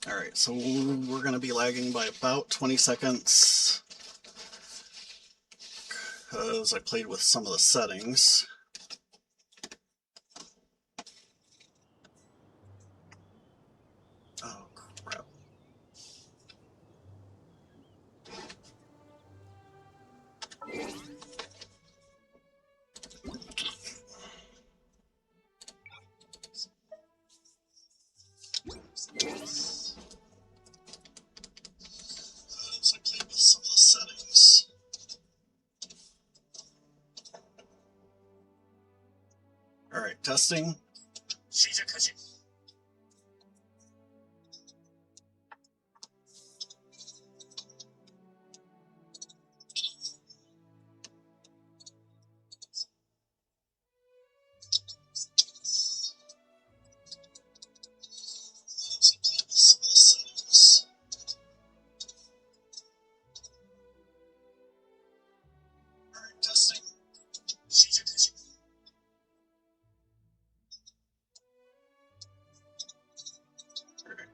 Alright, so we're going to be lagging by about 20 seconds because I played with some of the settings. Oh, crap. So I played with some of the settings. Alright, testing. Some of the settings. Alright, testing. Alright.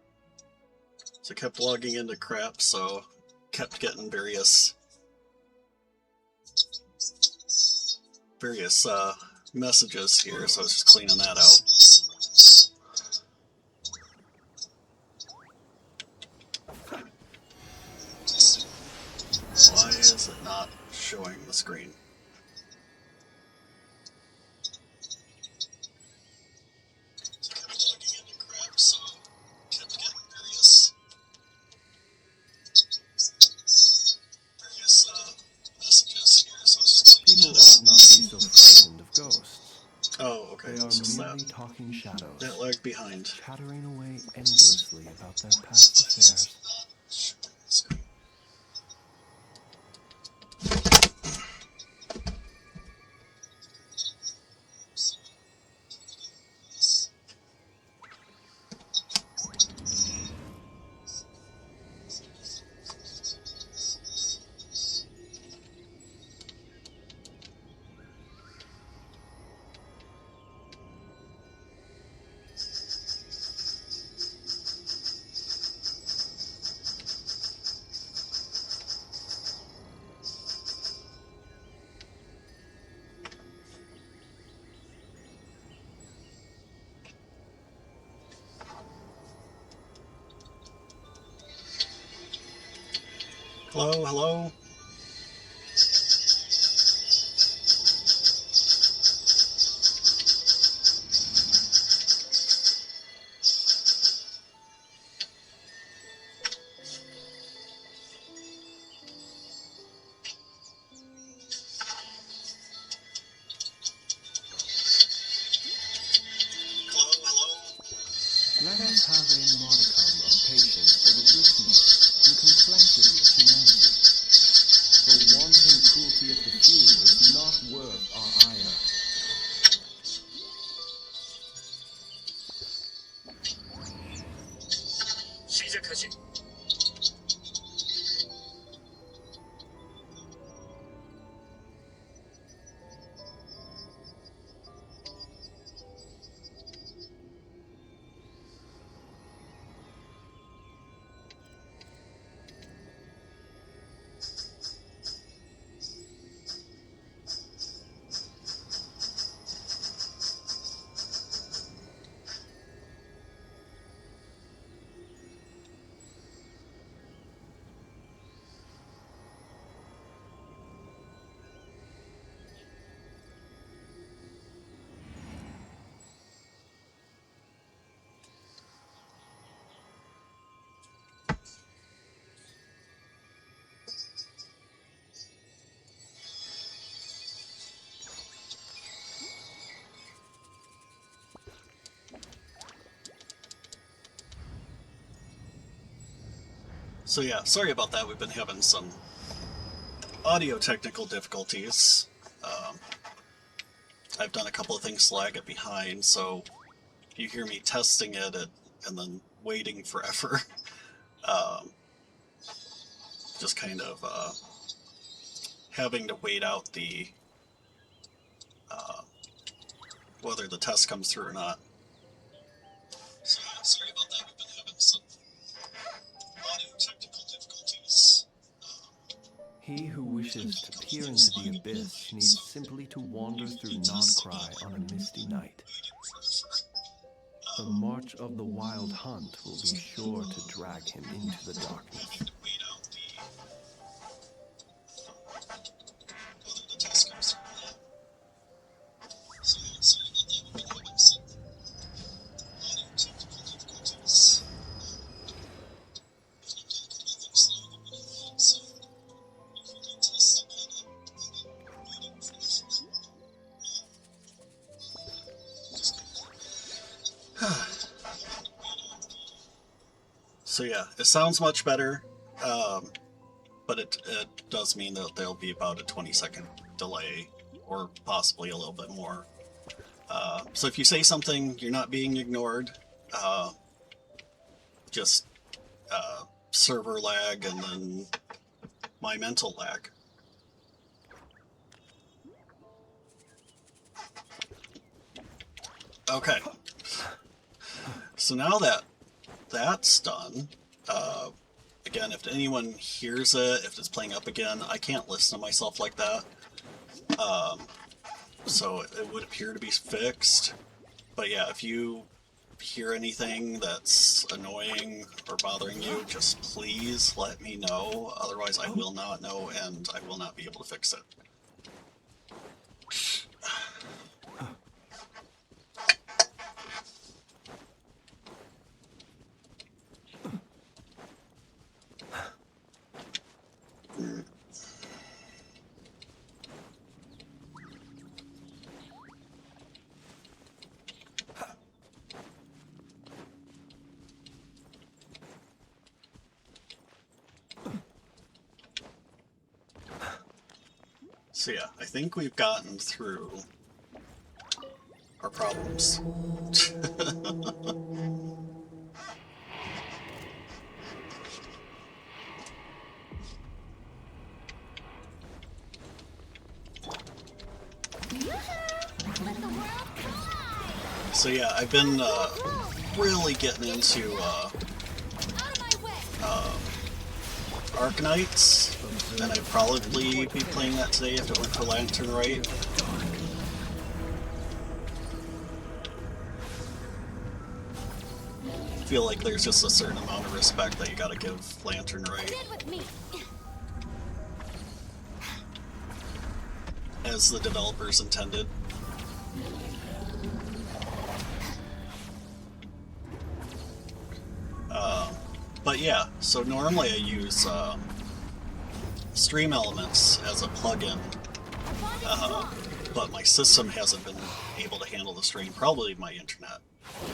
So I kept logging into crap, so kept getting various messages here, so I was just cleaning that out. Why is it not showing the screen? So I kept logging into crap, so kept getting various messages here, so I was just cleaning People that ought not be so frightened of ghosts. Oh, okay. They are It's just merely that. talking shadows, That lagged behind. chattering away endlessly about their past affairs. Hello, hello. Hello, hello. Let us have a modicum of patience for the richness and complexity of humanity. The wanton cruelty of the few is not worth our ire. So yeah, sorry about that. We've been having some audio technical difficulties. I've done a couple of things to lag it behind, so you hear me testing it and then waiting forever. um, just kind of having to wait out the whether the test comes through or not. So yeah, sorry about that. We've been having some He who wishes to peer into the abyss needs simply to wander through Nodcry on a misty night. The march of the wild hunt will be sure to drag him into the darkness. So yeah, it sounds much better, but it does mean that there'll be about a 20-second delay, or possibly a little bit more. So if you say something, you're not being ignored. Just server lag and then my mental lag. Okay. So now that that's done, again, if anyone hears it, if it's playing up again, I can't listen to myself like that. So it would appear to be fixed. But yeah, if you hear anything that's annoying or bothering you, just please let me know. Otherwise, I will not know and I will not be able to fix it. So yeah, I think we've gotten through our problems. So yeah, I've been really getting into Arknights, and I'd probably be playing that today if it went for Lantern Rite. I feel like there's just a certain amount of respect that you gotta give Lantern Rite. As the developers intended. But yeah, so normally I use Stream Elements as a plugin, but my system hasn't been able to handle the stream, probably my internet.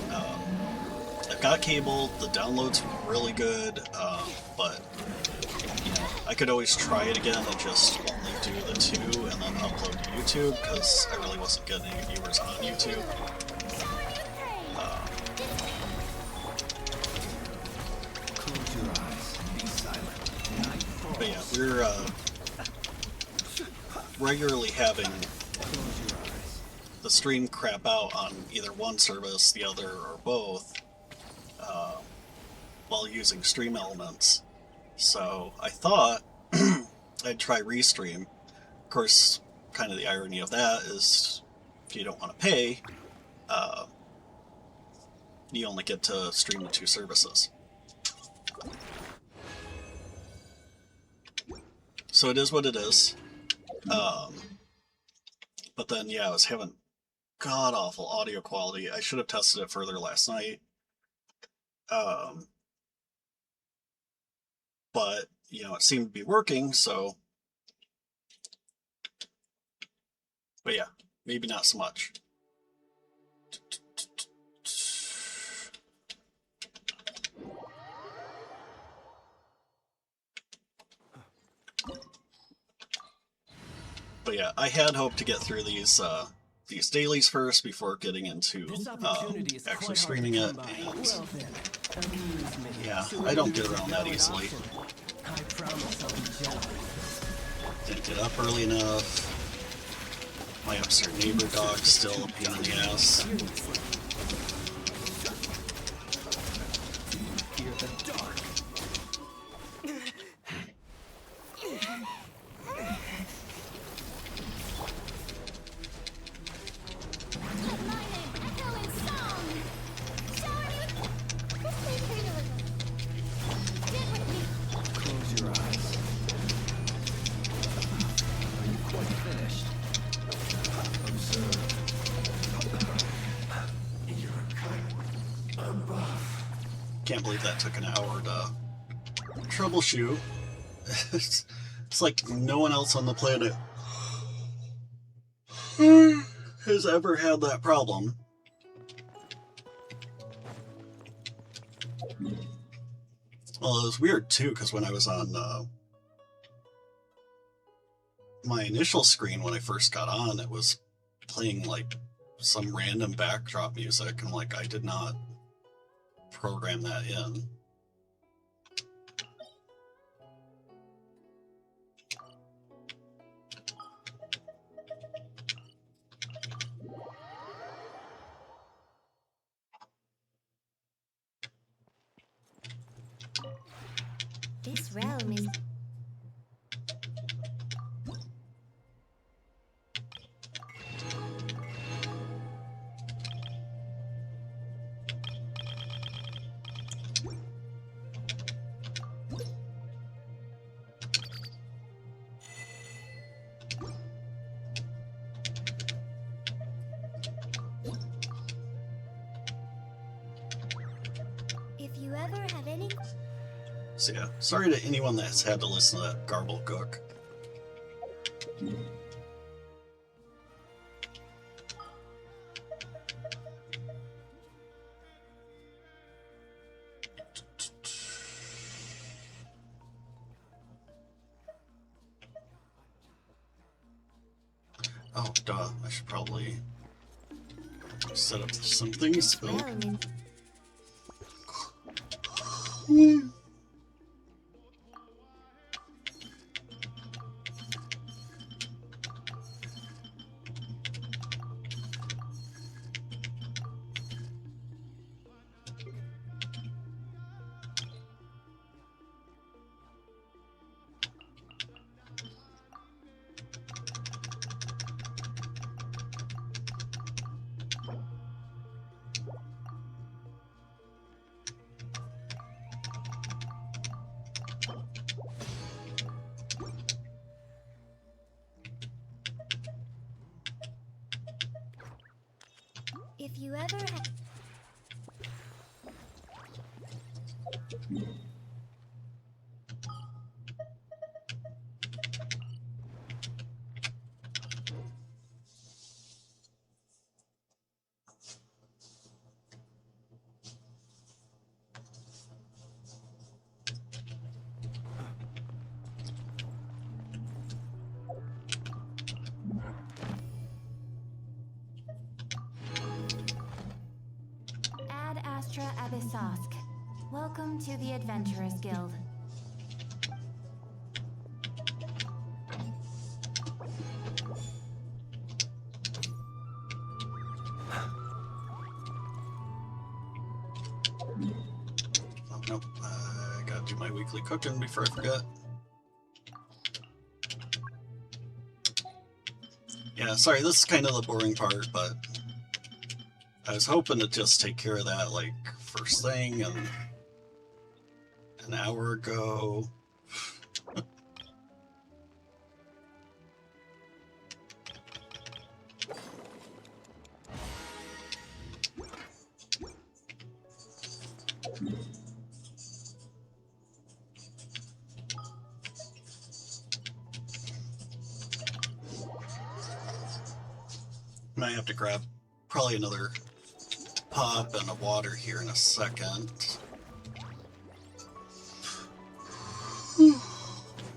I've got cable, the download's really good, but you know, I could always try it again and just only do the 2 and then upload to YouTube, because I really wasn't getting any viewers on YouTube. But yeah, we're regularly having the stream crap out on either one service, the other, or both, while using Stream Elements. So I thought I'd try Restream. Of course, kind of the irony of that is if you don't want to pay, you only get to stream the 2 services. So it is what it is. But then, yeah, I was having god-awful audio quality. I should have tested it further last night. But, you know, it seemed to be working, so... But yeah, maybe not so much. But yeah, I had hoped to get through these dailies first before getting into actually streaming it, and yeah, I don't get around that easily. Didn't get up early enough. My upstairs neighbor dog's still a pain in the ass. believe that took an hour to troubleshoot. It's like no one else on the planet has ever had that problem. Well, it was weird too, because when I was on my initial screen when I first got on, it was playing like some random backdrop music. I'm like, I did not program that in. This realm is... If you ever have any... So yeah, sorry to anyone that's had to listen to that garble cook. Oh, duh, I should probably set up some things. Oh. realm is... If you ever have... Ad Astra Abyssosk. Welcome to the Adventurers Guild. Oh, nope, I gotta do my weekly cooking before I forget. Yeah, sorry, this is kind of the boring part, but I was hoping to just take care of that, like, first thing, and an hour ago. Might have to grab probably another pop and a water here in a second.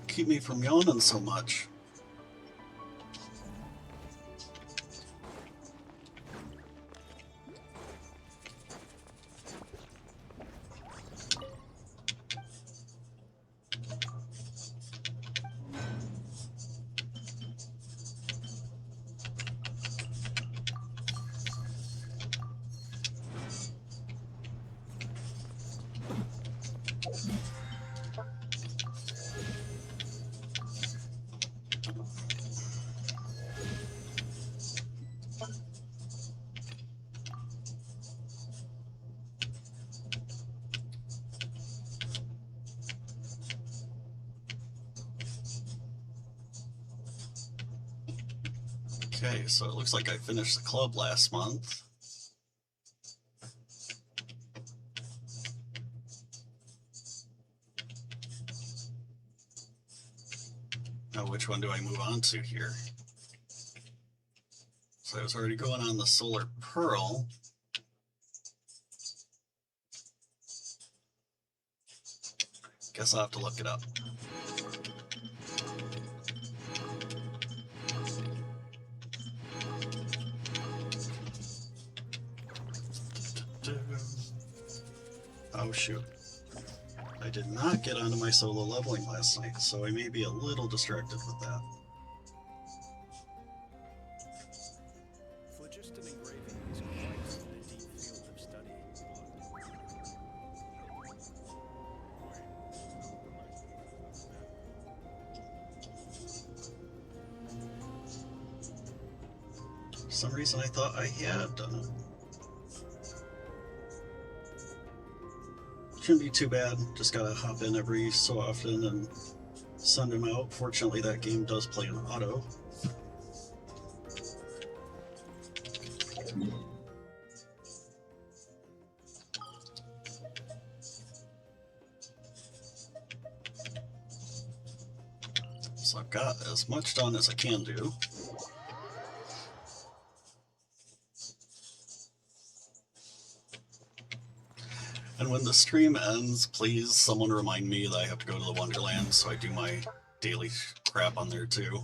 Keep me from yawning so much. Okay, so it looks like I finished the club last month. Now, which one do I move on to here? So I was already going on the Solar Pearl. Guess I'll have to look it up. Oh shoot. I did not get onto my solo leveling last night, so I may be a little distracted with that. Phlogiston engraving is quite a deep field of study. For some reason I thought I had done it. Shouldn't be too bad, just gotta hop in every so often and send them out. Fortunately that game does play in auto. So I've got as much done as I can do. And when the stream ends, please someone remind me that I have to go to the Wonderland so I do my daily crap on there too.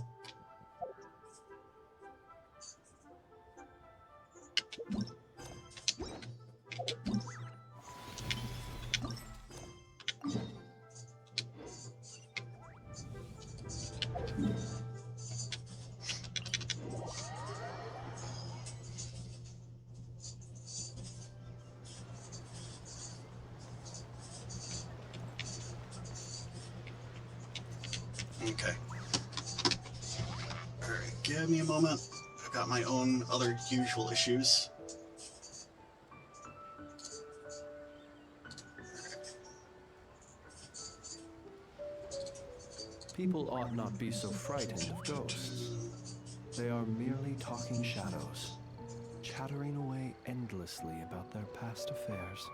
Okay. Alright, give me a moment. I've got my own other usual issues. People ought not be so frightened of ghosts. They are merely talking shadows, chattering away endlessly about their past affairs.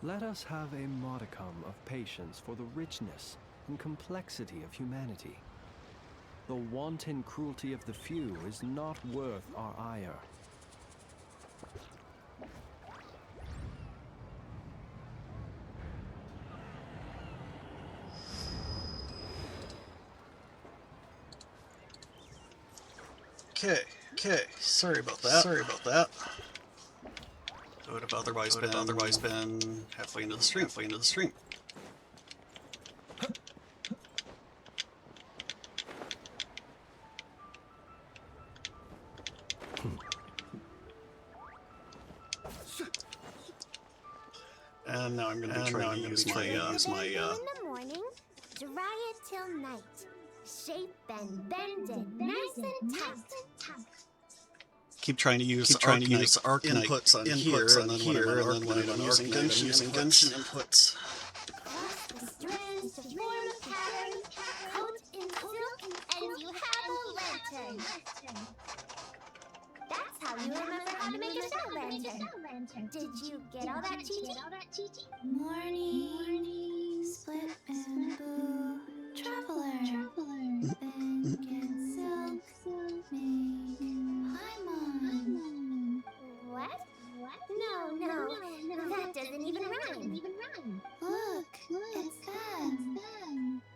Let us have a modicum of patience for the richness and complexity of humanity. The wanton cruelty of the few is not worth our ire. Okay. Sorry about that. It would have otherwise been halfway into the stream. And now I'm going to try to use my in the morning, dry it till night. Shape and bend it nice and tight. keep trying to use Arcanite inputs on here, and then when I'm using Genshin inputs. Cross the strands to form a pattern, coat in silk, and you have a lantern. That's how you remember how to make a shell lantern. Did you get all that, Chi-Chi? Morning, split bamboo, traveler, then get silk, make paimon. What? No, that doesn't even rhyme. Look, it's them.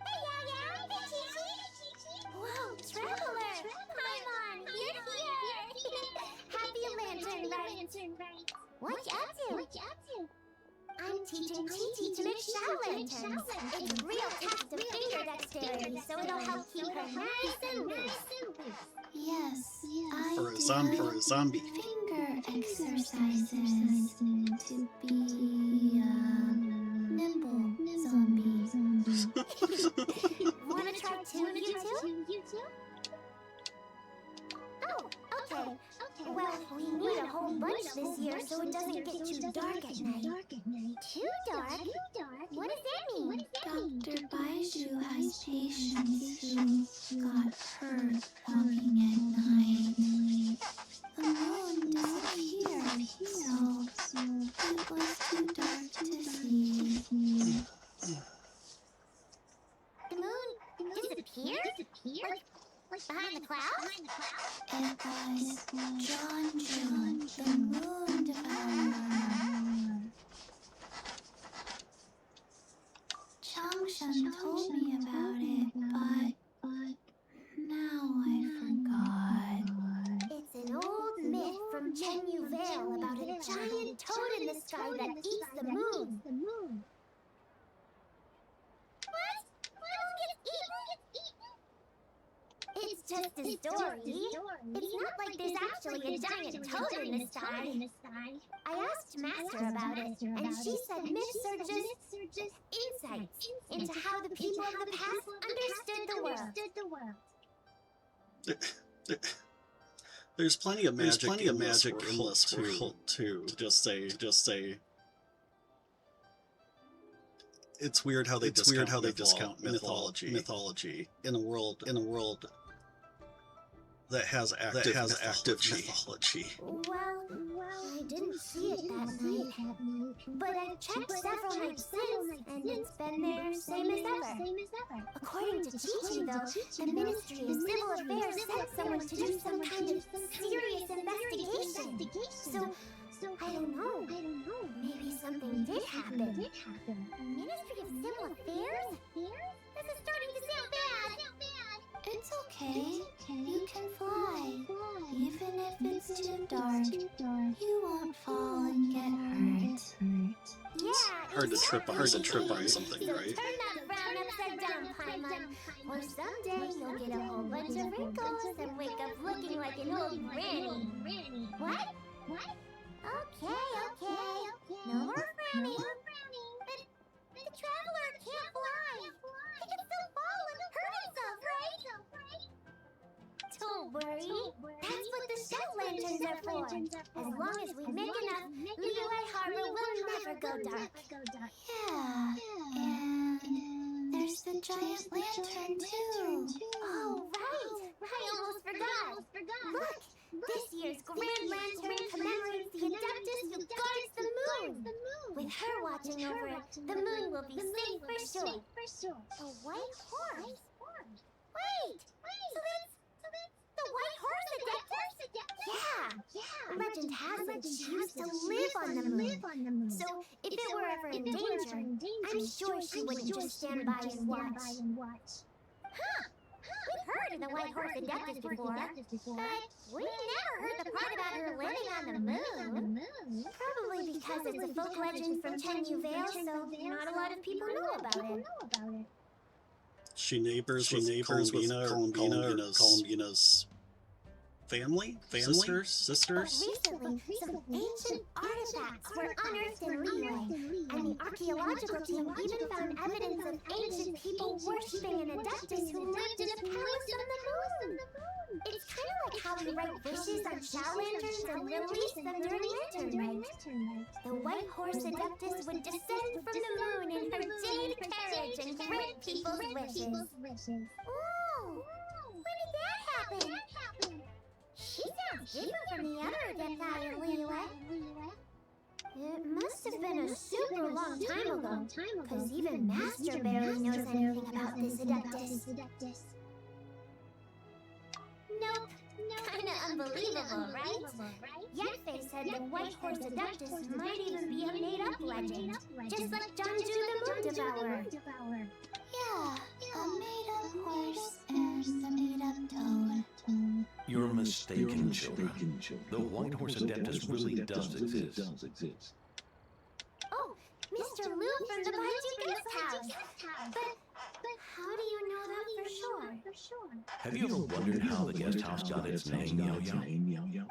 Hey, Yaya! Hey, Chi-Chi! Whoa, Traveler! Paimon, you're here! Happy Lantern, right? What you up to? I'm teaching Chi-Chi to make shell lanterns. It's real test of finger dexterity, so it'll help keep her nice and loose. Yes, I For a did zombie. finger exercises to be nimble zombie. Wanna try two, you two? Oh, okay. Well, we need a whole bunch this year so it doesn't get too dark at night. Too dark? What does that mean? Dr. Baiju has patients who got hurt walking at night. The moon disappeared, so it was too dark to see. The moon disappeared? Like behind the clouds? It was John, the moon devourer. Changshan told me about it, but now I forgot. It's an old myth from Chenyu Vale about a giant toad in the sky that eats the moon. What? Toad gets eaten? It's just a story. It's not like there's actually a giant toad in the sky. I asked Master about it, and she said myths are just insights into how the people of the past understood the world. There's plenty of magic in this world too. To just say. It's weird how they discount mythology in a world that has active mythology. Well, I didn't see it that night, but I've checked several nights since, and it's been there same as ever. According to Chi-Chi, though, the Ministry of Civil Affairs sent someone to do some kind of serious investigation. So I don't know. Maybe something did happen. Ministry of Civil Affairs? This is starting to sound bad. It's okay. You can fly. Even if it's too dark, you won't fall and get hurt. Yeah, Hard to trip on something, so right? turn that frown upside down, Paimon. Or someday you'll get a whole bunch of wrinkles and wake up looking like an old granny. What? Okay. No more frowning. But the Traveler can't fly. He can still fall and hurt himself, right? Don't worry. That's what the shell lanterns are for. As long as we make enough, Liyue Harbor will never go dark. Yeah, and there's the giant lantern too. Oh, right. I almost forgot. Look, this year's Grand Lantern commemorates the Adeptus who guards the moon. With her watching moon will be safe for sure. A white horse? Wait! So that's the white horse Adeptus? Yeah! Legend has it she used to live on the moon. So if it were ever in danger, I'm sure she wouldn't just stand by and watch. Huh! We've heard of the white horse Adeptus before, but we never heard the part about her living on the moon. Probably because it's a folk legend from Tenyu Vale, so not a lot of people know about it. She neighbors with Columbina's family? Sisters? Recently, some ancient artifacts were unearthed in Liyue, and the archaeological team even found evidence of ancient people worshipping an Adeptus who lived in a palace on the moon. It's kind of like how we write wishes on shower lanterns and release them during lantern rite. The white horse Adeptus would descend from the moon in her jade carriage and grant people's wishes. Ooh! When did that happen? She sounds different from the other Adepti in Liyue. It must have been a super long time ago, because even Master barely knows anything about this Adeptus. Nope. Kinda unbelievable, right? Yanfei said the white horse Adeptus might even be a made-up legend, just like Janju the Moon Devourer. Yeah, a made-up horse and a made-up toad. You're mistaken, children. The white horse Adeptus really does exist. Oh, Mr. Lu from the Baiju Guest House. But how do you know that for sure? Have you ever wondered how the guest house got its name, Yo-Yo?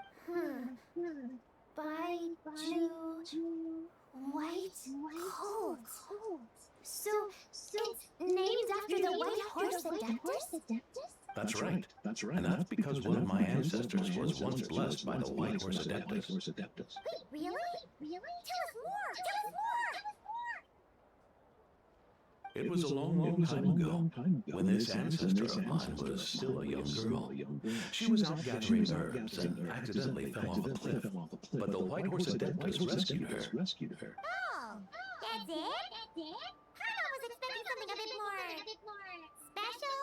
Baiju White Colt. So it's named after the white horse Adeptus? That's right. And that's because one of my ancestors was once blessed by the white horse Adeptus. Wait, really? Tell us more! It was a long time ago, when this ancestor of mine was still a young girl. She was out gathering herbs and accidentally fell off a cliff, but the white horse Adeptus rescued her. Oh, that's it? Paimon was expecting something a bit more special.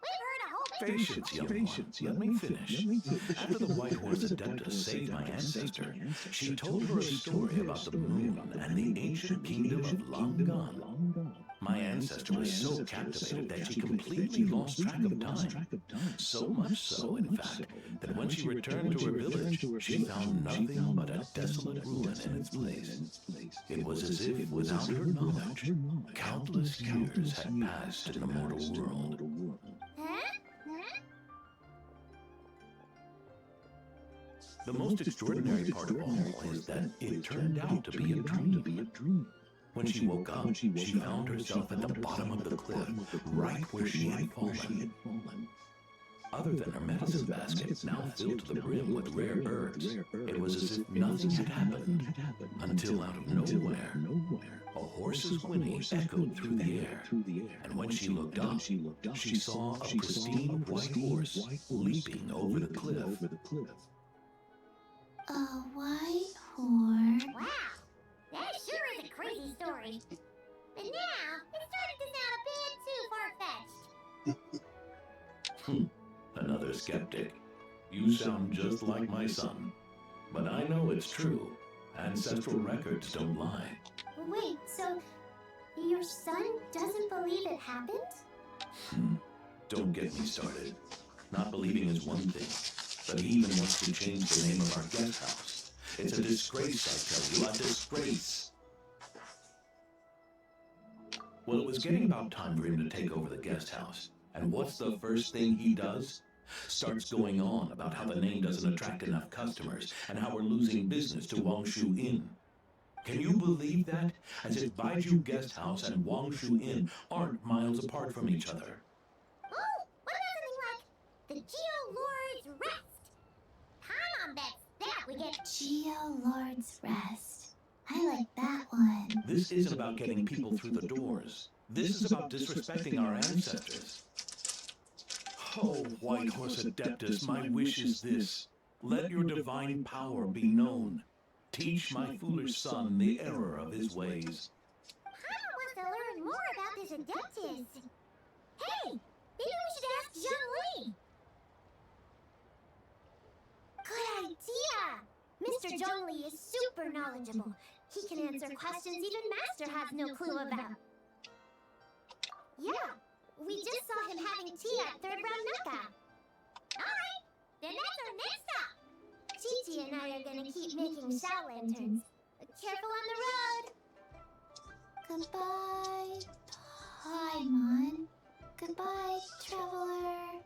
We've heard a whole Patience, young one. Let me finish. After the white horse Adeptus saved my ancestor, she told her a story about the moon and the ancient kingdom of Long Gone. My ancestor was so captivated that she completely lost track of time. So much so, in fact, that when she returned to her village, she found nothing but a desolate ruin in its place. It was as if, without her knowledge, countless years had passed in the mortal world. Huh? The most extraordinary part of all is that it turned out to be a dream. When she woke up, she found herself at the bottom of the cliff, right where she had fallen. Other than her medicine basket, now filled to the brim with rare herbs, it was as if nothing had happened, until out of nowhere, a horse's whinny echoed through the air, and when she looked up, she saw a pristine white horse leaping over the cliff. A white horse. Wow, that sure is a crazy story. But now, it's starting to sound a bit too far-fetched. Another skeptic. You sound just like my son. But I know it's true. Ancestral records don't lie. Wait, so your son doesn't believe it happened? Don't get me started. Not believing is one thing, but he even wants to change the name of our guest house. It's a disgrace, I tell you, a disgrace. Well, it was getting about time for him to take over the guest house. And what's the first thing he does? Starts going on about how the name doesn't attract enough customers and how we're losing business to Wangshu Inn. Can you believe that? As if Baiju Guest House and Wangshu Inn aren't miles apart from each other. Oh, what about something like the Geo Lord's Rest? Paimon bets that we get Geo Lord's Rest. I like that one. This isn't about getting people through the doors. This is about disrespecting our ancestors. Oh, White Horse Adeptus, my wish is this. Let your divine power be known. Teach my foolish son the error of his ways. Paimon Adeptus. Hey, maybe we should ask Zhongli. Good idea. Mr. Zhongli is super knowledgeable. He can answer questions even Master has no clue about. Yeah, we just saw him having tea at third round knockout. Alright, then that's our next stop. Chi-Chi and I are gonna keep making shell lanterns. Careful on the road. Goodbye, Paimon. Goodbye, traveler.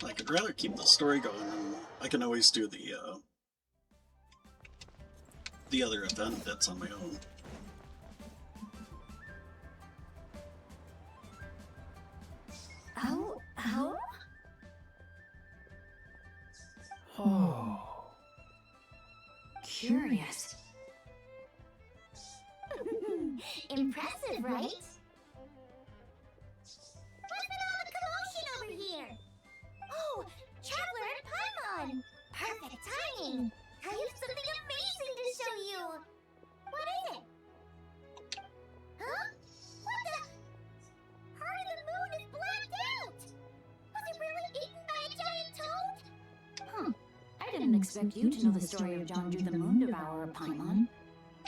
I could rather keep the story going, and I can always do the other event that's on my own. Oh? Oh. Curious. Impressive, right? What's with all the commotion over here? Oh, Traveler and Paimon! Perfect timing! I have something amazing to show you! What is it? Huh? What the? Part of the moon is blacked out! Was it really eaten by a giant toad? Huh. I didn't expect you to know the story of Jiangju the Moon Devourer, Paimon.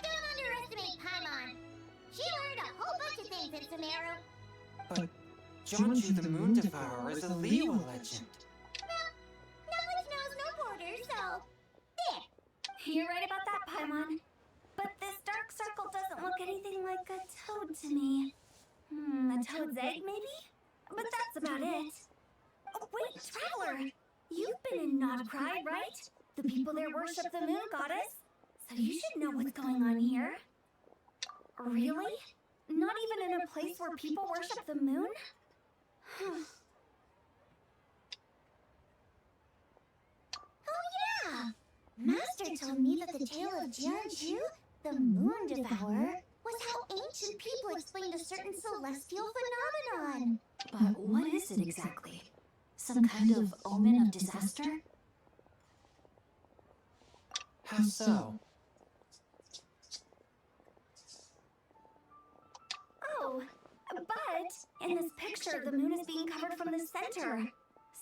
Don't underestimate Paimon! She learned a whole bunch of things in Sumeru. But Jiangju the Moon Devourer is a Liyue legend. Knowledge knows no borders, so... There! You're right about that, Paimon. But this dark circle doesn't look anything like a toad to me. A toad's egg, maybe? But that's about it. Oh, wait, Traveler! You've been in Nodcry, right? The people there worship the moon goddess. So you should know what's going on here. Really? Not even in a place where people worship the moon? Oh yeah! Master told me that the tale of Jiangju, the Moon Devourer, was how ancient people explained a certain celestial phenomenon. But what is it exactly? Some kind of omen of disaster? How so? Oh, but in this picture, the moon is being covered from the center.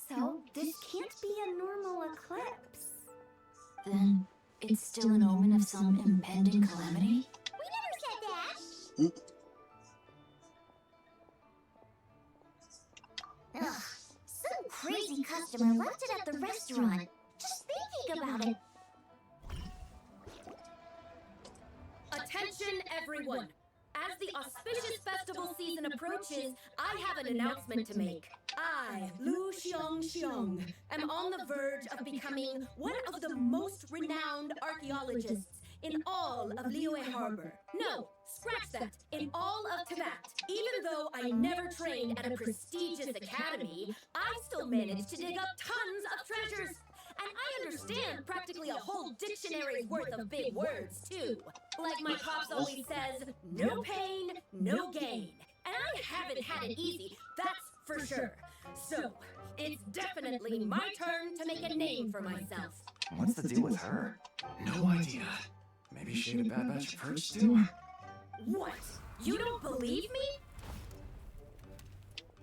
So this can't be a normal eclipse. Then it's still an omen of some impending calamity? We never said that! Ugh, some crazy customer left it at the restaurant. Just thinking about it. Attention, everyone! As the auspicious festival season approaches, I have an announcement to make. I, Lu Xiong, am on the verge of becoming one of the most renowned archaeologists in all of Liyue Harbor. No, scratch that, in all of Tibet. Even though I never trained at a prestigious academy, I still managed to dig up tons of treasures. And I understand practically a whole dictionary's worth of big words, too. Like my pops always says, no pain, no gain. And I haven't had it easy, that's for sure. So, it's definitely my turn to make a name for myself. What's the deal with her? No idea. Maybe she ate a bad batch of perch stew? What? You don't believe me?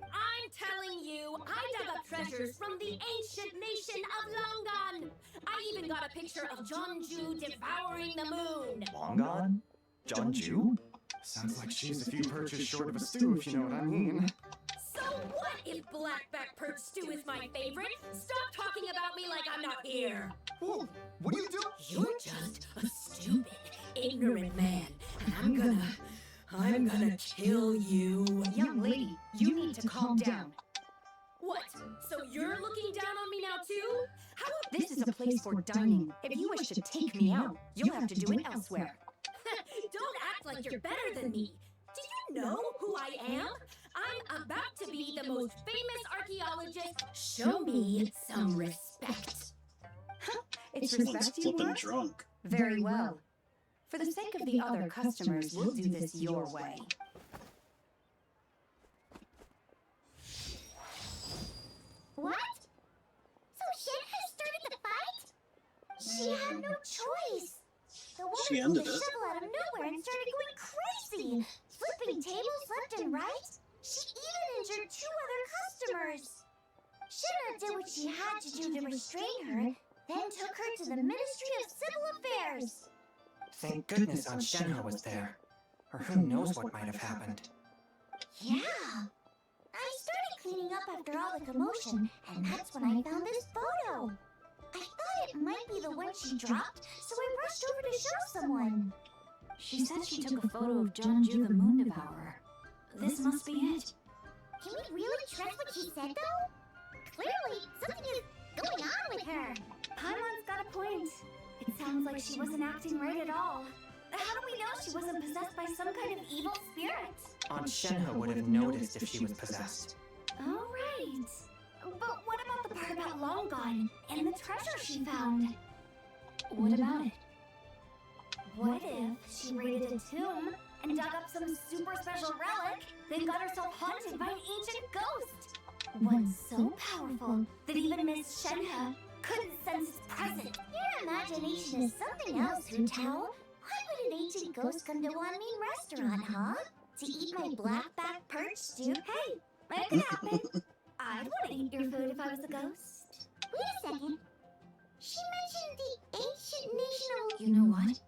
I'm telling you, I dug up treasures from the ancient nation of Longan. I even got a picture of Jeonju devouring the moon. Long gone? Jeonju? Sounds like she's a few perches short of a stew, if you know what I mean. So what if blackback perch stew is my favorite? Stop talking about me like I'm not here. Whoa, what are you doing? You're just a stupid, ignorant man, and I'm gonna kill you. Young lady, you need to calm down. What? So you're looking down on me now too? How about This is a place for dining. If you wish to take me out, you'll have to do it elsewhere. Don't act like you're better than me. Do you know who I am? I'm about to be the most famous archaeologist. Show me some respect. It's Someone's respect you flipping want? drunk. Very well. For the sake of the other customers, we'll do this your way. What? So Shenhe started the fight? She had no choice. The She woman ended pulled a it. shovel out of nowhere and started going crazy, flipping tables left and right. She even injured 2 other customers. Shenhe did what she had to do to restrain her, then took her to the Ministry of Civil Affairs. Thank goodness Aunt Shenhe was there. Or who knows what might have happened. Yeah. I started cleaning up after all the commotion, and that's when I found this photo. I thought it might be the one she dropped, so I rushed over to show someone. She said she took a photo of Jeonju the Moon Devourer. This must be it. Can we really trust what she said, though? Clearly, something is going on with her. Paimon's got a point. It sounds like she wasn't acting right at all. How do we know she wasn't possessed by some kind of evil spirit? Aunt Shenhe would have noticed if she was possessed. Oh, right. But what about the part about Long Gone and the treasure she found? What about it? What if she raided a tomb and dug up some super special relic, then got herself haunted by an ancient ghost? One so powerful that even Miss Shenhe couldn't sense its presence. Your imagination is something else, Hu Tao. Why would an ancient ghost come to Wanmin restaurant, huh? To eat my blackback perch stew? Hey, that could happen. I'd want to eat your food if I was a ghost. Wait a second. She mentioned the ancient nation of... You know what?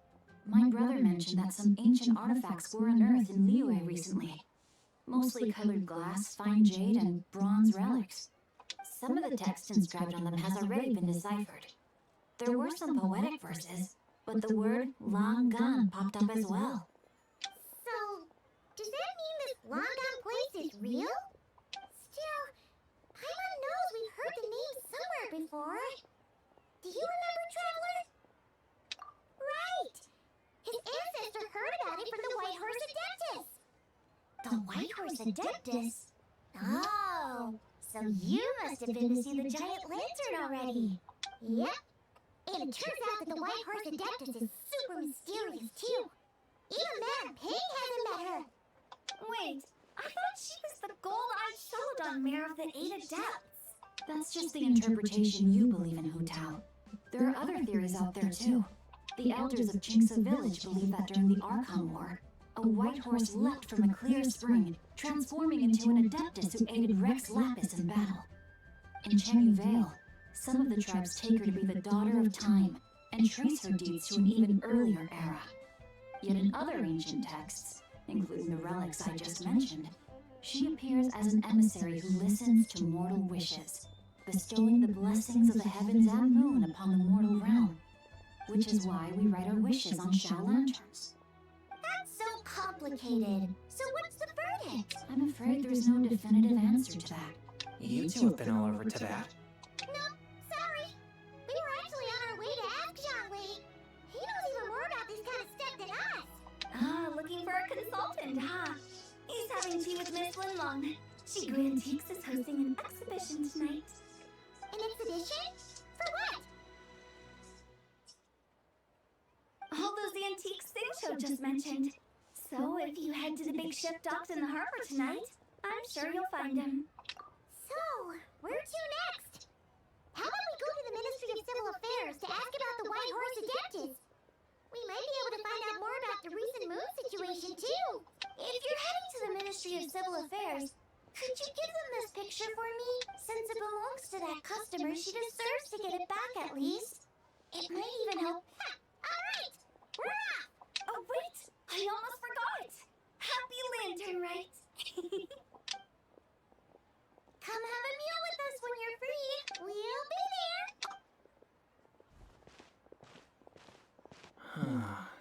My brother mentioned that some ancient artifacts were unearthed in Liyue recently. Mostly colored glass, fine jade, and bronze relics. Some of the text inscribed on them has already been deciphered. There were some poetic verses, but the word Long Gone popped up as well. So, does that mean this Longan place is real? Still, Paimon knows we've heard the name somewhere before. Do you remember, Traveler? Right! His ancestor heard about it from the White Horse Adeptus. The White Horse Adeptus? Oh, so you must have been to see the giant lantern already. Yep. And it turns out that the White Horse Adeptus is super mysterious too. Even Madame Ping hasn't met her. Wait, I thought she was the gold-eyed Celadon mare of the 8 Adepts. That's just the interpretation you believe in, Hu Tao. There are other theories out there too. The elders of Jingsa village believe that during the Archon War, a white horse leapt from a clear spring, transforming into an Adeptus who aided Rex Lapis in battle. In Chenyu Vale, some of the tribes take her to be the daughter of time and trace her deeds to an even earlier era. Yet in other ancient texts, including the relics I just mentioned, she appears as an emissary who listens to mortal wishes, bestowing the blessings of the heavens and moon upon the mortal realm, which is why we write our wishes on Shao lanterns. That's so complicated. complicated. So what's the verdict? I'm afraid there's no definitive answer to that. You two have been all over to that. Nope, sorry. We were actually on our way to ask Zhongli. He knows even more about this kind of stuff than us. Ah, looking for a consultant, huh? He's having tea with Miss Linlong. Shigu Antiques is hosting an exhibition tonight. An exhibition? For what? All those antiques Sing just mentioned. So if you head to the big ship docked in the harbor tonight, I'm sure you'll find him. So, where to next? How about we go to the Ministry of Civil Affairs to ask about the White Horse Adeptus? We might be able to find out more about the recent moon situation, too. If you're heading to the Ministry of Civil Affairs, could you give them this picture for me? Since it belongs to that customer, she deserves to get it back at least. It might even help. Alright, we're off! Oh, wait! I almost forgot! Happy Lantern Rite! Come have a meal with us when you're free. We'll be there.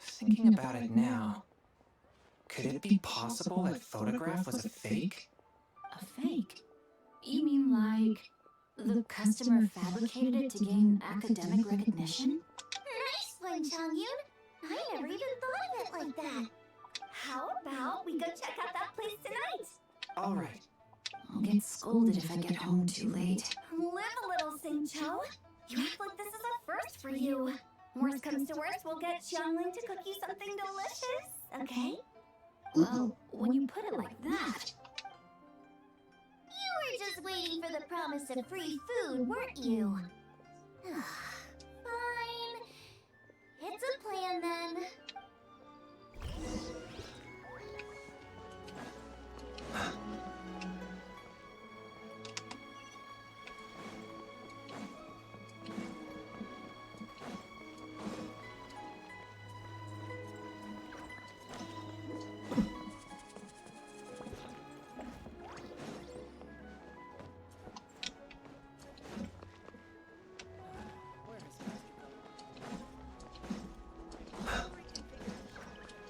Thinking about it now, could it be possible that photograph was a fake? A fake? You mean like the customer fabricated it to gain academic recognition? Nice one, Changyun. I never even thought of it like that. How about we go check out that place tonight? All right. I'll get scolded if I get home too late. Live a little, Sing-Cho. You act like this is a first for you. Worst comes to worst, we'll get Xiangling to cook you something delicious, okay? Well, when you put it like that... You were just waiting for the promise of free food, weren't you? Fine. It's a plan then.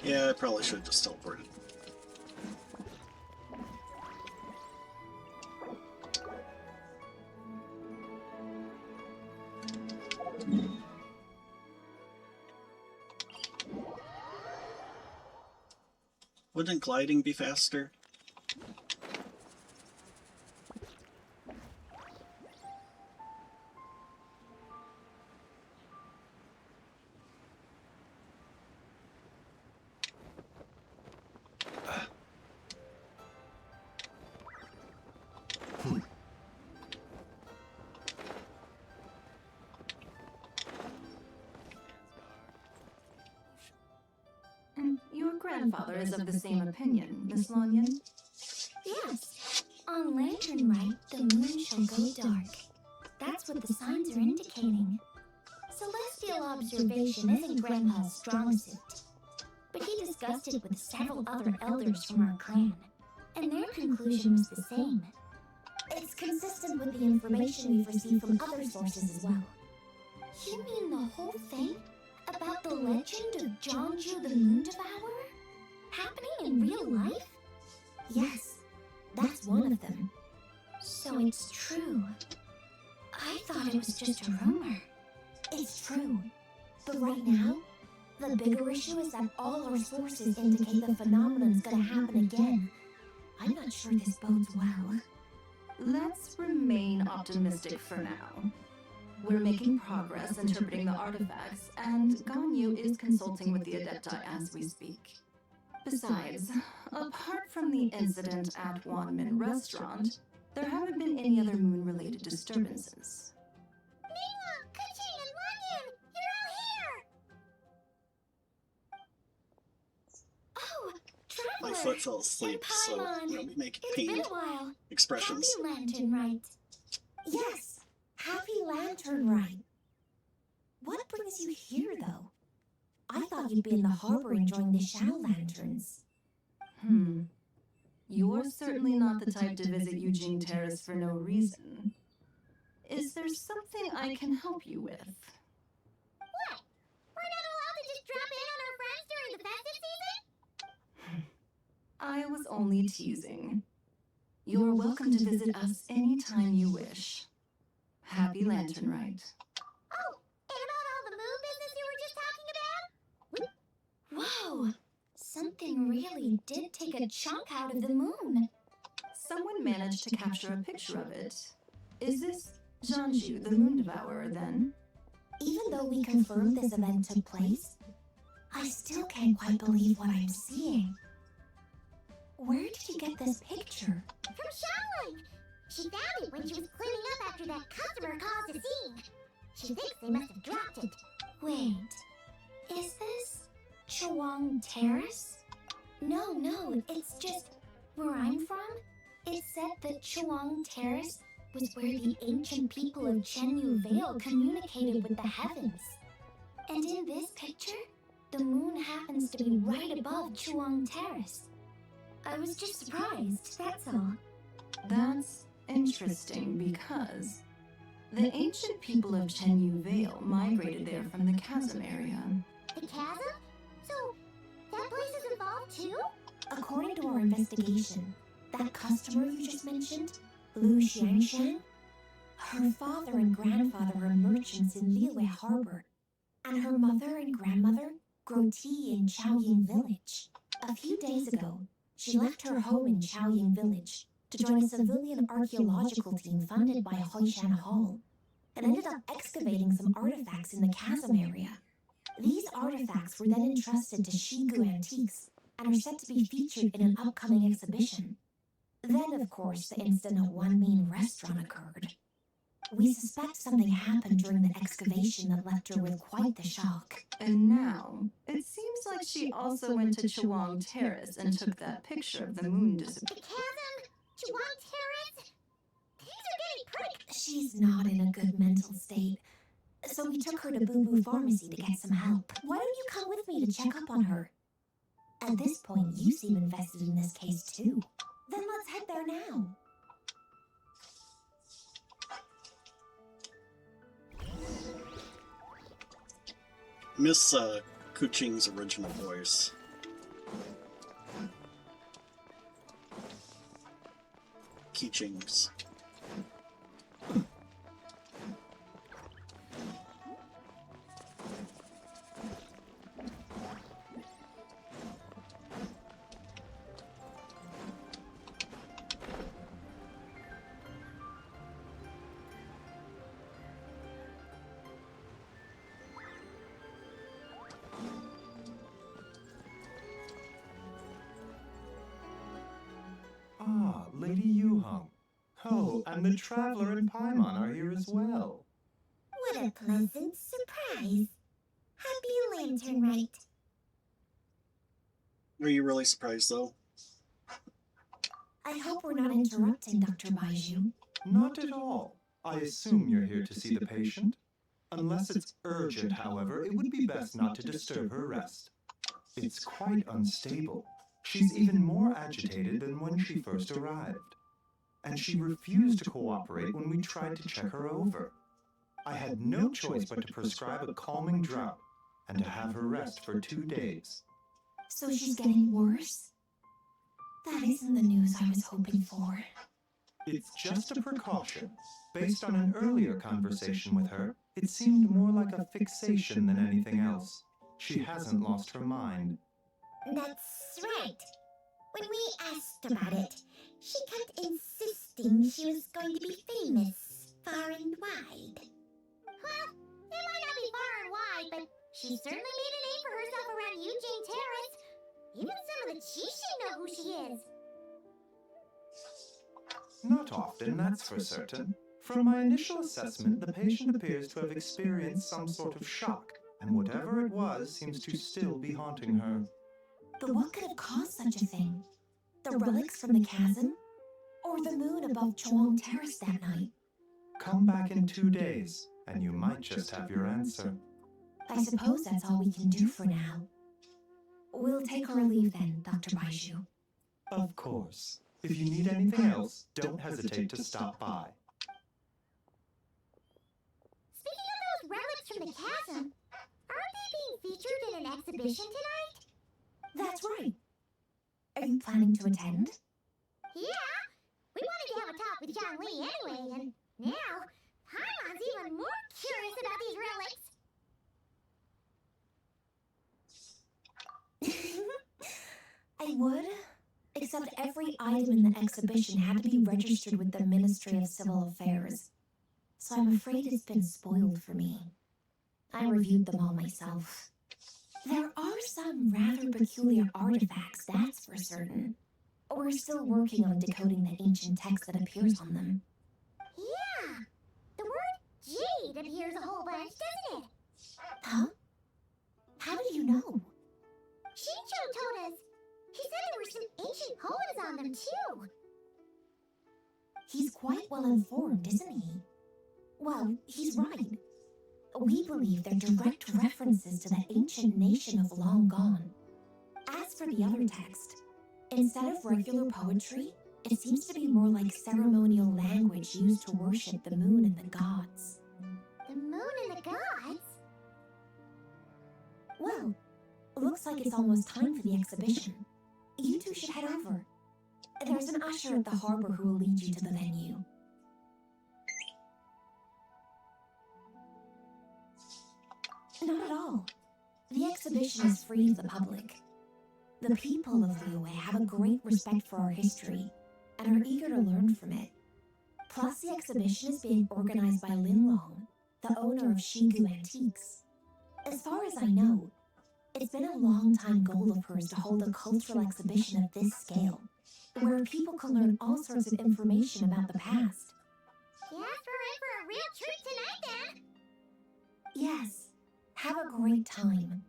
Yeah, I probably should have just teleported. Wouldn't gliding be faster? And your grandfather is of the same opinion, Miss Lanyan? Yes. On Lantern Rite, the moon shall go dark. That's what the signs are indicating. Celestial observation isn't Grandpa's strong suit. But he discussed it with several other elders from our clan, and their conclusion was the same. It's consistent with the information we've received from other sources as well. You mean the whole thing? About the legend of Jeonju the Moon Devourer? Happening in real life? Yes, that's one of them. So it's true. I thought it was just a rumor. It's true. But right now, the bigger issue is that all our sources indicate the phenomenon's gonna happen again. I'm not sure this bodes well. Let's remain optimistic for now. We're making progress interpreting the artifacts, and Ganyu is consulting with the Adepti as we speak. Besides, apart from the incident at Wanmin Restaurant, there haven't been any other moon-related disturbances. Ningguang, Kuching, and Lanyan! You're all here! Oh, My Traveler! foot fell asleep, so Paimon. let me make It's pain been a while. expressions. Happy Lantern Rite. Yes, Happy Lantern Rite. What brings you here, though? I thought you'd be in the harbor enjoying the shadow lanterns. You're certainly not the type to visit Eugene Terrace for no reason. Is there something I can help you with? What? We're not allowed to just drop in on our friends during the festive season? I was only teasing. You're welcome to visit us anytime you wish. Happy Lantern Rite. Oh, and about all the moon business you were just talking about? Whoa! Something really did take a chunk out of the moon. Someone managed to capture a picture of it. Is this Jianju, the Moon Devourer, then? Even though we confirmed this event took place, I still can't quite believe what I'm seeing. Where did you get this picture? From Xiaoling! She found it when she was cleaning up after that customer caused a scene. She thinks they must have dropped it. Wait, is this Chuang Terrace? No, it's just where I'm from. It said that Chuang Terrace was where the ancient people of Chenyu Vale communicated with the heavens. And in this picture, the moon happens to be right above Chuang Terrace. I was just surprised, that's all. That's interesting because the ancient people of Chenyu Vale migrated there from the chasm area. The chasm? So, that place is involved too? According to our investigation, that customer you just mentioned, Lu Xiangshan, her father and grandfather were merchants in Liyue Harbor, and her mother and grandmother grow tea in Chaoying Village. A few days ago, she left her home in Chaoying Village to join a civilian archaeological team funded by Hoishan Hall, and ended up excavating some artifacts in the chasm area. These artifacts were then entrusted to Shigu Antiques and are set to be featured in an upcoming exhibition. Then, of course, the incident at One Mean Restaurant occurred. We suspect something happened during the excavation that left her with quite the shock. And now, it seems like she also went to Chuang Terrace and took that picture of the moon The disappearing. chasm? Chuang Terrace? Things are getting pretty... She's not in a good mental state, so we took her to Boo Boo Pharmacy to get some help. Why don't you come with me to check up on her? At this point, you seem invested in this case too. Then let's head there now. Miss Kuching's original voice. Keechings. Ah, Lady Yuhong. Oh, and the Traveler and Paimon are here as well. What a pleasant surprise. Happy Lantern Rite. Are you really surprised, though? I hope we're not interrupting Dr. Baiju. Not at all. I assume you're here to see the patient. Unless it's urgent, however, it would be best not to disturb her rest. It's quite unstable. She's even more agitated than when she first arrived. And she refused to cooperate when we tried to check her over. I had no choice but to prescribe a calming drug and to have her rest for 2 days. So she's getting worse? That isn't the news I was hoping for. It's just a precaution. Based on an earlier conversation with her, it seemed more like a fixation than anything else. She hasn't lost her mind. That's right. When we asked about it, she kept insisting she was going to be famous far and wide. Well, it might not be far and wide, but she certainly made a name for herself around Eugene Terrace. Even some of the Chishin know who she is. Not often, that's for certain. From my initial assessment, the patient appears to have experienced some sort of shock, and whatever it was seems to still be haunting her. But what could have caused such a thing? The relics from the chasm? Or the moon above Chuang Terrace that night? Come back in 2 days, and you might just have your answer. I suppose that's all we can do for now. We'll take our leave then, Dr. Baiju. Of course. If you need anything else, don't hesitate to stop by. Speaking of those relics from the chasm, aren't they being featured in an exhibition tonight? That's right. Are you planning to attend? Yeah, we wanted to have a talk with John Lee anyway, and now Paimon's even more curious about these relics. I would, except every item in the exhibition had to be registered with the Ministry of Civil Affairs. So I'm afraid it's been spoiled for me. I reviewed them all myself. There are some rather peculiar artifacts, that's for certain. We're still working on decoding the ancient text that appears on them. Yeah, the word jade appears a whole bunch, doesn't it? Huh? How do you know? Shincho told us. He said there were some ancient poems on them, too. He's quite well informed, isn't he? Well, he's right. We believe they're direct references to the ancient nation of long gone. As for the other text, instead of regular poetry, it seems to be more like ceremonial language used to worship the moon and the gods. The moon and the gods? Well, looks like it's almost time for the exhibition. You two should head over. There's an usher at the harbor who will lead you to the venue. Not at all. The exhibition is free to the public. The people of Liyue have a great respect for our history and are eager to learn from it. Plus, the exhibition is being organized by Lin Long, the owner of Shigu Antiques. As far as I know, it's been a long-time goal of hers to hold a cultural exhibition of this scale, where people can learn all sorts of information about the past. Yes, we're in for a real treat tonight, then. Yes, have a great time.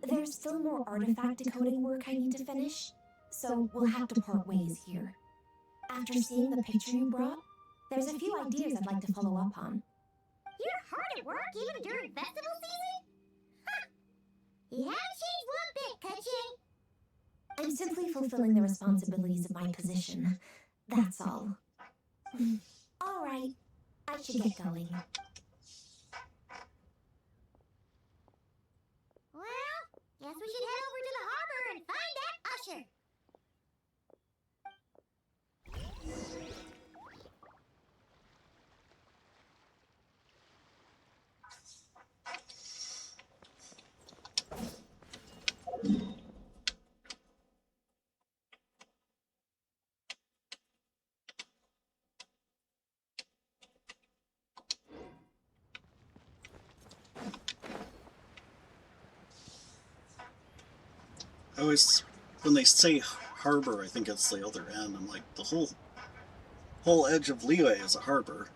There's still more artifact decoding work I need to finish, so we'll have to part ways here. After seeing the picture you brought, there's a few ideas I'd like to follow up on. You're hard at work even during festival season? Huh. You haven't changed one bit, Kaching. I'm simply fulfilling the responsibilities of my position. That's all. All right, I should get going. Well, guess we should head over to the harbor and find that usher. I always, when they say harbor, I think it's the other end. I'm like, the whole edge of Liyue is a harbor.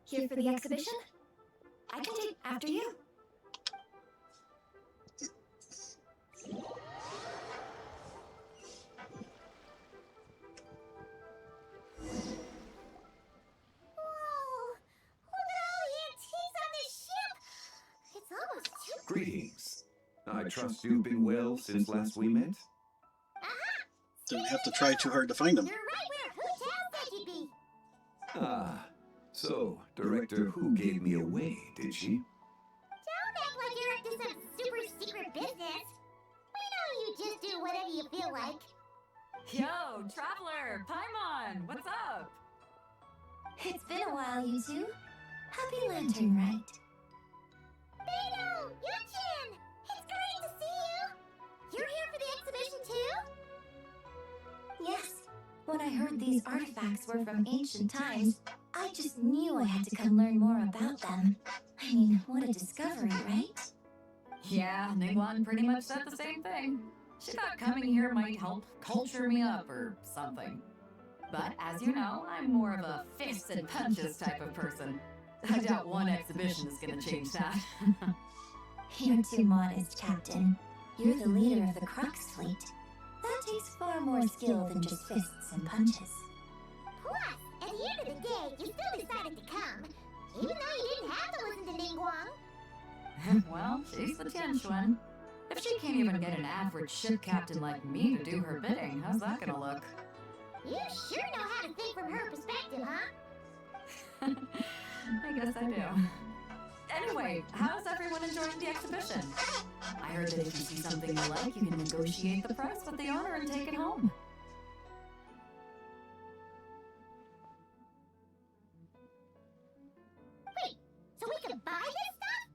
Here for the exhibition? I can take after you. Greetings. I trust you've been well since last we met? Didn't have to try too hard to find them. You're right where Hu Tao said you'd be. Ah, so Director Hu gave me away, did she? Don't act like you're up to some super secret business. We know you just do whatever you feel like. Yo, Traveler! Paimon! What's up? It's been a while, you two. Happy Lantern Rite. Beidou! Yuchin! It's great to see you! You're here for the exhibition too? Yes. When I heard these artifacts were from ancient times, I just knew I had to come learn more about them. I mean, what a discovery, right? Yeah, Ningguan pretty much said the same thing. She thought coming here might help culture me up or something. But as you know, I'm more of a fists and punches type of person. I doubt one exhibition is gonna change that. You're too modest, Captain. You're the leader of the Crux fleet. That takes far more skill than just fists and punches. Plus, at the end of the day, you still decided to come. Even though you didn't have to listen to Ningguang. Well, she's the Tianquan. If she can't even get an average ship captain like me to do her bidding, how's that gonna look? You sure know how to think from her perspective, huh? I guess I do. Anyway, how's everyone enjoying the exhibition? I heard that if you see something you like, you can negotiate the price with the owner and take it home. Wait, so we can buy this stuff?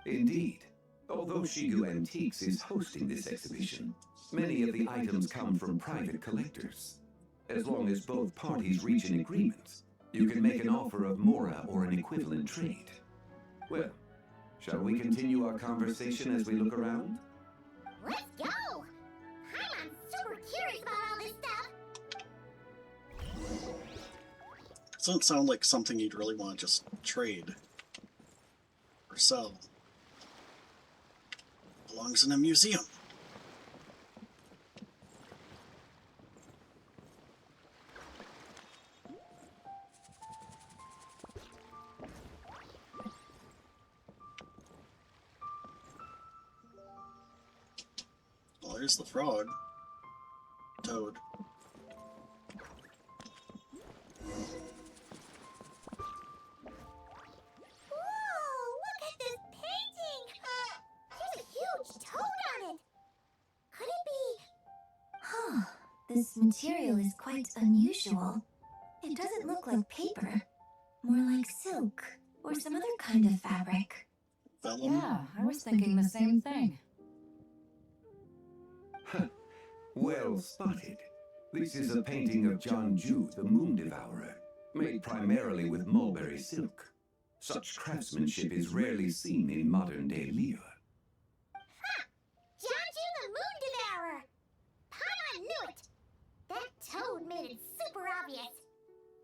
Indeed. Although Shigu Antiques is hosting this exhibition, many of the items come from private collectors. As long as both parties reach an agreement, you can make an offer of Mora or an equivalent trade. Well, shall we continue our conversation as we look around? Let's go! I'm super curious about all this stuff. Doesn't sound like something you'd really want to just trade or sell. Belongs in a museum. Well, there's the frog. Toad. Whoa, look at this painting! There's a huge toad on it! Could it be... Huh. This material is quite unusual. It doesn't look like paper. More like silk or some other kind of fabric. Vellum. Yeah, I was thinking the same thing. Well spotted. This is a painting of Janju, the Moon Devourer, made primarily with mulberry silk. Such craftsmanship is rarely seen in modern-day Liyue. Ha! Janju the Moon Devourer! Paimon knew it! That toad made it super obvious.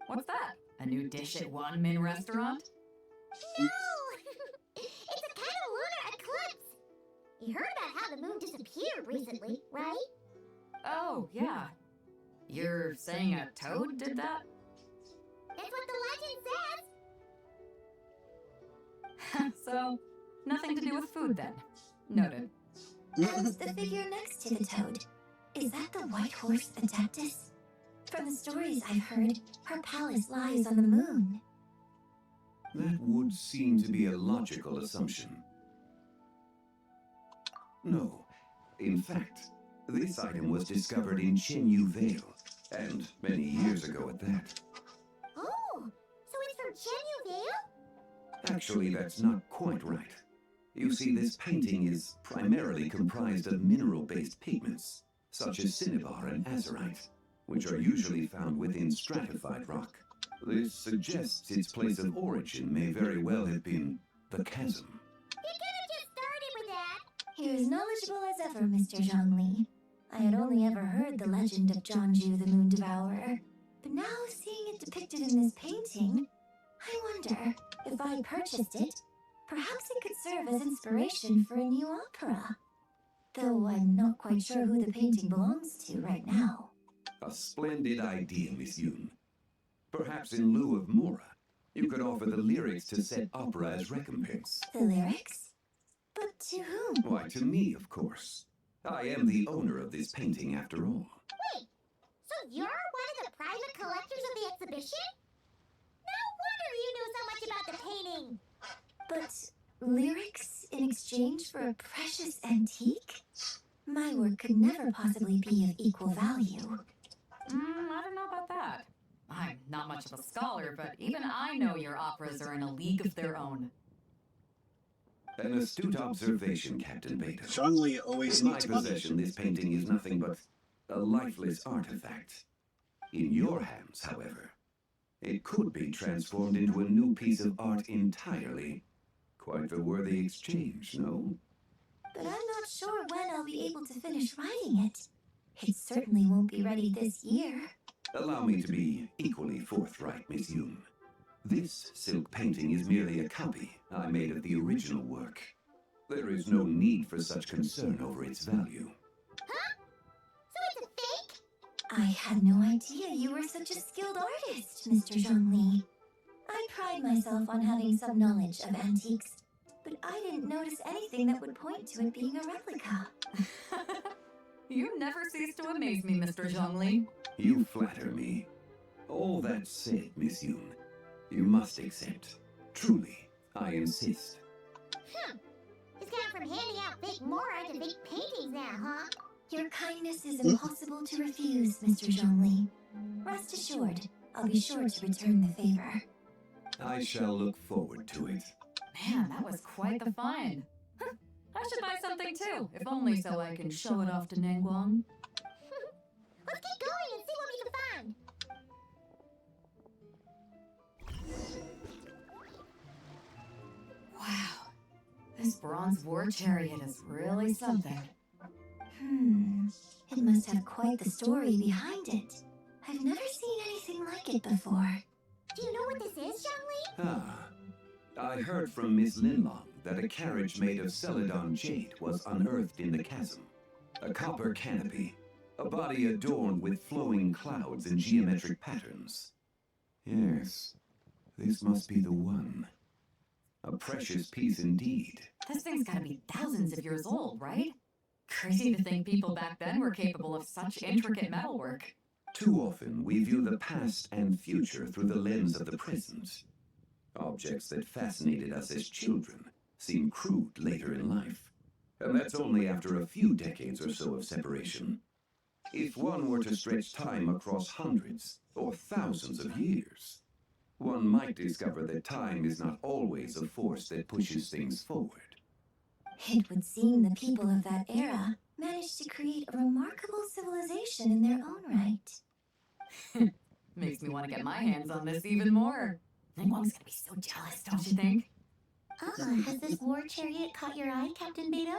What's that? A new dish at One Min restaurant? No! It's a kind of lunar eclipse! You heard about how the moon disappeared recently, right? Oh, yeah. You're saying a toad did that? That's what the legend says! So, nothing to do with food then. Noted. And the figure next to the toad. Is that the white horse Adeptus? From the stories I've heard, her palace lies on the moon. That would seem to be a logical assumption. No. In fact, this item was discovered in Chenyu Vale, and many years ago at that. Oh, so it's from Chenyu Vale? Actually, that's not quite right. You see, this painting is primarily comprised of mineral-based pigments, such as cinnabar and azurite, which are usually found within stratified rock. This suggests its place of origin may very well have been the chasm. You could have just started with that! You're as knowledgeable as ever, Mr. Zhongli. I had only ever heard the legend of Janju the Moon Devourer, but now seeing it depicted in this painting, I wonder, if I purchased it, perhaps it could serve as inspiration for a new opera. Though I'm not quite sure who the painting belongs to right now. A splendid idea, Miss Yoon. Perhaps in lieu of Mora, you could offer the lyrics to said opera as recompense. The lyrics? But to whom? Why, to me, of course. I am the owner of this painting, after all. Wait, so you're one of the private collectors of the exhibition? No wonder you knew so much about the painting! But lyrics in exchange for a precious antique? My work could never possibly be of equal value. I don't know about that. I'm not much of a scholar, but even I know your operas are in a league of their own. An astute observation, Captain Beta. Zhongli always In my needs money. possession, this painting is nothing but a lifeless artifact. In your hands, however, it could be transformed into a new piece of art entirely. Quite a worthy exchange, no? But I'm not sure when I'll be able to finish writing it. It certainly won't be ready this year. Allow me to be equally forthright, Miss Yoon. This silk painting is merely a copy I made of the original work. There is no need for such concern over its value. Huh? So it's a fake? I had no idea you were such a skilled artist, Mr. Zhongli. I pride myself on having some knowledge of antiques, but I didn't notice anything that would point to it being a replica. You never cease to amaze me, Mr. Zhongli. You flatter me. All that said, Miss Yoon, you must accept. Truly, I insist. It's gone from handing out fake mora to fake paintings now, huh? Your kindness is impossible to refuse, Mr. Zhongli. Rest assured, I'll be sure to return the favor. I shall look forward to it. Man, that was quite the find. I should buy something too, if only so I can show it off to Ningguang. Let's keep going and see what we can find. Wow, this bronze war chariot is really something. It must have quite the story behind it. I've never seen anything like it before. Do you know what this is, Zhongli? Ah, I heard from Miss Linlong that a carriage made of Celadon jade was unearthed in the chasm. A copper canopy, a body adorned with flowing clouds and geometric patterns. Yes, this must be the one. A precious piece indeed. This thing's gotta be thousands of years old, right? Crazy to think people back then were capable of such intricate metalwork. Too often we view the past and future through the lens of the present. Objects that fascinated us as children seem crude later in life. And that's only after a few decades or so of separation. If one were to stretch time across hundreds or thousands of years, one might discover that time is not always a force that pushes things forward. It would seem the people of that era managed to create a remarkable civilization in their own right. Makes me want to get my hands on this even more. Ningguang's gonna be so jealous, don't you think? Has this war chariot caught your eye, Captain Beto?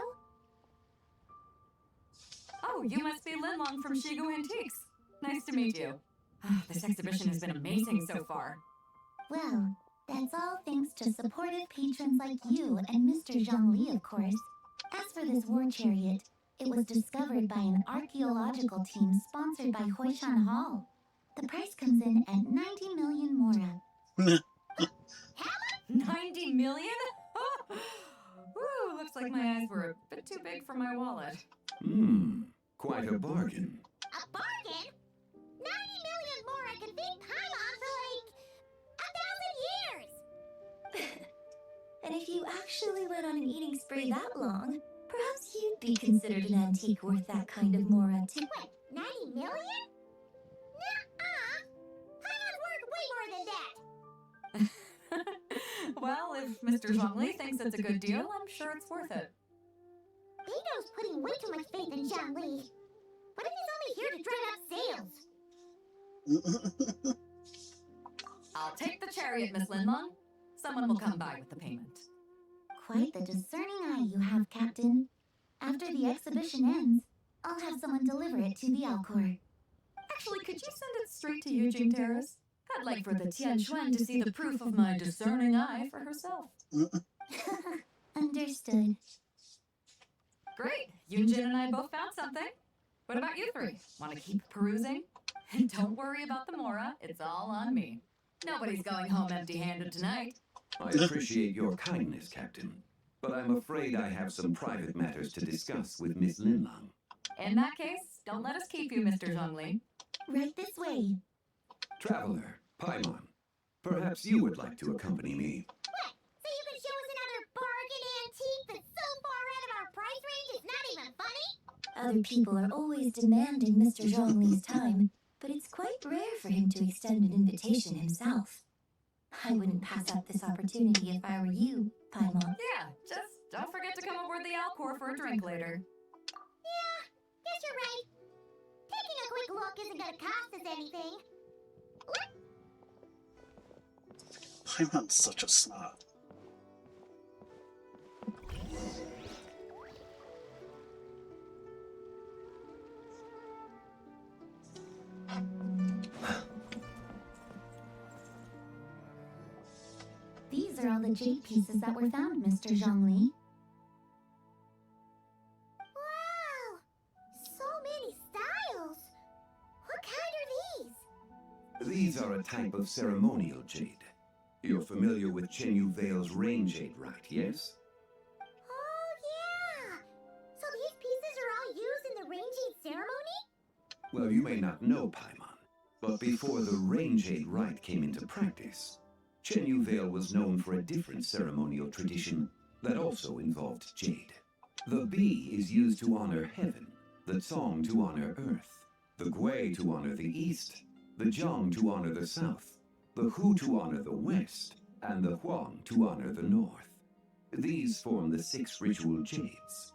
Oh, you must be Linlong from Shigu Antiques. Nice to meet you. This exhibition has been amazing so far. Well, that's all thanks to supportive patrons like you and Mr. Zhongli, of course. As for this war chariot, it was discovered by an archaeological team sponsored by Hoishan Hall. The price comes in at 90 million mora. 90 million? Woo, looks like my eyes were a bit too big for my wallet. Quite a bargain. A bargain? 90 million mora could feed Paimon for like 1,000 years! And if you actually went on an eating spree that long, perhaps you'd be considered an antique worth that kind of mora too. What, 90 million? Nuh-uh! Paimon's worth way more than that! Well, if Mr. Zhongli thinks it's a good deal, I'm sure it's worth it. Beto's putting way too much faith in Zhongli. What if he's only here to drive up sales? I'll take the chariot, Miss Linlong. Someone will come by with the payment. Quite the discerning eye you have, Captain. After the exhibition ends, I'll have someone deliver it to the Alcor. Actually, could you send it straight to Eugene Terrace? I'd like for the Tian Xuan to see the proof of my discerning eye for herself. Understood. Great! Yunjin and I both found something. What about you three? Want to keep perusing? And don't worry about the mora, it's all on me. Nobody's going home empty-handed tonight. I appreciate your kindness, Captain, but I'm afraid I have some private matters to discuss with Miss Linlong. In that case, don't let us keep you, Mr. Zhongli. Right this way. Traveler, Paimon, perhaps you would like to accompany me. What? So you can show us another bargain antique that's so far out of our price range it's not even funny? Other people are always demanding Mr. Zhongli's time, but it's quite rare for him to extend an invitation himself. I wouldn't pass up this opportunity if I were you, Paimon. Yeah, just don't forget to come aboard the Alcor for a drink later. Yeah, guess you're right. Taking a quick look isn't gonna cost us anything. Paimon's such a snob. These are all the jade pieces that were found, Mr. Zhongli. Wow! So many styles! What kind are these? These are a type of ceremonial jade. You're familiar with Chenyu Vale's rain jade, right, yes? Oh, yeah! So these pieces are all used in the rain jade Well, you may not know Paimon, but before the Range-Aid Rite came into practice, Chenyu Vale was known for a different ceremonial tradition that also involved jade. The bee is used to honor heaven, the Tsong to honor earth, the Gui to honor the east, the Jiang to honor the south, the Hu to honor the west, and the Huang to honor the north. These form the 6 ritual jades.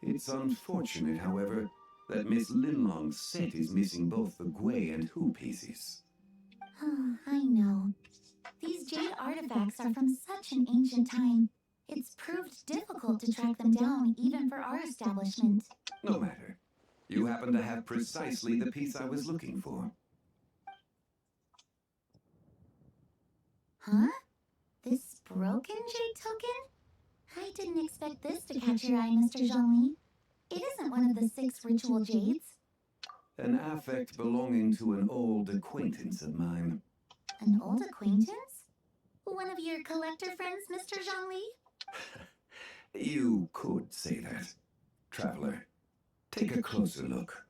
It's unfortunate, however, that Miss Linlong's set is missing both the Gui and Hu pieces. I know. These jade artifacts are from such an ancient time. It's proved difficult to track them down, even for our establishment. No matter. You happen to have precisely the piece I was looking for. Huh? This broken jade token? I didn't expect this to catch your eye, Mr. Zhongli. It isn't one of the 6 ritual jades. An affect belonging to an old acquaintance of mine. An old acquaintance? One of your collector friends, Mr. Zhongli? You could say that. Traveler, take a closer look.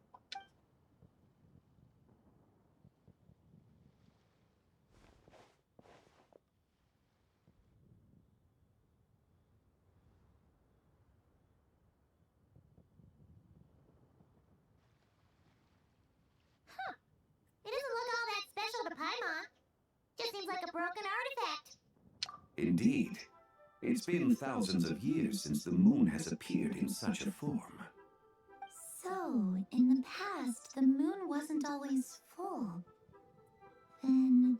It doesn't look all that special to Paimon. Just seems like a broken artifact. Indeed. It's been thousands of years since the moon has appeared in such a form. So, in the past, the moon wasn't always full. Then,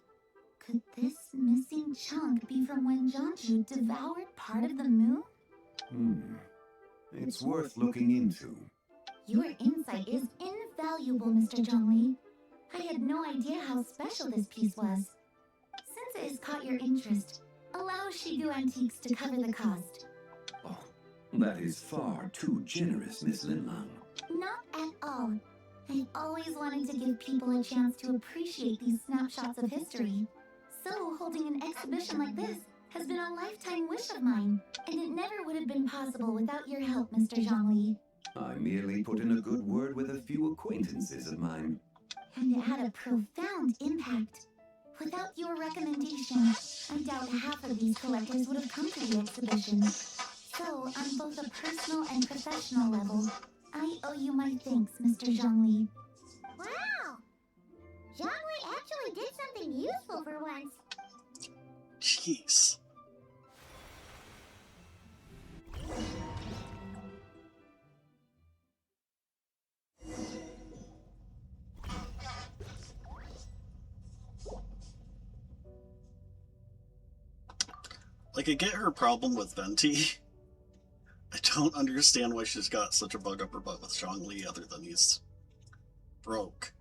could this missing chunk be from when Jiangju devoured part of the moon? It's worth looking into. Your insight is invaluable, Mr. Zhongli. I had no idea how special this piece was. Since it has caught your interest, allow Shigu Antiques to cover the cost. Oh, that is far too generous, Miss Linlang. Not at all. I've always wanted to give people a chance to appreciate these snapshots of history. So holding an exhibition like this has been a lifetime wish of mine, and it never would have been possible without your help, Mr. Zhongli. I merely put in a good word with a few acquaintances of mine. And it had a profound impact. Without your recommendation, I doubt half of these collectors would have come to the exhibition. So, on both a personal and professional level, I owe you my thanks, Mr. Zhongli. Wow! Zhongli actually did something useful for once. Jeez. Like, I get her problem with Venti. I don't understand why she's got such a bug up her butt with Zhongli other than he's broke.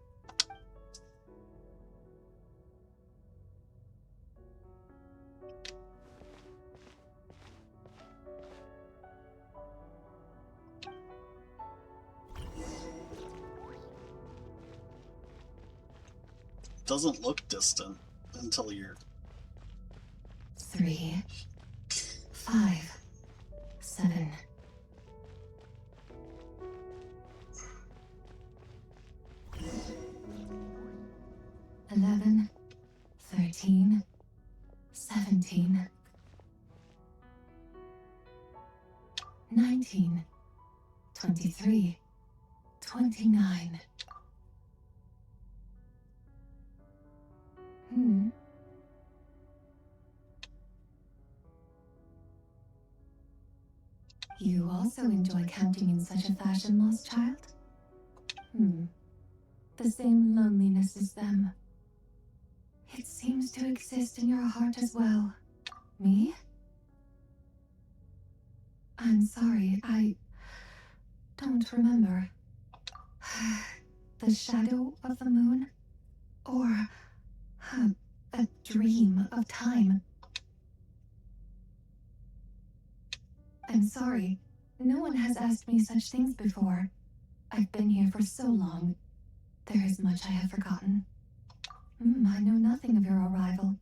Doesn't look distant until you're 3, 5, 7. $11, 13, 17, 19, 23, 29. You also enjoy counting in such a fashion, lost child? The same loneliness as them. It seems to exist in your heart as well. Me? I'm sorry, I don't remember. The shadow of the moon? Or a dream of time? I'm sorry. No one has asked me such things before. I've been here for so long. There is much I have forgotten. I know nothing of your arrival.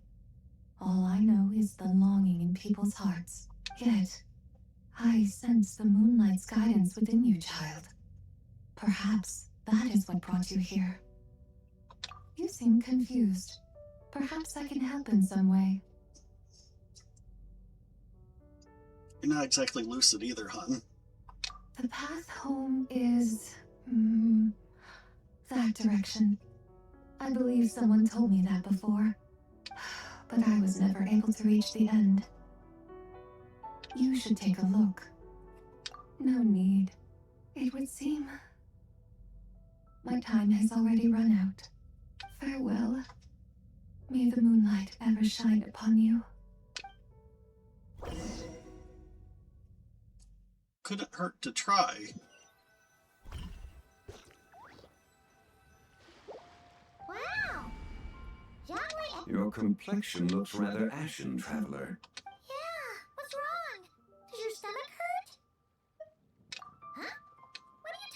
All I know is the longing in people's hearts. Yet, I sense the moonlight's guidance within you, child. Perhaps That is what brought you here. You seem confused. Perhaps I can help in some way. You're not exactly lucid either, hon. The path home is... that direction. I believe someone told me that before, but I was never able to reach the end. You should take a look. No need. It would seem... my time has already run out. Farewell. May the moonlight ever shine upon you. Couldn't hurt to try. Wow! Young Your complexion looks rather ashen, traveler. Yeah, what's wrong? Does your stomach hurt? Huh? What are you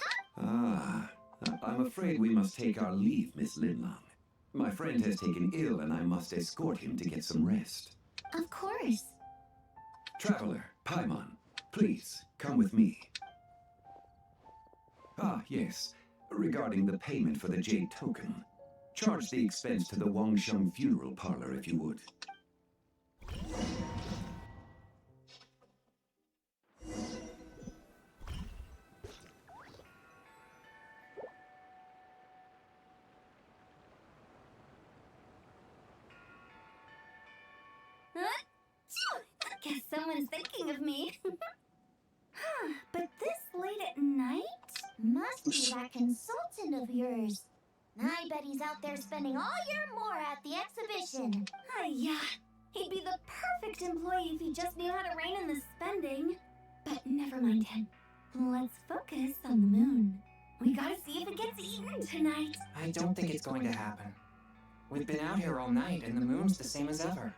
talking? I'm afraid we must take our leave, Miss Linlong. My friend has taken ill and I must escort him to get some rest. Of course. Traveler, Paimon, please, come with me. Ah, yes. Regarding the payment for the jade token, charge the expense to the Wangsheng funeral parlor if you would. Guess someone's thinking of me. But this late at night? Must be that consultant of yours. I bet he's out there spending all year more at the exhibition. Yeah. He'd be the perfect employee if he just knew how to rein in the spending. But never mind him. Let's focus on the moon. We gotta see if it gets eaten tonight. I don't think it's going to happen. We've been out here all night, and the moon's the same as ever.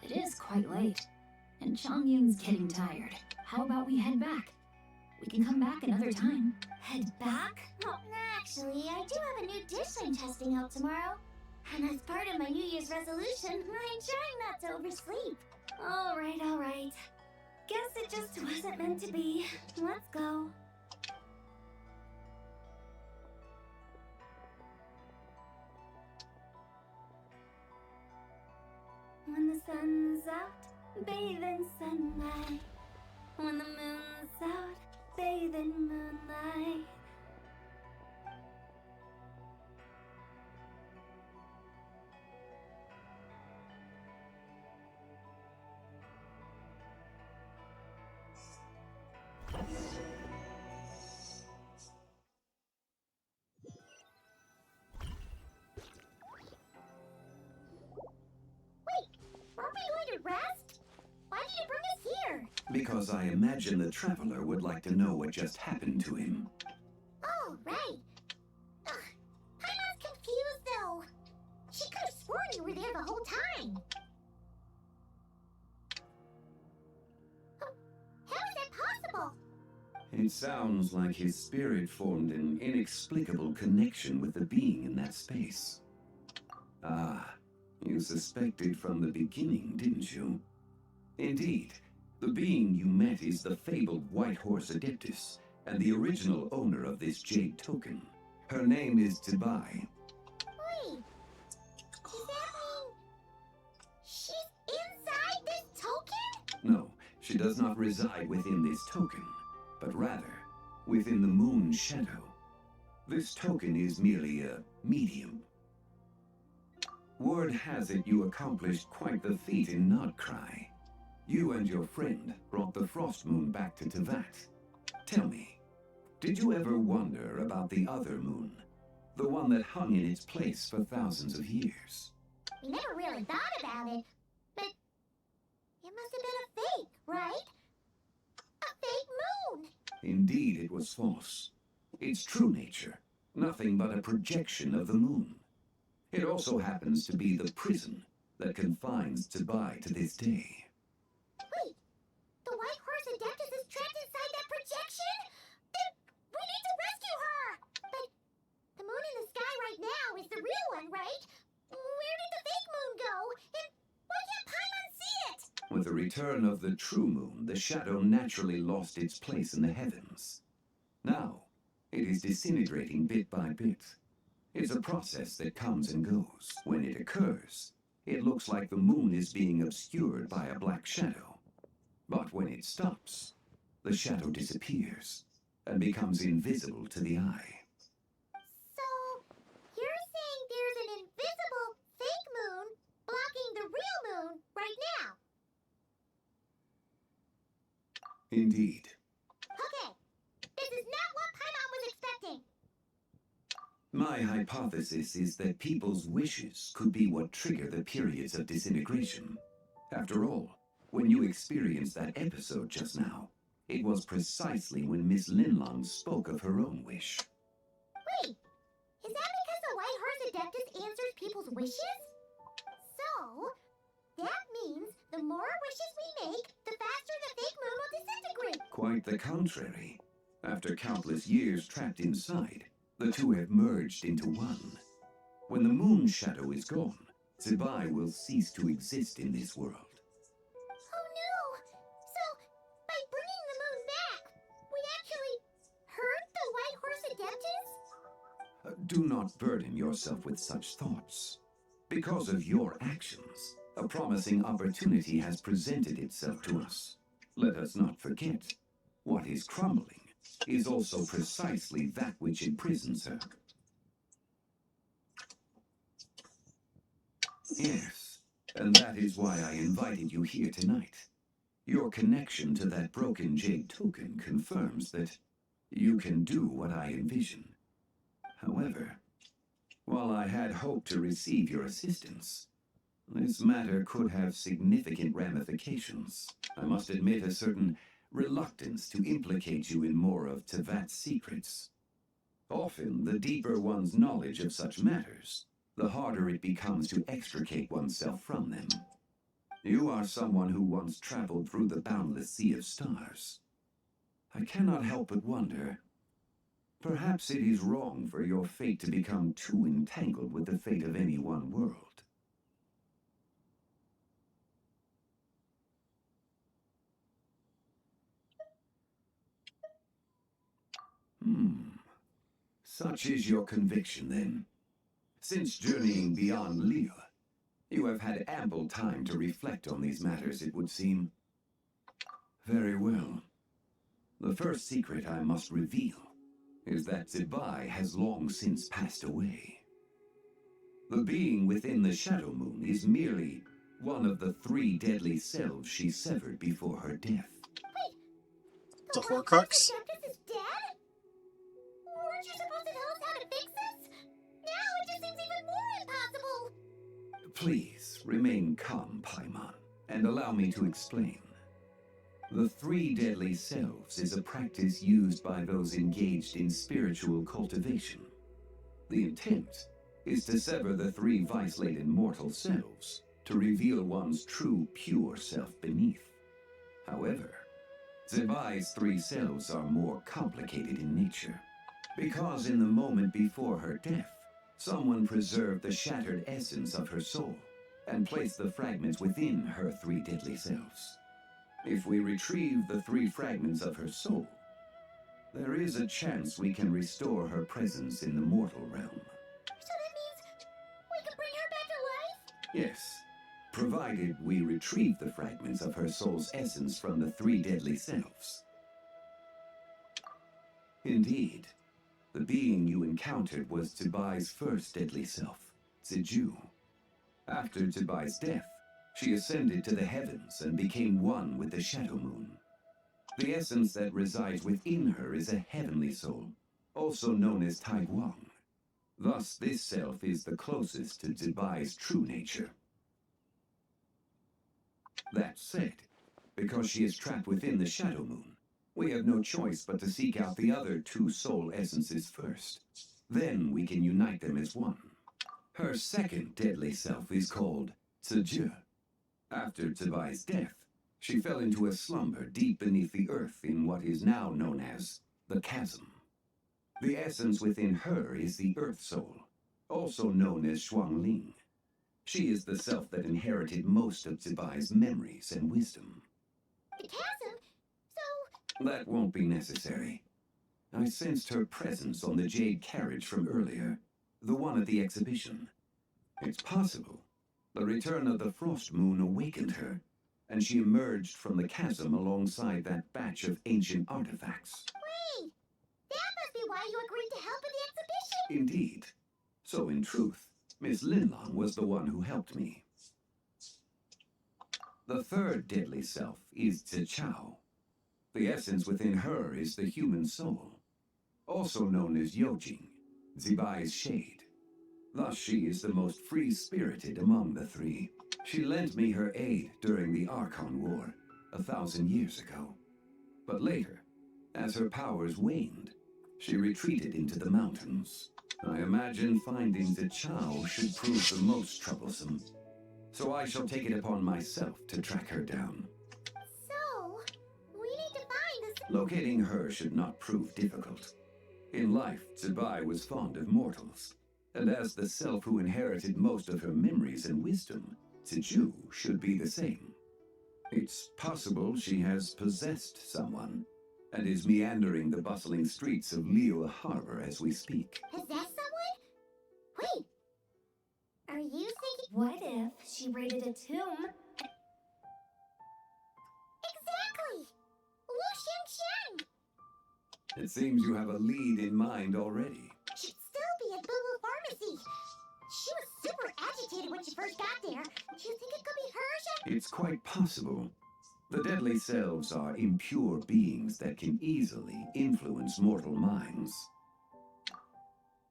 It is quite late, and Chongyun's getting tired. How about we head back? We can come back another time. Head back? Oh, actually, I do have a new dish I'm testing out tomorrow. And as part of my New Year's resolution, I'm trying not to oversleep. All right. Guess it just wasn't meant to be. Let's go. When the sun's out, bathe in sunlight. When the moon's out, bathe in moonlight. Aren't we going to rest? Why did you bring us here? Because I imagine the traveler would like to know what just happened to him. Oh, right. Paimon's confused, though. She could have sworn you were there the whole time. How is that possible? It sounds like his spirit formed an inexplicable connection with the being in that space. Ah, you suspected from the beginning, didn't you? Indeed, the being you met is the fabled White Horse Adeptus, and the original owner of this jade token. Her name is Tibai. Wait, does that mean she's inside this token? No, she does not reside within this token, but rather within the moon's shadow. This token is merely a medium. Word has it you accomplished quite the feat in Nodcry. You and your friend brought the Frost Moon back to Tevat. Tell me, did you ever wonder about the other moon? The one that hung in its place for thousands of years? We never really thought about it, but it must have been a fake, right? A fake moon! Indeed, it was false. Its true nature, nothing but a projection of the moon. It also happens to be the prison that confines Tibai to this day. Wait, the White Horse Adeptus is trapped inside that projection? Then we need to rescue her! But the moon in the sky right now is the real one, right? Where did the fake moon go? And why can't Paimon see it? With the return of the true moon, the shadow naturally lost its place in the heavens. Now, It is disintegrating bit by bit. It's a process that comes and goes. When it occurs, it looks like the moon is being obscured by a black shadow. But when it stops, the shadow disappears and becomes invisible to the eye. So, you're saying there's an invisible fake moon blocking the real moon right now? Indeed. Okay, this is not what Paimon was expecting. My hypothesis is that people's wishes could be what trigger the periods of disintegration. After all, when you experienced that episode just now, it was precisely when Miss Linlong spoke of her own wish. Wait, is that because the White Horse Adeptus answers people's wishes? So, that means the more wishes we make, the faster the fake moon will disintegrate. Quite the contrary. After countless years trapped inside, the two have merged into one. When the moon shadow is gone, Zibai will cease to exist in this world. Oh no! So, by bringing the moon back, we actually hurt the White Horse Adeptus? Do not burden yourself with such thoughts. Because of your actions, a promising opportunity has presented itself to us. Let us not forget, what is crumbling is also precisely that which imprisons her. Yes, and that is why I invited you here tonight. Your connection to that broken jade token confirms that you can do what I envision. However, while I had hoped to receive your assistance, this matter could have significant ramifications. I must admit a certain reluctance to implicate you in more of Tevat's secrets. Often, the deeper one's knowledge of such matters, the harder it becomes to extricate oneself from them. You are someone who once traveled through the boundless sea of stars. I cannot help but wonder, perhaps it is wrong for your fate to become too entangled with the fate of any one world. Such is your conviction, then. Since journeying beyond Liyue, you have had ample time to reflect on these matters, it would seem. Very well. The first secret I must reveal is that Zibai has long since passed away. The being within the Shadow Moon is merely one of the 3 deadly selves she severed before her death. It's a Horcrux. Adeptus is dead? Weren't you supposed to tell us how to fix this? Now it just seems even more impossible. Please, remain calm, Paimon, and allow me to explain. The 3 deadly selves is a practice used by those engaged in spiritual cultivation. The intent is to sever the 3 vice-laden mortal selves to reveal one's true, pure self beneath. However, Zibai's 3 selves are more complicated in nature, because in the moment before her death, someone preserved the shattered essence of her soul and placed the fragments within her 3 deadly selves. If we retrieve the 3 fragments of her soul, there is a chance we can restore her presence in the mortal realm. So that means we can bring her back to life? Yes, provided we retrieve the fragments of her soul's essence from the 3 deadly selves. Indeed, the being you encountered was Zibai's first deadly self, Ziju. After Zibai's death, she ascended to the heavens and became one with the Shadow Moon. The essence that resides within her is a heavenly soul, also known as Taiguang. Thus, this self is the closest to Zibai's true nature. That said, because she is trapped within the Shadow Moon, we have no choice but to seek out the other 2 soul essences first. Then we can unite them as one. Her second deadly self is called Ziju. After Zibai's death, she fell into a slumber deep beneath the earth in what is now known as the Chasm. The essence within her is the Earth Soul, also known as Shuangling. She is the self that inherited most of Zibai's memories and wisdom. The chasm? So... That won't be necessary. I sensed her presence on the jade carriage from earlier, the one at the exhibition. It's possible the return of the frost moon awakened her, and she emerged from the chasm alongside that batch of ancient artifacts. Wait! That must be why you agreed to help at the exhibition! Indeed. So in truth, Miss Linlong was the one who helped me. The third deadly self is Zichao. The essence within her is the human soul, also known as Yojing, Zibai's shade. Thus she is the most free-spirited among the three. She lent me her aid during the Archon War 1,000 years ago. But later, as her powers waned, she retreated into the mountains. I imagine finding Zichao should prove the most troublesome, so I shall take it upon myself to track her down. So, we need to find this... Locating her should not prove difficult. In life, Zibai was fond of mortals, and as the self who inherited most of her memories and wisdom, Ziju should be the same. It's possible she has possessed someone, and is meandering the bustling streets of Liyue Harbor as we speak. Possess someone? Wait! Are you thinking... What if she raided a tomb? Exactly! Wu Xingxiang! It seems you have a lead in mind already. Should still be at Boo Boo Pharmacy. She was super agitated when she first got there. Do you think it could be her, Shen? It's quite possible. The deadly selves are impure beings that can easily influence mortal minds.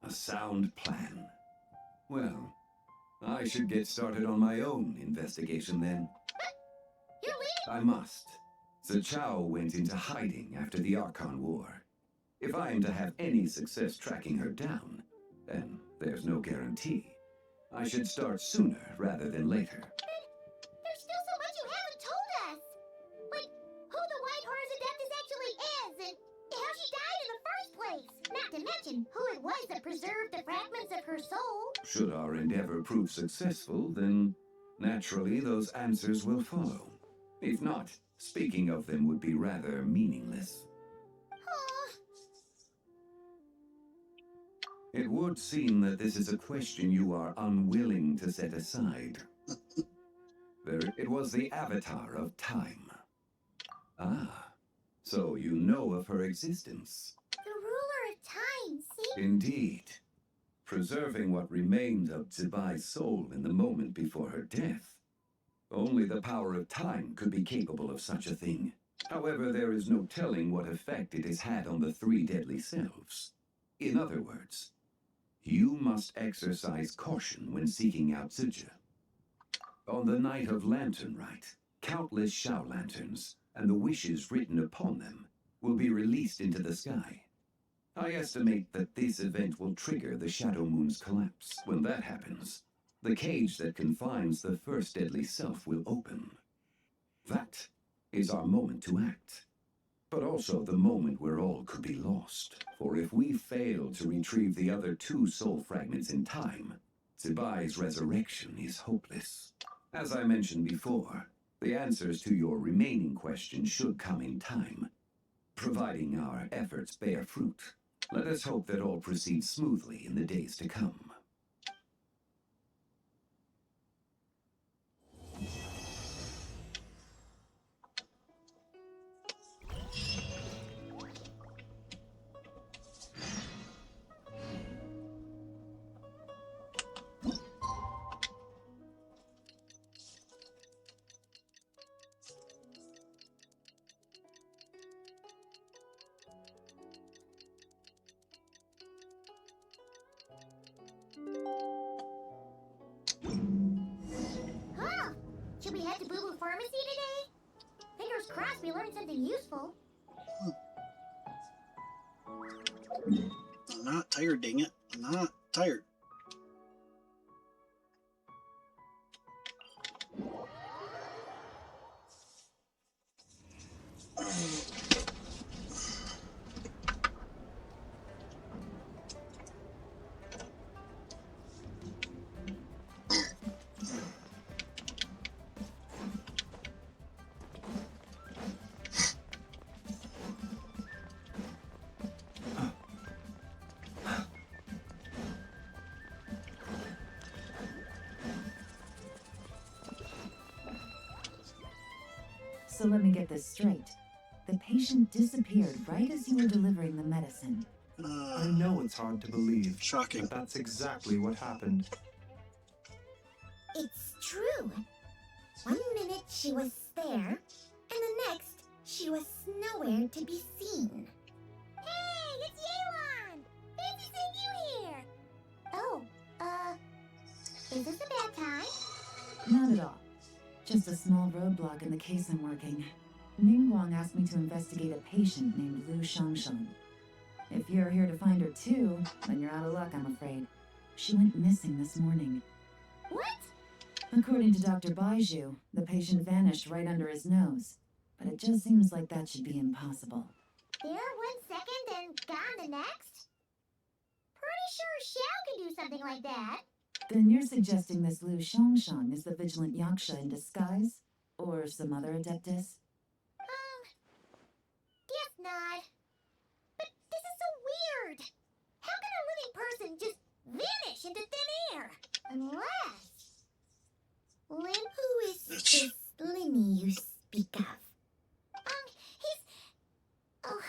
A sound plan. Well, I should get started on my own investigation then. You're leaving? I must. Zichao went into hiding after the Archon War. If I am to have any success tracking her down, then there's no guarantee. I should start sooner rather than later. There's still so much you haven't told us! Like, who the White Horse Adeptus actually is, and how she died in the first place! Not to mention who it was that preserved the fragments of her soul! Should our endeavor prove successful, then naturally those answers will follow. If not, speaking of them would be rather meaningless. It would seem that this is a question you are unwilling to set aside. It was the Avatar of Time. Ah, so you know of her existence. The ruler of time, see? Indeed. Preserving what remained of Zibai's soul in the moment before her death. Only the power of time could be capable of such a thing. However, there is no telling what effect it has had on the three deadly selves. In other words, you must exercise caution when seeking out Zija. On the night of Lantern Rite, countless Shao lanterns and the wishes written upon them will be released into the sky. I estimate that this event will trigger the Shadow Moon's collapse. When that happens, the cage that confines the first deadly self will open. That is our moment to act. But also the moment where all could be lost. For if we fail to retrieve the other two soul fragments in time, Zibai's resurrection is hopeless. As I mentioned before, the answers to your remaining questions should come in time, providing our efforts bear fruit. Let us hope that all proceeds smoothly in the days to come. Huh! Should we head to Boo Boo Pharmacy today? Fingers crossed we learned something useful. I'm not tired, dang it. I'm not tired. So let me get this straight. The patient disappeared right as you were delivering the medicine. I know it's hard to believe, Shocking. but that's exactly what happened. It's true. 1 minute she was there, and the next she was nowhere to be seen. Hey, it's Yelan! Fancy seeing you here! Oh, is this a bad time? Not at all. Just a small roadblock in the case I'm working. Ningguang asked me to investigate a patient named Liu Shangsheng. If you're here to find her too, then you're out of luck, I'm afraid. She went missing this morning. What? According to Dr. Baiju, the patient vanished right under his nose. But it just seems like that should be impossible. There 1 second and gone the next? Pretty sure Xiao can do something like that. Then you're suggesting this Liu Shangsheng is the vigilant Yaksha in disguise? Or some other adeptus? Guess not. But this is so weird. How can a living person just vanish into thin air? Unless... Lin, who is this Linny you speak of? He's... Oh,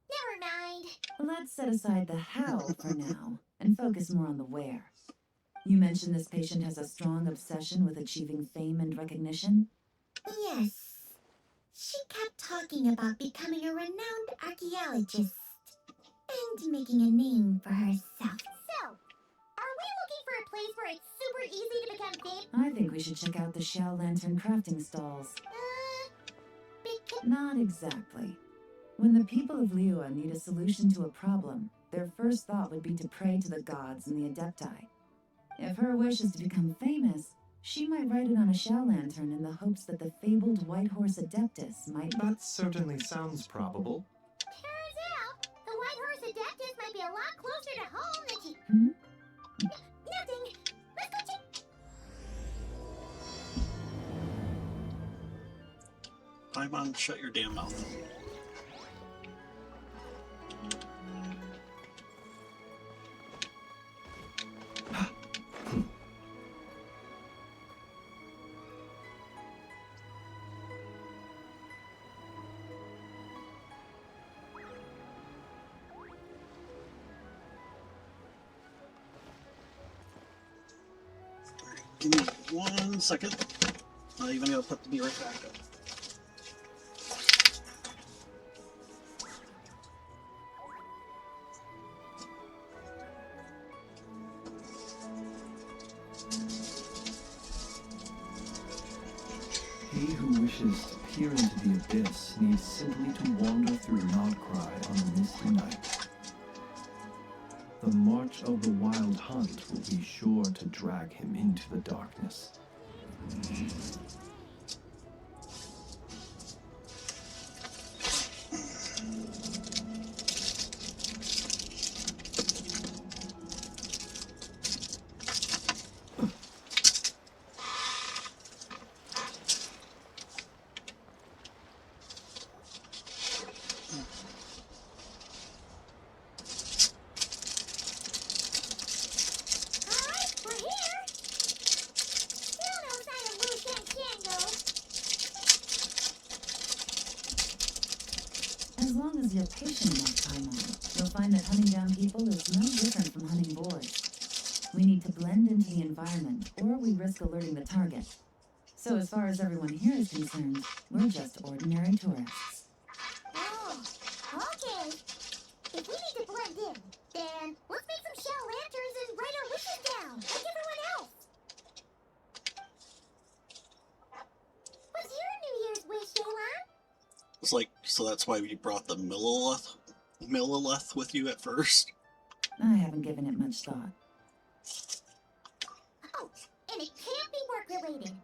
never mind. Let's set aside the how for now, and focus more on the where. You mentioned this patient has a strong obsession with achieving fame and recognition? Yes. She kept talking about becoming a renowned archaeologist and making a name for herself. So, are we looking for a place where it's super easy to become famous? I think we should check out the Xiao Lantern crafting stalls. Not exactly. When the people of Liyue need a solution to a problem, their first thought would be to pray to the gods and the Adepti. If her wish is to become famous, she might write it on a Xiao Lantern in the hopes that the fabled White Horse Adeptus might... That certainly sounds probable. Turns out, the White Horse Adeptus might be a lot closer to home than she... Nothing. Let's go check... Paimon, shut your damn mouth. Give me 1 second. Not even gonna put the beer right back up. He who wishes to peer into the abyss needs simply to wander through Nodcry on a misty night. The march of the wild hunt will be sure to drag him into the darkness. As long as you're patient enough, Paimon, you'll find that hunting down people is no different from hunting boars. We need to blend into the environment, or we risk alerting the target. So as far as everyone here is concerned, we're just ordinary tourists. Oh, okay. If we need to blend in, then let's make some Xiao Lanterns and write our wishes down, like everyone else. What's your New Year's wish, Yelan? It's like, so that's why you brought the Millilith with you at first? I haven't given it much thought. Oh, and it can't be work-related.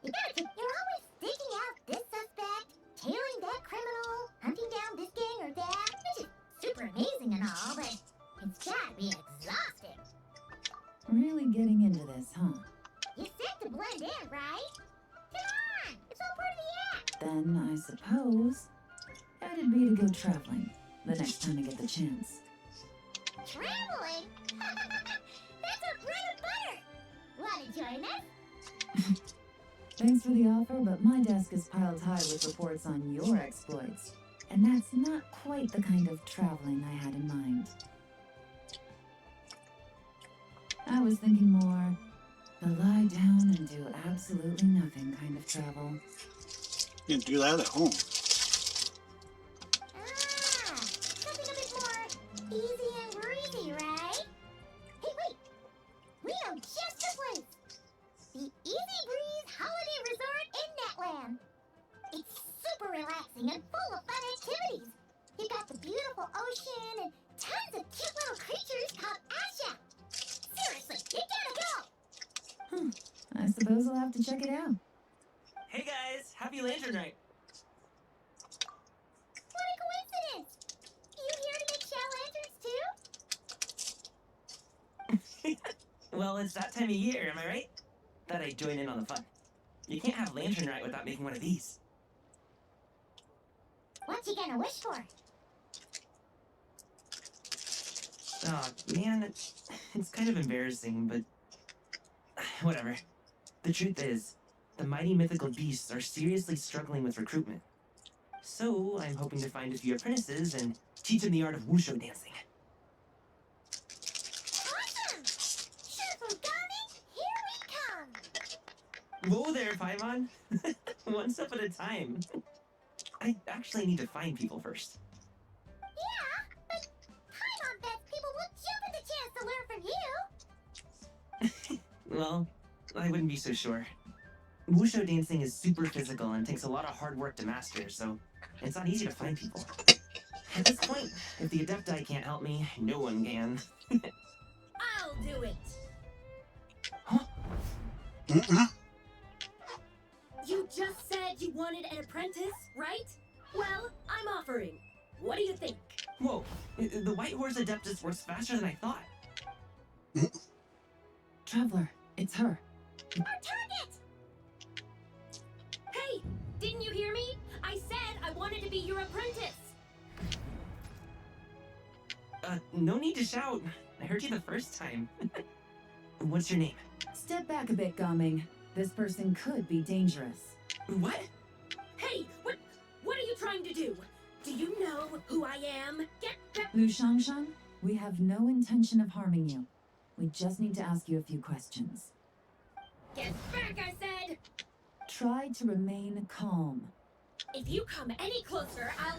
You're always digging out this suspect, tailing that criminal, hunting down this gang or that, which is super amazing and all, but it's gotta be exhausting. Really getting into this, huh? You said to blend in, right? Come on, it's all part of the act. Then I suppose it'd be to go traveling the next time I get the chance. Traveling? That's our bread and butter. Wanna join us? Thanks for the offer, but my desk is piled high with reports on your exploits. And that's not quite the kind of traveling I had in mind. I was thinking more the lie down and do absolutely nothing kind of travel. You can do that at home. Something a bit more easy and breezy, right? Hey, wait! We know just the place! The Easy Breeze Holiday Resort in Netland. It's super relaxing and full of fun activities. You've got the beautiful ocean and tons of cute little creatures called Asha. Seriously, you gotta go! I suppose I'll have to check it out. Hey guys, happy Lantern Night. What a coincidence! You here to make shell lanterns too? Well, it's that time of year, am I right? Thought I'd join in on the fun. You can't have Lantern Night without making one of these. What you gonna wish for? Oh man, it's kind of embarrassing, but whatever. The truth is, the mighty mythical beasts are seriously struggling with recruitment. So I'm hoping to find a few apprentices and teach them the art of wushu dancing. Awesome! Shurfugami, here we come! Whoa there, Paimon! One step at a time. I actually need to find people first. Yeah, but Paimon bets people will jump at the chance to learn from you! Well, I wouldn't be so sure. Wushu dancing is super physical and takes a lot of hard work to master, so it's not easy to find people. At this point, if the Adepti can't help me, no one can. I'll do it. Huh? You just said you wanted an apprentice, right? Well, I'm offering. What do you think? Whoa, the White Horse Adeptus works faster than I thought. Traveler, it's her. Our target! Hey, didn't you hear me? I said I wanted to be your apprentice. No need to shout. I heard you the first time. What's your name? Step back a bit, Gaming. This person could be dangerous. What? Hey, what are you trying to do? Do you know who I am? Get back. Lu Shangshan, we have no intention of harming you. We just need to ask you a few questions. Get back, I said! Try to remain calm. If you come any closer, I'll...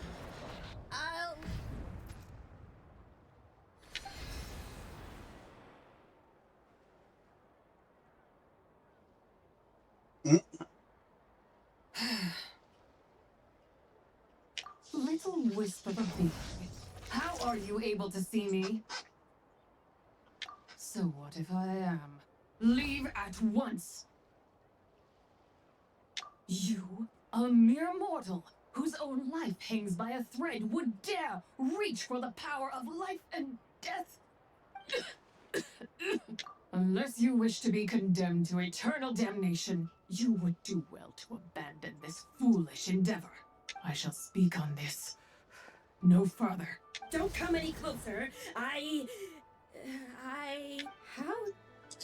Little wisp of a bee. How are you able to see me? So what if I am? Leave at once! You, a mere mortal, whose own life hangs by a thread, would dare reach for the power of life and death? Unless you wish to be condemned to eternal damnation, you would do well to abandon this foolish endeavor. I shall speak on this. No further. Don't come any closer. How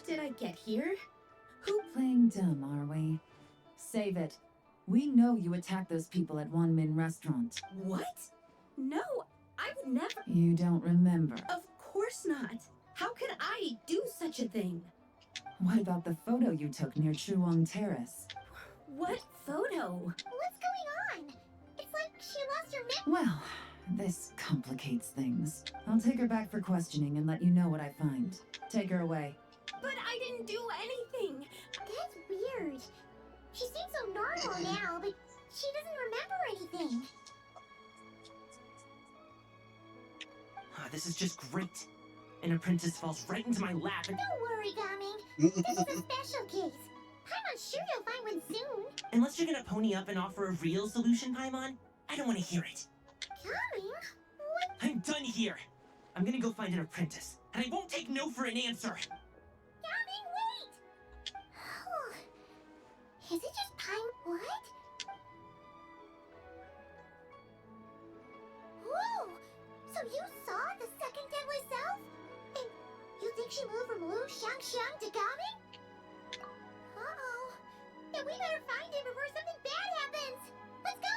did I get here? Playing dumb, are we? Save it. We know you attacked those people at One Min restaurant. What? No, I would never... You don't remember. Of course not. How could I do such a thing? What about the photo you took near Chuang Terrace? What photo? What's going on? It's like she lost her memory. Well, this complicates things. I'll take her back for questioning and let you know what I find. Take her away. But I didn't do anything. That's weird. She seems so normal now, but she doesn't remember anything. This is just great. An apprentice falls right into my lap and... Don't worry, Gaming. This is a special case. Paimon's sure you'll find one soon. Unless you're gonna pony up and offer a real solution, Paimon, I don't want to hear it. Gaming? What? I'm done here. I'm gonna go find an apprentice, and I won't take no for an answer. Gaming, wait! Is it just what? Whoa! So you saw the second deadly self? And you think she moved from Lu Xiangxiang to Gaming? Uh-oh. It we better find him before something bad happens! Let's go!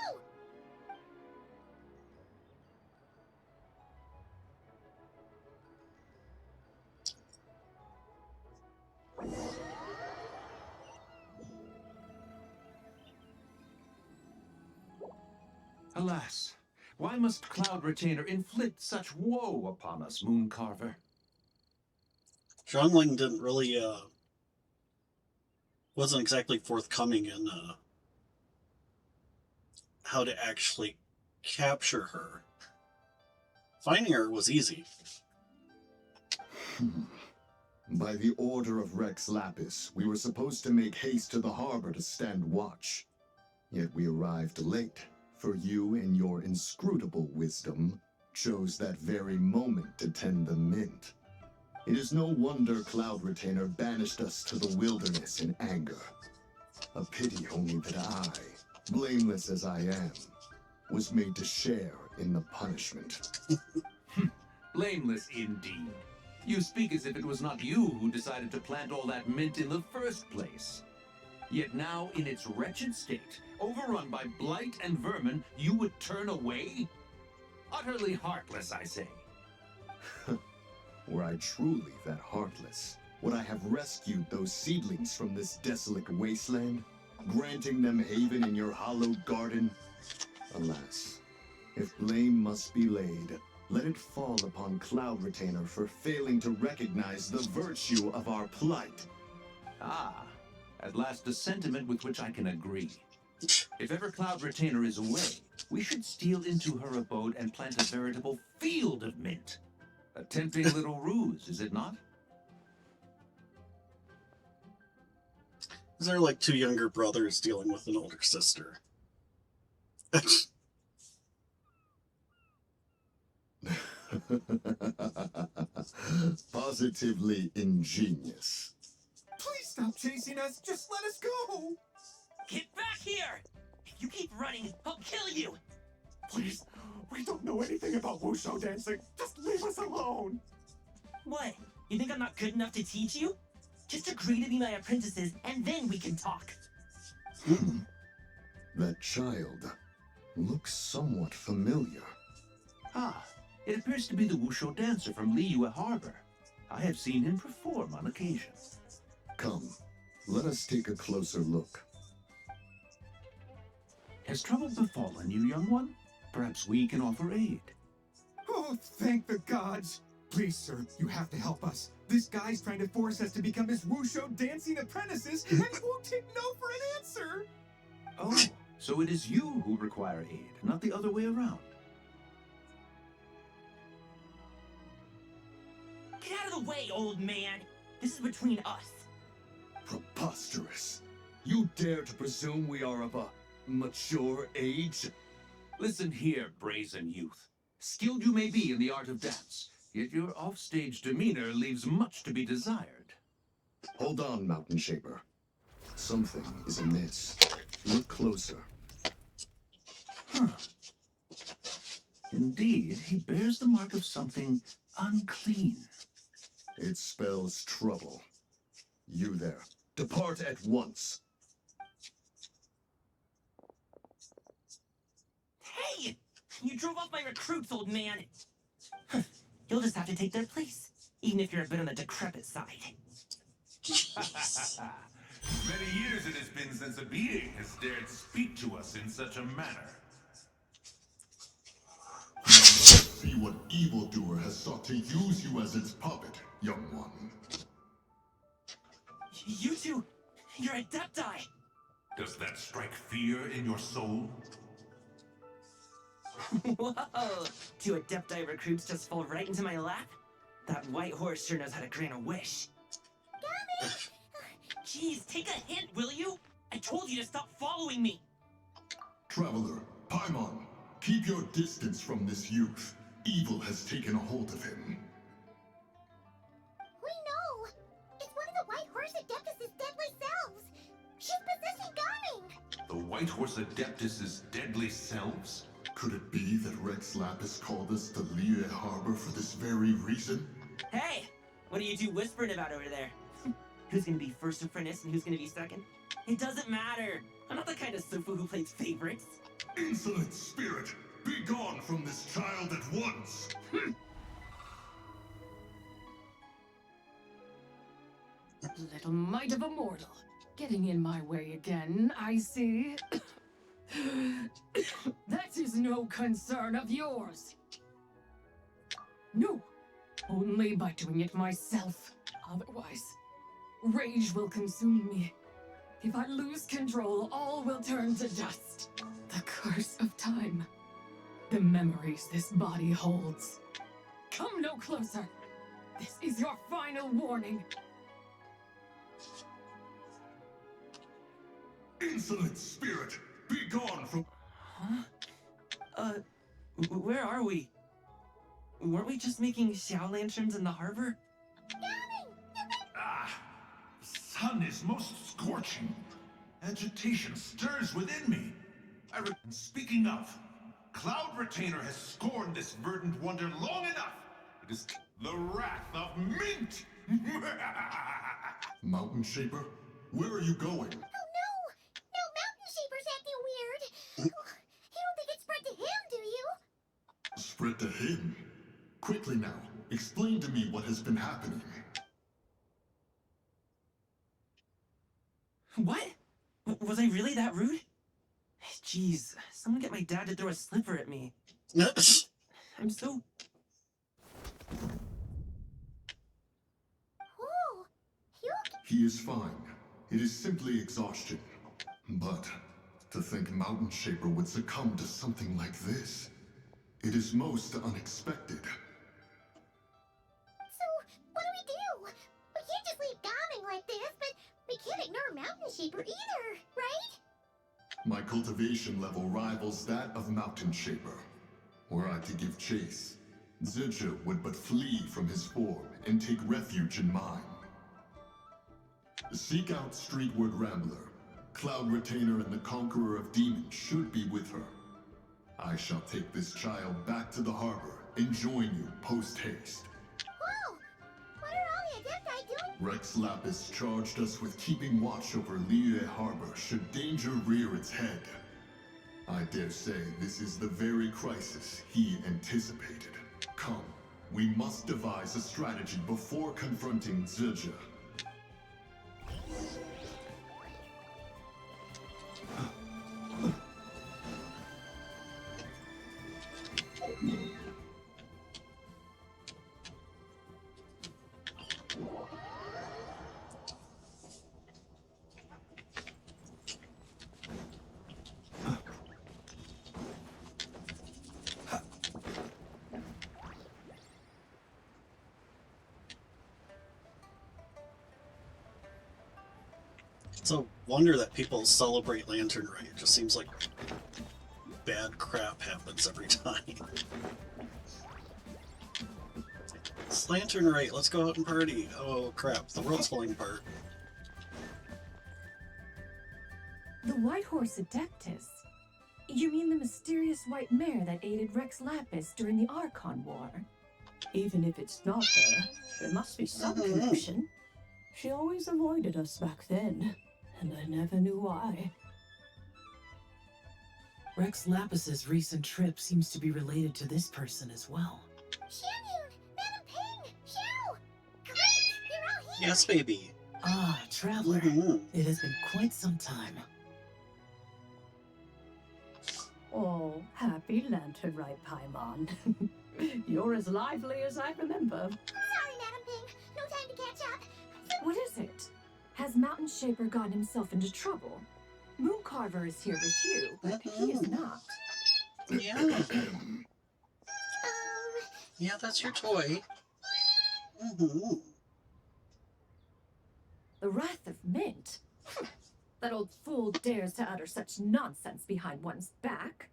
Alas, why must Cloud Retainer inflict such woe upon us, Mooncarver? Zhongling didn't really, wasn't exactly forthcoming in, how to actually capture her. Finding her was easy. By the order of Rex Lapis, we were supposed to make haste to the harbor to stand watch. Yet we arrived late, for you, in your inscrutable wisdom, chose that very moment to tend the mint. It is no wonder Cloud Retainer banished us to the wilderness in anger. A pity only that I, blameless as I am, was made to share in the punishment. Blameless indeed. You speak as if it was not you who decided to plant all that mint in the first place. Yet now, in its wretched state, overrun by blight and vermin, you would turn away? Utterly heartless, I say. Were I truly that heartless, would I have rescued those seedlings from this desolate wasteland, granting them haven in your hallowed garden? Alas, if blame must be laid, let it fall upon Cloud Retainer for failing to recognize the virtue of our plight. Ah, at last a sentiment with which I can agree. If ever Cloud Retainer is away, we should steal into her abode and plant a veritable field of mint. A tempting little ruse, is it not? They're like two younger brothers dealing with an older sister. Positively ingenious. Please stop chasing us. Just let us go. Get back here! If you keep running, I'll kill you! Please, we don't know anything about wushu dancing. Just leave us alone. What? You think I'm not good enough to teach you? Just agree to be my apprentices, and then we can talk. That child looks somewhat familiar. Ah, it appears to be the Wushu dancer from Liyue Harbor. I have seen him perform on occasion. Come, let us take a closer look. Has trouble befallen you, young one? Perhaps we can offer aid. Oh, thank the gods. Please, sir, you have to help us. This guy's trying to force us to become his wushu dancing apprentices, and he won't take no for an answer. Oh, so it is you who require aid, not the other way around. Get out of the way, old man! This is between us. Preposterous. You dare to presume we are of a mature age? Listen here, brazen youth. Skilled you may be in the art of dance, yet your offstage demeanor leaves much to be desired. Hold on, Mountain Shaper. Something is amiss. Look closer. Huh. Indeed, he bears the mark of something unclean. It spells trouble. You there. Depart at once. Hey! You drove off my recruits, old man! You'll just have to take their place, even if you're a bit on the decrepit side. Many years it has been since a being has dared speak to us in such a manner. See what evildoer has sought to use you as its puppet, young one. You two, you're adepti! Does that strike fear in your soul? Whoa! Two adepti recruits just fall right into my lap? That white horse sure knows how to grant a wish. Got it! Jeez, take a hint, will you? I told you to stop following me! Traveler, Paimon, keep your distance from this youth. Evil has taken a hold of him. We know! It's one of the White Horse Adeptus' deadly selves! She's possessing Gaming! The White Horse Adeptus' deadly selves? Could it be that Rex Lapis called us to Liyue Harbor for this very reason? Hey! What are you two whispering about over there? Who's gonna be first apprentice and who's gonna be second? It doesn't matter. I'm not the kind of Sufu who plays favorites. Insolent spirit, be gone from this child at once! Little mite of a mortal. Getting in my way again, I see. That is no concern of yours. No, only by doing it myself. Otherwise, rage will consume me. If I lose control, all will turn to dust. The curse of time. The memories this body holds. Come no closer. This is your final warning. Insolent spirit, be gone from— Huh? Where are we? Weren't we just making Xiao lanterns in the harbor? Ah! The sun is most scorching. Agitation stirs within me. Speaking of, Cloud Retainer has scorned this verdant wonder long enough. It is the wrath of Mint! Mountain Shaper, where are you going? No, Mountain Shaper's acting weird. You don't think it spread to him, do you? Spread to him? Quickly now, explain to me what has been happening. What? Was I really that rude? Jeez, someone get my dad to throw a slipper at me. I'm so... Oh, you... He is fine. It is simply exhaustion. But to think Mountain Shaper would succumb to something like this, it is most unexpected. So, what do? We can't just leave Gaming like this, but we can't ignore Mountain Shaper either, right? My cultivation level rivals that of Mountain Shaper. Were I to give chase, Zilcha would but flee from his form and take refuge in mine. Seek out Streetward Rambler. Cloud Retainer and the Conqueror of Demons should be with her. I shall take this child back to the harbor and join you post-haste. Whoa! What are all the Adepti doing? Rex Lapis charged us with keeping watch over Liyue Harbor should danger rear its head. I dare say this is the very crisis he anticipated. Come, we must devise a strategy before confronting Zilcha. It's a wonder that people celebrate Lantern Rite. It just seems like bad crap happens every time. It's Lantern Rite, let's go out and party. Oh crap, the world's falling apart. The White Horse Adeptus? You mean the mysterious white mare that aided Rex Lapis during the Archon War? Even if it's not her, there must be some connection. She always avoided us back then, and I never knew why. Rex Lapis's recent trip seems to be related to this person as well. Xianyun! Madam Ping! Xiao! Great! You're all here! Yes, baby. Ah, traveler. It has been quite some time. Oh, happy Lantern Rite, Paimon. You're as lively as I remember. Sorry, Madam Ping. No time to catch up. What is it? Has Mountain Shaper gotten himself into trouble? Mooncarver is here with you, but he is not. Yeah. Yeah, that's your toy. The Wrath of Mint? That old fool dares to utter such nonsense behind one's back.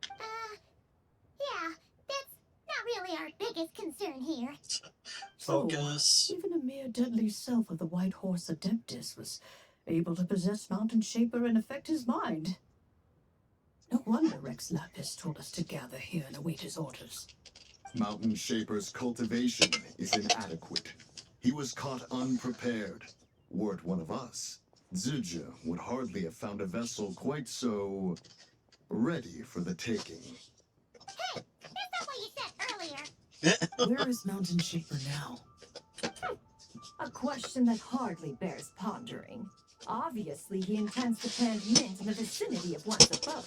Yeah, that's not really our biggest concern here. Focus. Even a mere deadly self of the White Horse Adeptus was able to possess Mountain Shaper and affect his mind. No wonder Rex Lapis told us to gather here and await his orders. Mountain Shaper's cultivation is inadequate. He was caught unprepared. Were it one of us, Zija would hardly have found a vessel quite so ready for the taking. Hey, that's not what you said earlier. Where is Mountain Shaper now? A question that hardly bears pondering. Obviously, he intends to plant mint in the vicinity of one's abode.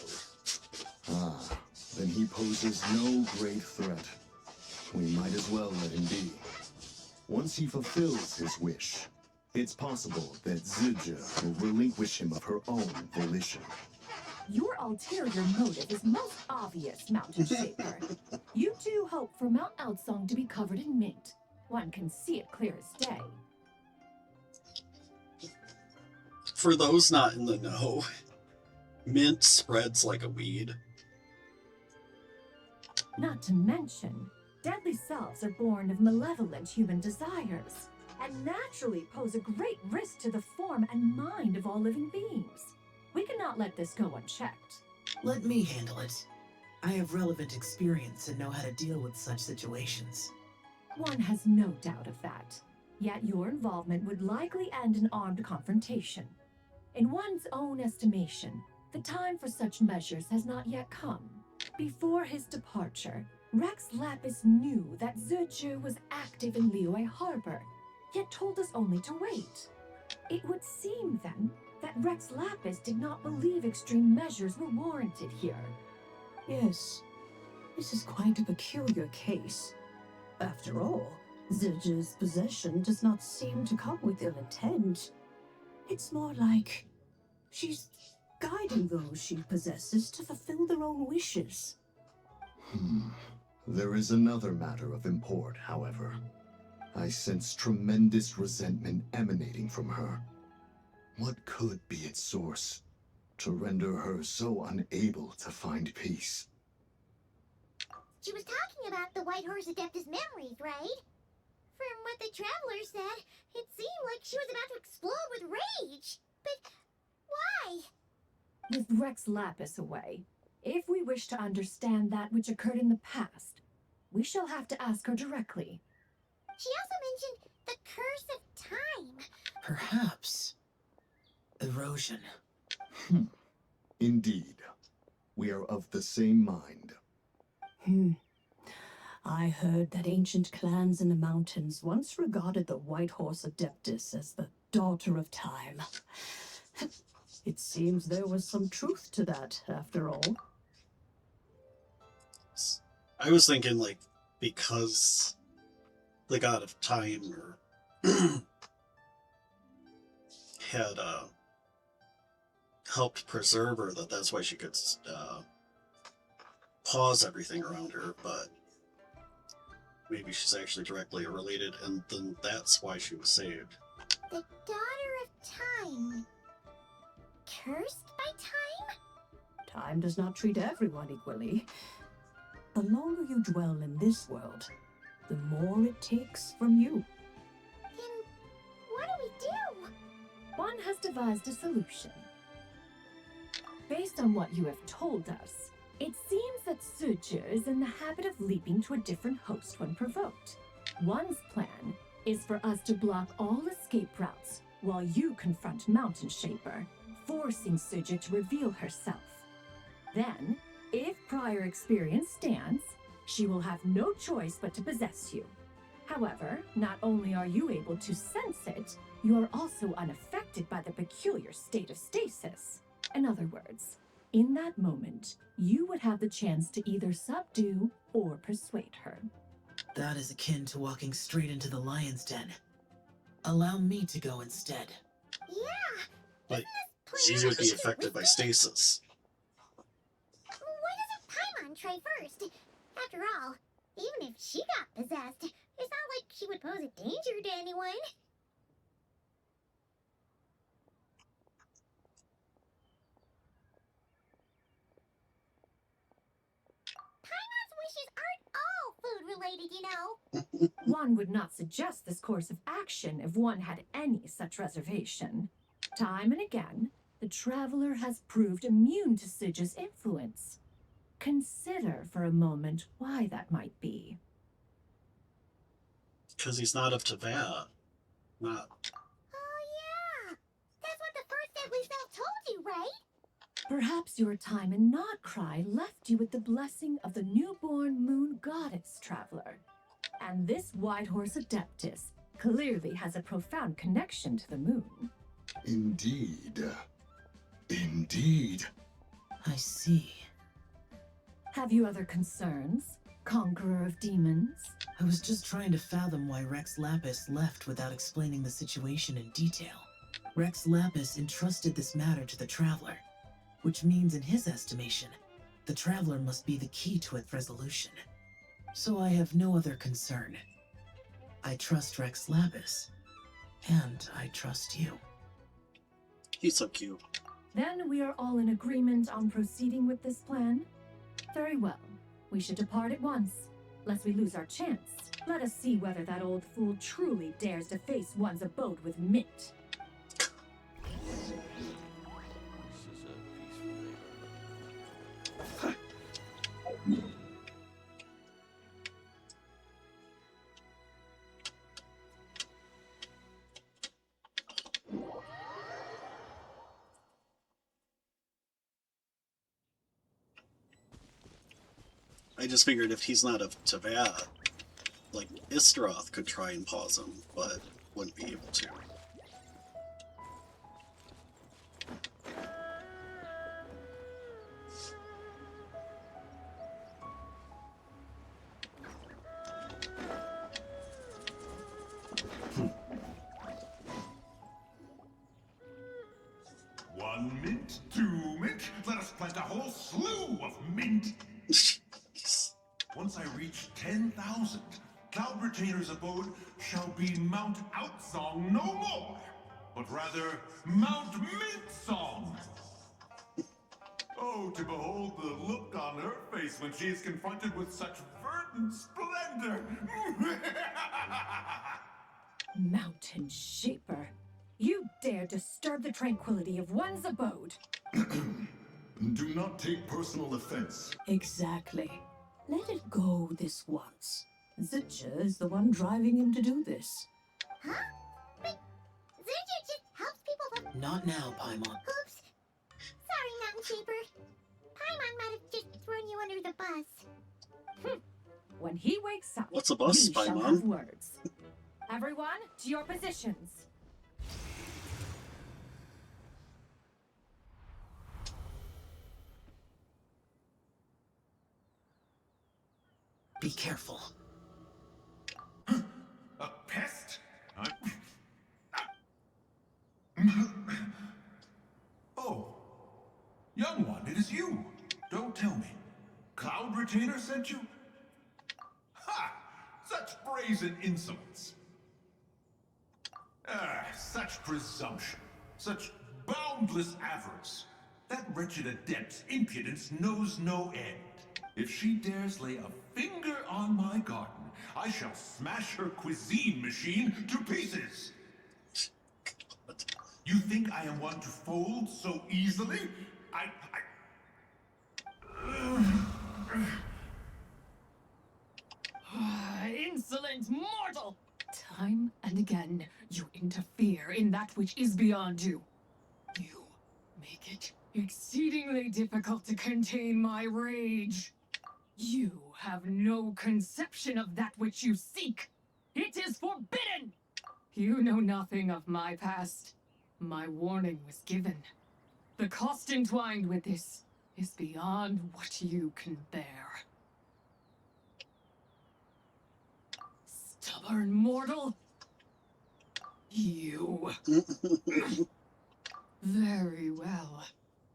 Ah, then he poses no great threat. We might as well let him be. Once he fulfills his wish, it's possible that Zija will relinquish him of her own volition. Your ulterior motive is most obvious, Mountain Shaper. You two hope for Mount Outsong to be covered in mint. One can see it clear as day. For those not in the know, mint spreads like a weed. Not to mention, deadly selves are born of malevolent human desires, and naturally pose a great risk to the form and mind of all living beings. We cannot let this go unchecked. Let me handle it. I have relevant experience and know how to deal with such situations. One has no doubt of that. Yet your involvement would likely end in armed confrontation. In one's own estimation, the time for such measures has not yet come. Before his departure, Rex Lapis knew that Ziju was active in Liyue Harbor, yet told us only to wait. It would seem, then, that Rex Lapis did not believe extreme measures were warranted here. Yes, this is quite a peculiar case. After all, Ziju's possession does not seem to come with ill intent. It's more like she's guiding those she possesses to fulfill their own wishes. There is another matter of import, however. I sense tremendous resentment emanating from her. What could be its source to render her so unable to find peace? She was talking about the White Horse Adeptus memories, right? From what the Traveler said, it seemed like she was about to explode with rage. But why? With Rex Lapis away, if we wish to understand that which occurred in the past, we shall have to ask her directly. She also mentioned the curse of time. Perhaps erosion. Indeed. We are of the same mind. I heard that ancient clans in the mountains once regarded the White Horse Adeptus as the daughter of time. It seems there was some truth to that, after all. I was thinking, like, because the god of time had helped preserve her, that's why she could pause everything around her, but maybe she's actually directly related, and then that's why she was saved. The daughter of time. Cursed by time? Time does not treat everyone equally. The longer you dwell in this world, the more it takes from you. Then what do we do? One has devised a solution. Based on what you have told us, it seems that Suju is in the habit of leaping to a different host when provoked. One's plan is for us to block all escape routes while you confront Mountain Shaper, forcing Suju to reveal herself. Then, if prior experience stands, she will have no choice but to possess you. However, not only are you able to sense it, you are also unaffected by the peculiar state of stasis. In other words, in that moment, you would have the chance to either subdue or persuade her. That is akin to walking straight into the lion's den. Allow me to go instead. Yeah! But she would be affected by stasis. Why doesn't Paimon try first? After all, even if she got possessed, it's not like she would pose a danger to anyone. Paimon's wishes aren't all food-related, you know. One would not suggest this course of action if one had any such reservation. Time and again, the Traveler has proved immune to Suju's influence. Consider for a moment why that might be. Because he's not of Teyvat. Not. Oh yeah! That's what the Perhaps your time in Nodcry left you with the blessing of the newborn moon goddess, traveler. And this White Horse Adeptus clearly has a profound connection to the moon. Indeed. Indeed. I see. Have you other concerns, Conqueror of Demons? I was just trying to fathom why Rex Lapis left without explaining the situation in detail. Rex Lapis entrusted this matter to the Traveler, which means in his estimation, the Traveler must be the key to its resolution. So I have no other concern. I trust Rex Lapis, and I trust you. He's so cute. Then we are all in agreement on proceeding with this plan? Very well. We should depart at once, lest we lose our chance. Let us see whether that old fool truly dares to face one's abode with Mint. I just figured if he's not of Teyvat, like Istroth could try and pause him, but wouldn't be able to. One mint, two mint, let us plant a whole slew of mint. Once I reach 10,000, Cloud Retainer's abode shall be Mount Outsong no more, but rather Mount Mintsong. Oh, to behold the look on her face when she is confronted with such verdant splendor. Mountain Shaper, you dare disturb the tranquility of one's abode. Do not take personal offense. Exactly. Let it go this once. Zitcha is the one driving him to do this. Huh? But Zurgia just helps people from... Not now, Paimon. Oops. Sorry, Mountain Shaper. Paimon might have just thrown you under the bus. When he wakes up, What's a bus, you shall Paimon? have words. Everyone, to your positions. Be careful. A pest? Oh, young one, it is you. Don't tell me. Cloud Retainer sent you? Ha! Such brazen insolence. Such presumption. Such boundless avarice. That wretched adept's impudence knows no end. If she dares lay a finger on my garden, I shall smash her cuisine machine to pieces. You think I am one to fold so easily? Insolent mortal! Time and again, you interfere in that which is beyond you. You make it exceedingly difficult to contain my rage. You have no conception of that which you seek. It is forbidden! You know nothing of my past. My warning was given. The cost entwined with this is beyond what you can bear. Stubborn mortal! You. Very well.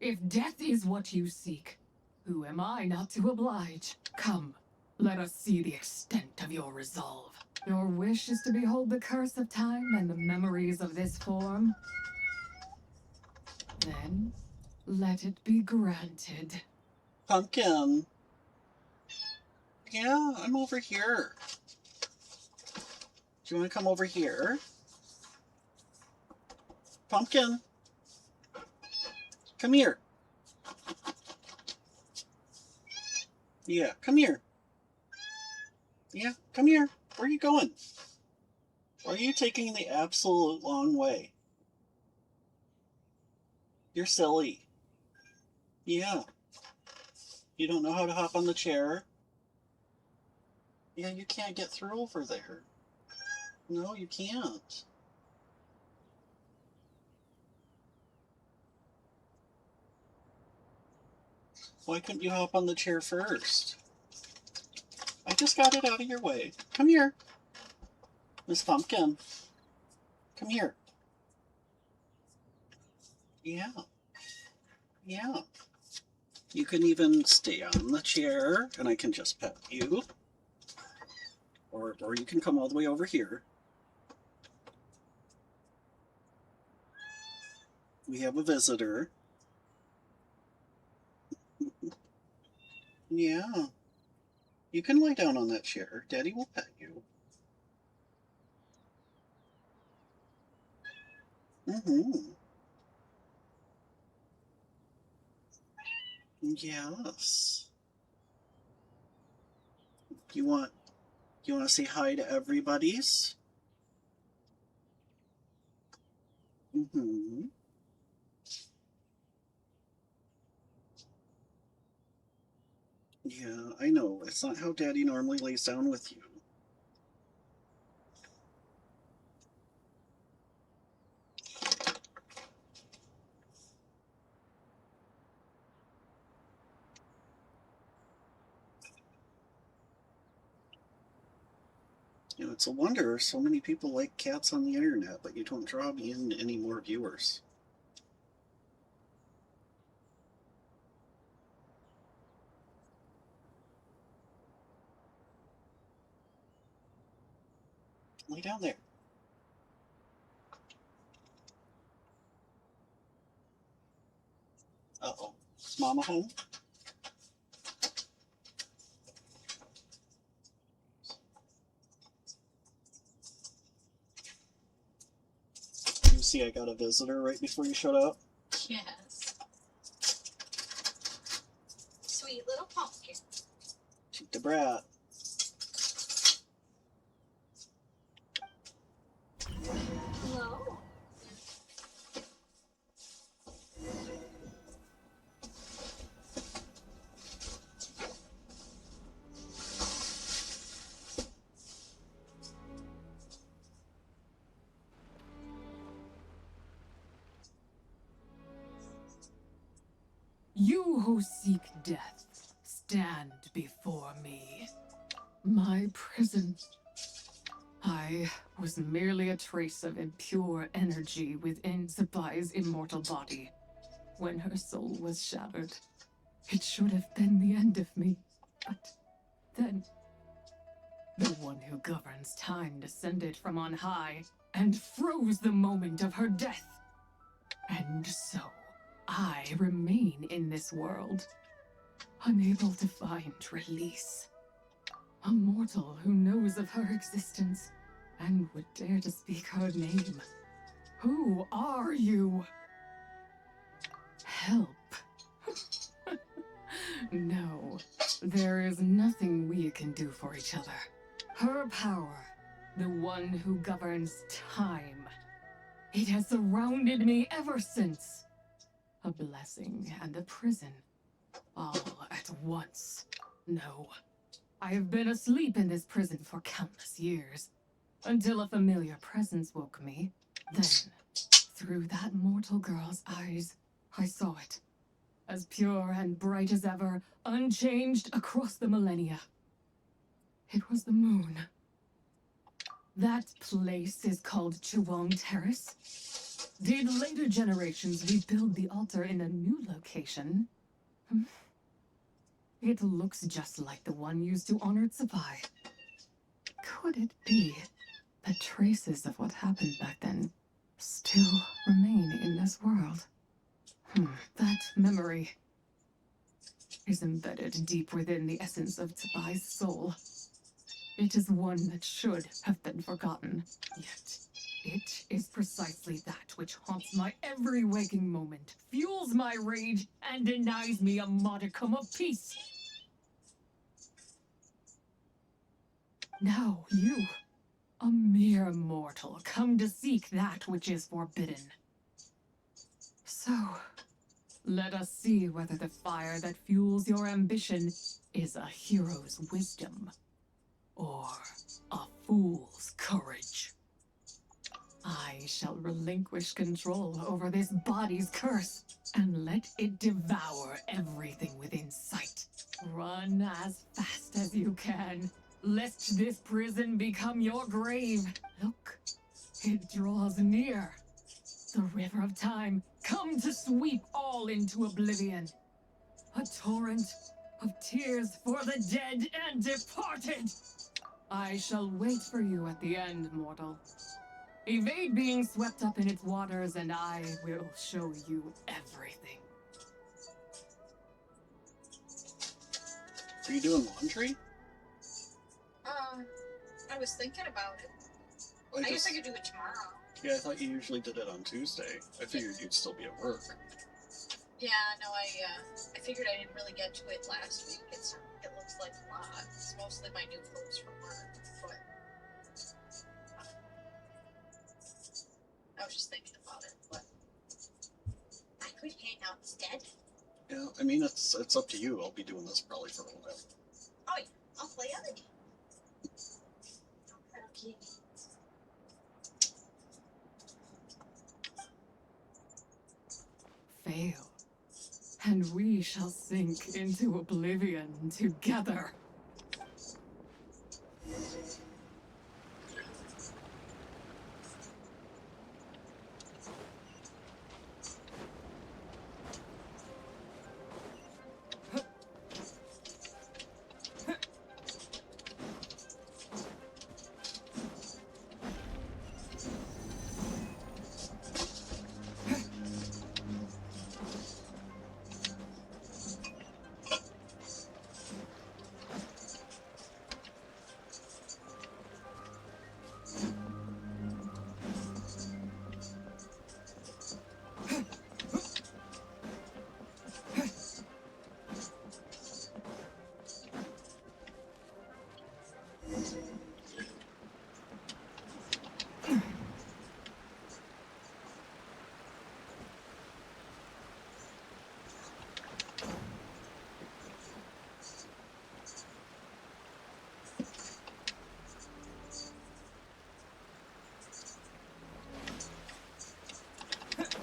If death is what you seek, who am I not to oblige? Come, let us see the extent of your resolve. Your wish is to behold the curse of time and the memories of this form? Then, let it be granted. Pumpkin. Yeah, I'm over here. Do you want to come over here? Pumpkin. Come here. Yeah, come here. Yeah, come here. Where are you going? Why are you taking the absolute long way? You're silly. Yeah. You don't know how to hop on the chair? Yeah, you can't get through over there. No, you can't. Why couldn't you hop on the chair first? I just got it out of your way. Come here. Miss Pumpkin. Come here. Yeah. Yeah. You can even stay on the chair, and I can just pet you. Or you can come all the way over here. We have a visitor. Yeah. You can lie down on that chair. Daddy will pet you. Mm-hmm. Yes. You want to say hi to everybody's? Mm-hmm. Yeah, I know. It's not how Daddy normally lays down with you. You know, it's a wonder so many people like cats on the internet, but you don't draw me in any more viewers. Lay down there. Uh-oh. Is Mama home? You see I got a visitor right before you showed up? Yes. Sweet little pumpkin. Cheat the brat. Hello. You who seek death, stand before me. My prison. I was merely a trace of impure energy within Sabai's immortal body. When her soul was shattered, it should have been the end of me. But then, the one who governs time descended from on high and froze the moment of her death. And so, I remain in this world, unable to find release. A mortal who knows of her existence and would dare to speak her name. Who are you? Help. No, there is nothing we can do for each other. Her power, the one who governs time, it has surrounded me ever since. A blessing and a prison, all at once. No, I have been asleep in this prison for countless years, until a familiar presence woke me. Then, through that mortal girl's eyes, I saw it. As pure and bright as ever, unchanged across the millennia. It was the moon. That place is called Chuang Terrace. Did later generations rebuild the altar in a new location? It looks just like the one used to honor Tsabai. Could it be that traces of what happened back then still remain in this world? That memory is embedded deep within the essence of Tsabai's soul. It is one that should have been forgotten, yet it is precisely that which haunts my every waking moment, fuels my rage, and denies me a modicum of peace. Now you, a mere mortal, come to seek that which is forbidden. So, Let us see whether the fire that fuels your ambition is a hero's wisdom or a fool's courage. I shall relinquish control over this body's curse and let it devour everything within sight. Run as fast as you can, lest this prison become your grave. Look, it draws near. The river of time, come to sweep all into oblivion. A torrent of tears for the dead and departed. I shall wait for you at the end, mortal. Evade being swept up in its waters, and I will show you everything. Are you doing laundry? I was thinking about it. I guess I could do it tomorrow. Yeah, I thought you usually did it on Tuesday. I figured you'd still be at work. Yeah, no, I figured I didn't really get to it last week. It looks like a lot. It's mostly my new clothes from work, but I was just thinking about it. But I could hang out instead. Yeah, I mean, it's up to you. I'll be doing this probably for a little bit. Oh yeah, I'll play other games. Okay. Fail, and we shall sink into oblivion together.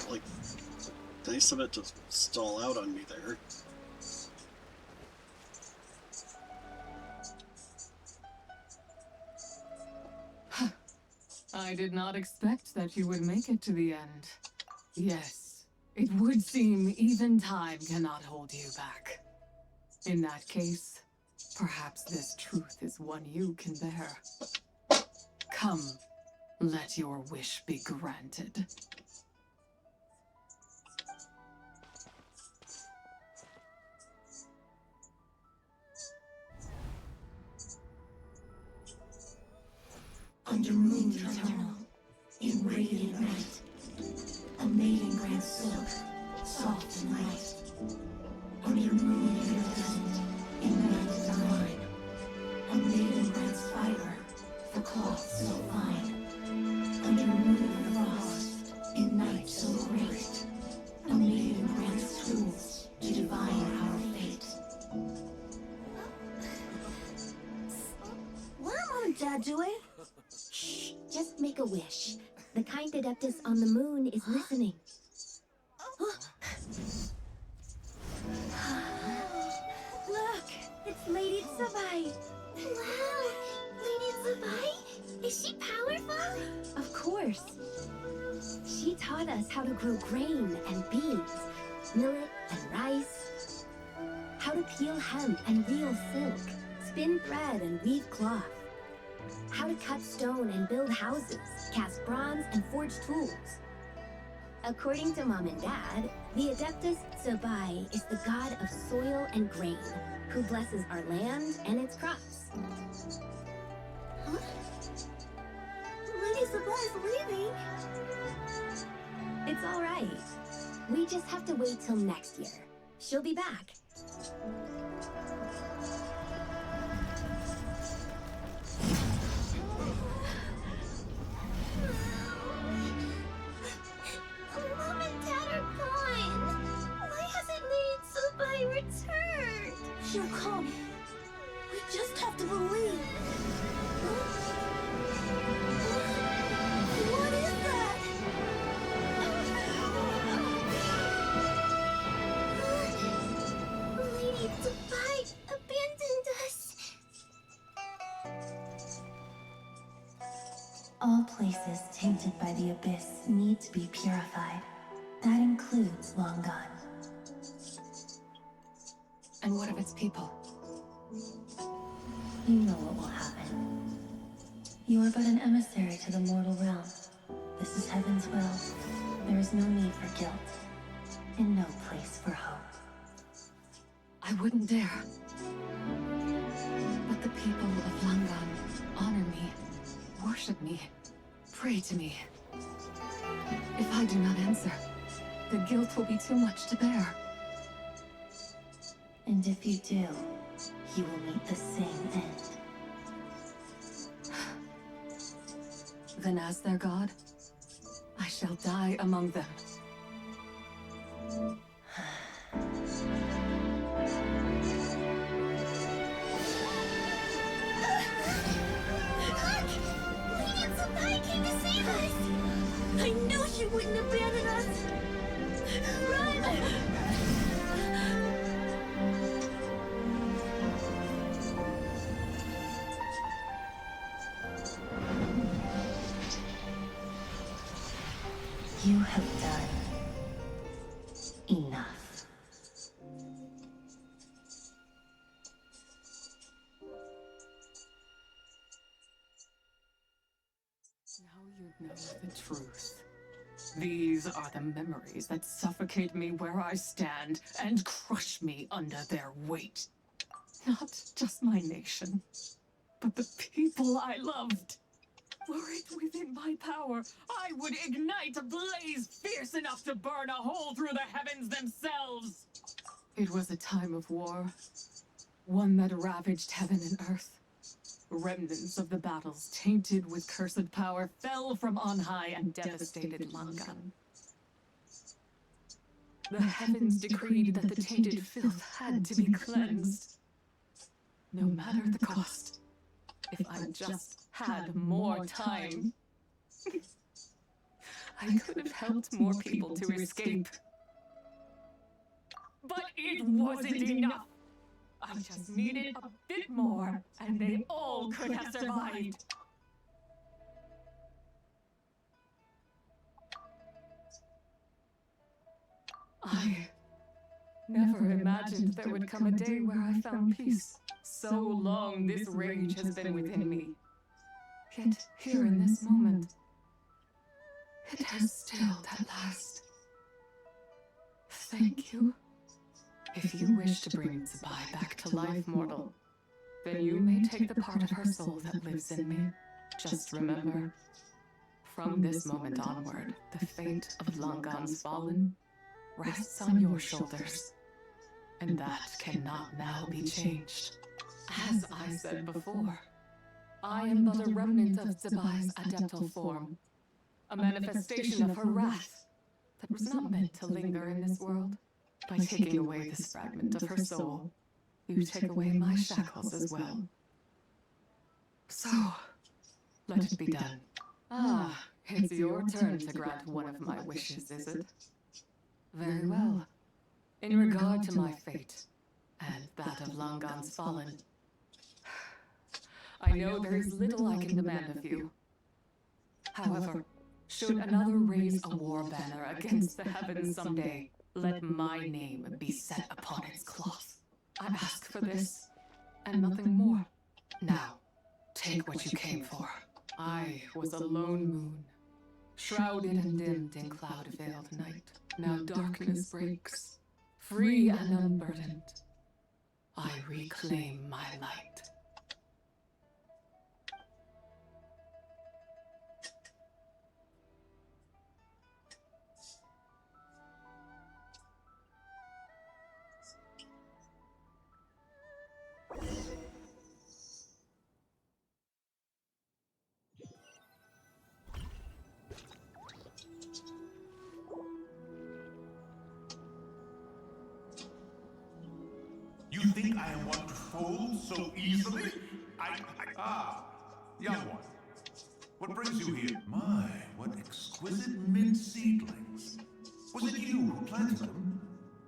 Like, nice of it to stall out on me there. I did not expect that you would make it to the end. Yes, it would seem even time cannot hold you back. In that case, perhaps this truth is one you can bear. Come, let your wish be granted. Under moon eternal, in radiant night, a maiden grants silk, soft and light. Under moon iridescent, in night divine, a maiden grants fiber, for cloth so fine. Under moon frost, in night so great, a maiden grants tools to divine our fate. What are Mom and Dad doing? Shh, just make a wish. The kind Adeptus on the moon is listening. Look, it's Lady Tsubai. Wow, Lady Tsubai? Is she powerful? Of course. She taught us how to grow grain and beans, millet and rice, how to peel hemp and reel silk, spin thread and weave cloth, how to cut stone and build houses, cast bronze and forge tools. According to Mom and Dad, the Adeptus Tsubai is the god of soil and grain, who blesses our land and its crops. Huh? Lady Tsubai is leaving. It's all right. We just have to wait till next year. She'll be back. Mom and Dad are gone. Why All places tainted by the abyss need to be purified. That includes Longan. And what of its people? You know what will happen. You are but an emissary to the mortal realm. This is heaven's will. There is no need for guilt, and no place for hope. I wouldn't dare. But the people of Langan honor me, worship me, pray to me. If I do not answer, the guilt will be too much to bear. And if you do, you will meet the same end. Then as their god, I shall die among them. I knew she wouldn't abandon us! Run! You have done enough. Now you know the truth. These are the memories that suffocate me where I stand and crush me under their weight. Not just my nation, but the people I loved. Were it within my power, I would ignite a blaze fierce enough to burn a hole through the heavens themselves. It was a time of war, one that ravaged heaven and earth. Remnants of the battles, tainted with cursed power, fell from on high and devastated Langan. The heavens decreed that the tainted filth had to be cleansed. No matter the cost, if I just had more time, I could have helped more people to escape. But it wasn't enough. I just needed a bit more, and they all could have survived. I never imagined there would come a day where I found peace. So long this rage has been within me. Yet here in this moment, it has stilled at last. Thank you. If you wish to bring Zabai back to life, mortal, then you may take the part of her soul that lives in me. Just remember, from this moment onward, the fate of Langan's fallen rests on your shoulders, and that cannot now be changed. As I said before, I am but a remnant of Zabai's adeptal form, a manifestation of her wrath that was not meant to linger in this world. By taking away this fragment of her soul, you take away my shackles as well. So, let it be done. Ah, it's your turn to grant one of my wishes, is it? Very well. In regard to my fate, and that of Langan's fallen, I know there is little I can demand of you. However, should another raise a war banner against the heavens someday, let my name be set upon its cloth. I ask for this, and nothing more. Now, take what you came for. I was a lone moon, shrouded and dimmed in cloud-veiled night. Now darkness breaks, free and unburdened. I reclaim my light. You think I am one to fold so easily? Young one. What brings you here? My, what exquisite mint seedlings. Was it you who planted them?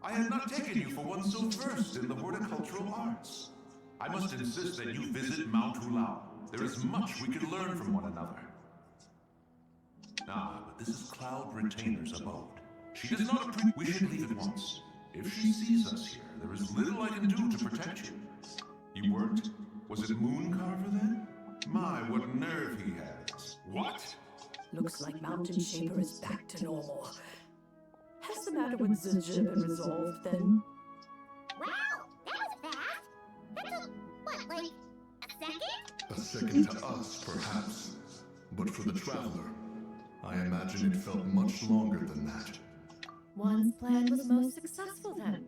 I had not taken you for one so versed in the horticultural arts. I must insist that you visit Mount Hulao. There is much we could learn from one another. Ah, but this is Cloud Retainer's abode. She does not appreciate. We should leave at once. If she sees us here, there is little I can do to protect you. You weren't? Was it Mooncarver then? My, what nerve he has. What? Looks like Mountain Shaper is back to normal. Has the matter with Zidja been resolved then? Wow, that was fast. That took, what, like a second? A second to us, perhaps. But for the Traveler, I imagine it felt much longer than that. One's plan was most successful then.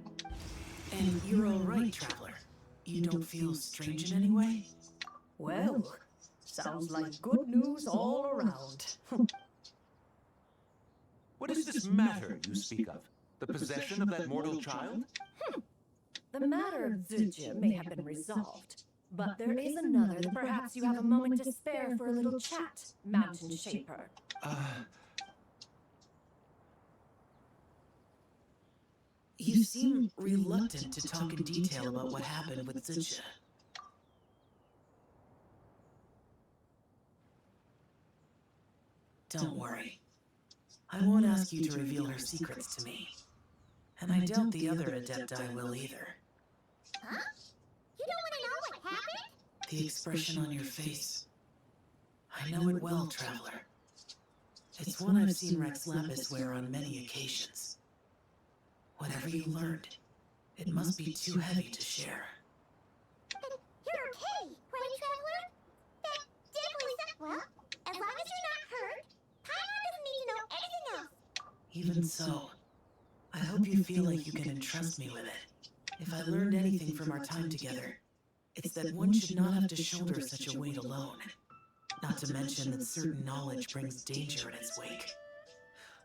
And you're all right, Traveler. You don't feel strange in any way? Well, sounds like good news all around. What is this matter you speak of? The possession of that mortal child? The matter of Zidja may have been resolved, but there is another that perhaps you have a moment to spare for a little chat, Mountain Shaper. You seem reluctant to talk in detail about what happened with Zidja. Don't worry. I won't ask you to reveal her secrets to me. And I doubt the other Adepti will either. Huh? You don't want to know what happened? The expression on your face. I know it well, Traveler. It's one I've seen Rex Lapis wear on many occasions. Whatever you learned, it must be too heavy to share. But you're okay, right, Traveler? That definitely well, as long as you're not hurt, Paimon doesn't need to know anything else. Even so, I hope you feel like you can entrust me with it. If I learned anything from our time together, it's that one should not have to shoulder such a weight alone. Not to mention that certain knowledge brings danger in its wake.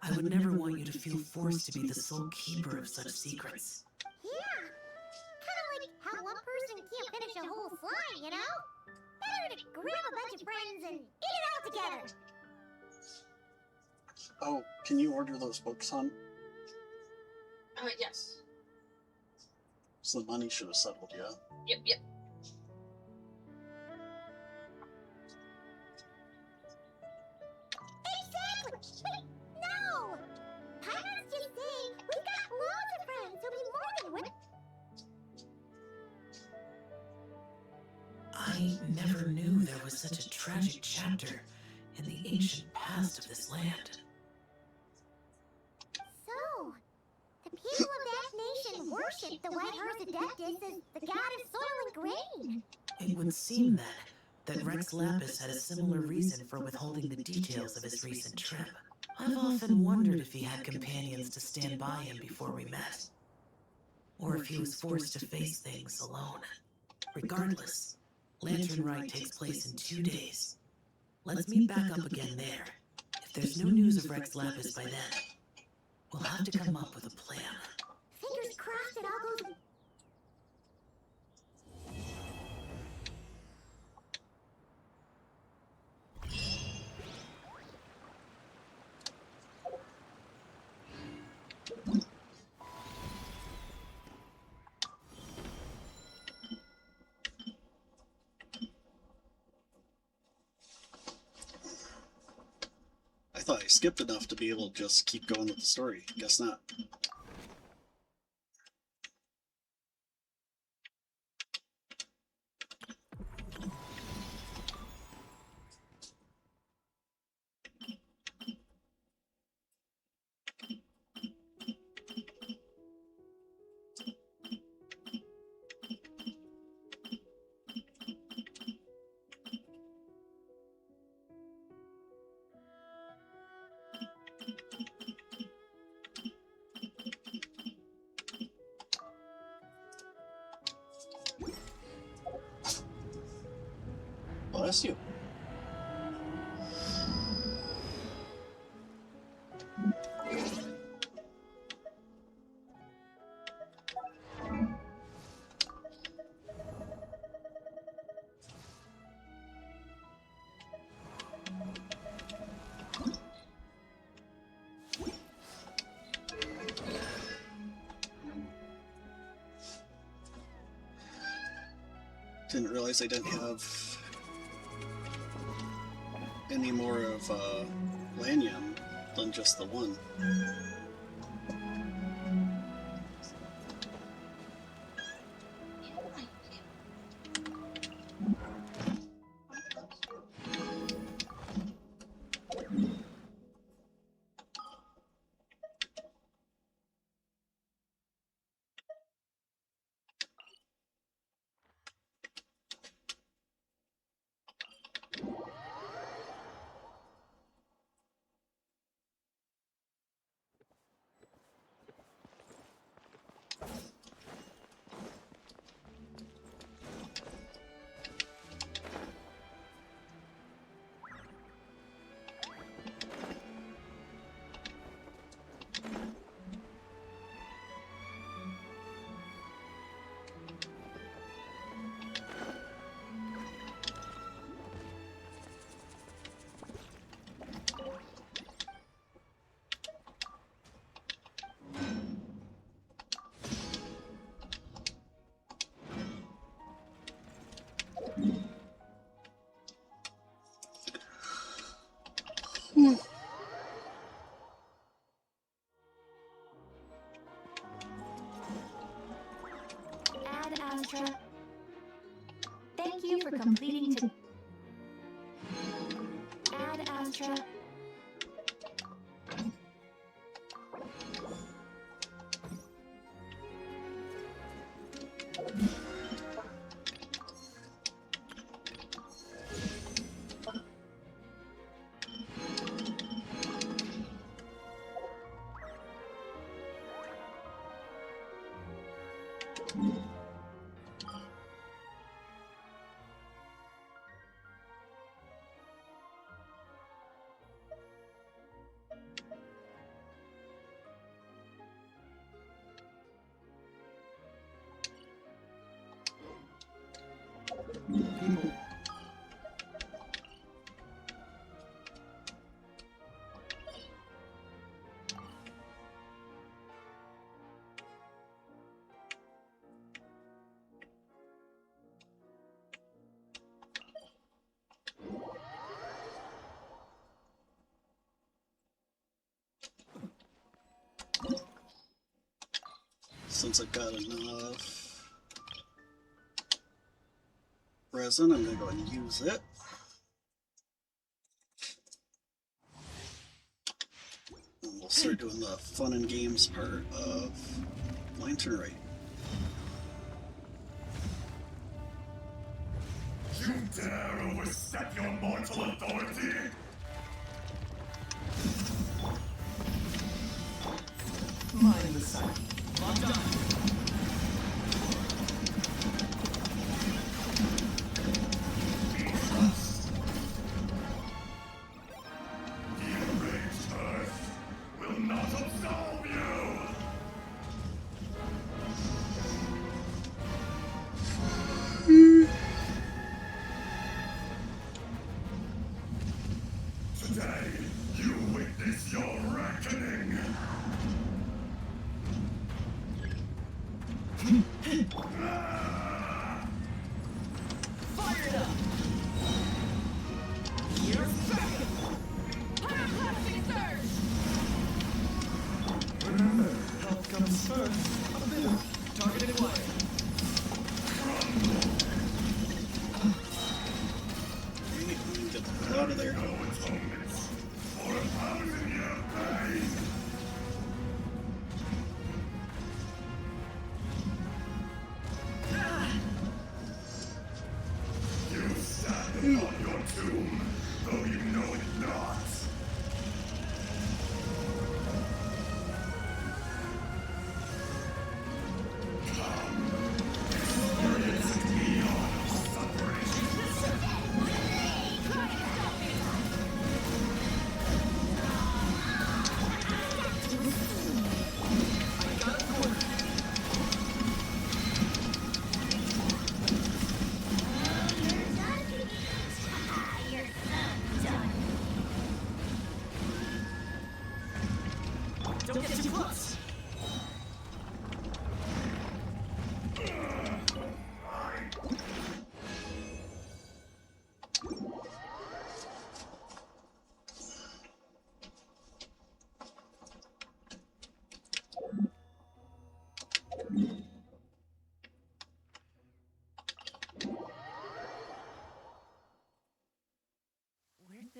I would never want you to feel forced to be the sole keeper of such secrets. Yeah. Kind of like how one person can't finish a whole slime, you know? Better to grab a bunch of friends and eat it all together. Oh, can you order those books, hon? Yes. So the money should have settled, yeah? Yep. Exactly! Wait, no! Paimon's just saying we've got loads of friends who'll be more than willing. I never knew there was such a tragic chapter in the ancient past of this land. So, the people of that nation worship the White Horse Adeptus as the god of soil and grain. It would seem then that Rex Lapis had a similar reason for withholding the details of his recent trip. I've often wondered if he had companions to stand by him before we met, or if he was forced to face things alone. Regardless, Lantern Rite takes place in 2 days. Let's meet back up again there. If there's no news of Rex Lapis by then, we'll have to come up with a plan. Fingers crossed it all goes... I thought I skipped enough to be able to just keep going with the story. Guess not. Bless you. Didn't realize I didn't have any more of Lanyon than just the one. Ad Astra. Thank you for completing to Ad Astra. People. Since I've got enough resin, I'm going to go ahead and use it. And we'll start doing the fun and games part of Lantern Rite. You dare overstep your mortal authority? Mind the sight. Locked on. Today, you witness your reckoning. Fire it up! Here's back! Pyroclastic surge! Remember, health comes first. Ability. Target acquired. Get the hell out of there. For 1,000-year pain. You stand upon your tomb, though you know it not.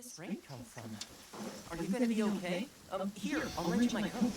this rain come from? Are you gonna be okay? Here, I'll lend you my coat.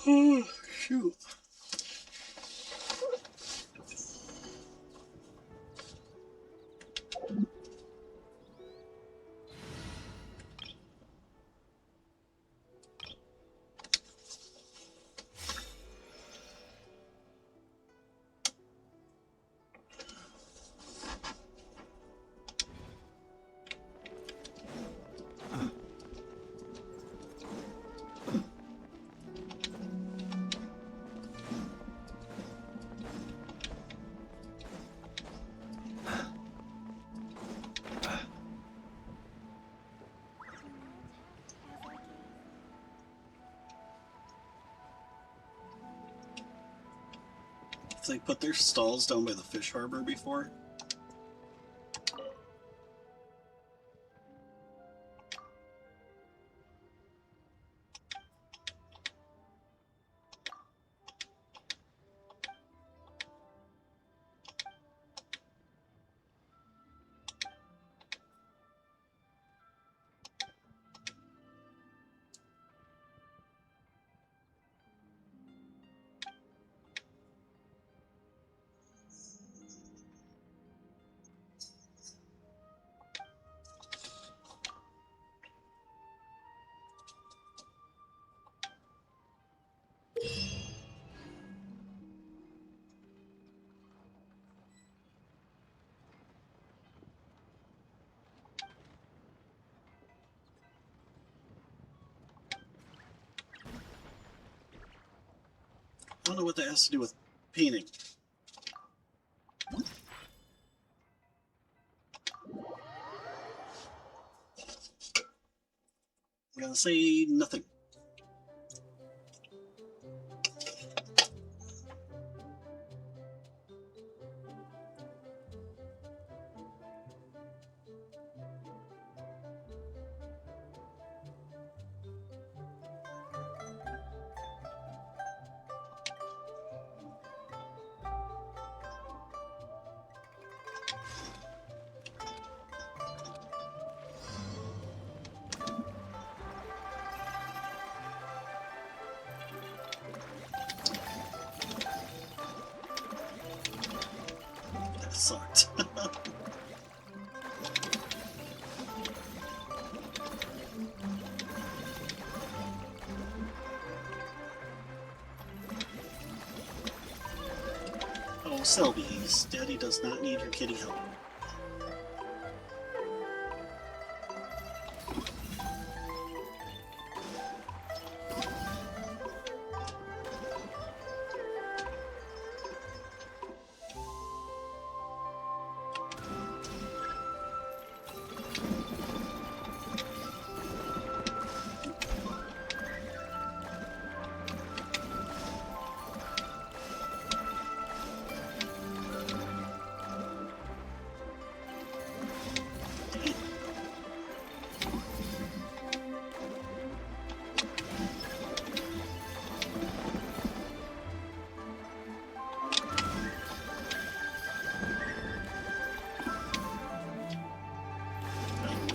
Oh, shoot. Have they put their stalls down by the fish harbor before? I don't know what that has to do with painting. I'm gonna say nothing. That sucked. Oh, Selby's. Daddy does not need your kitty help.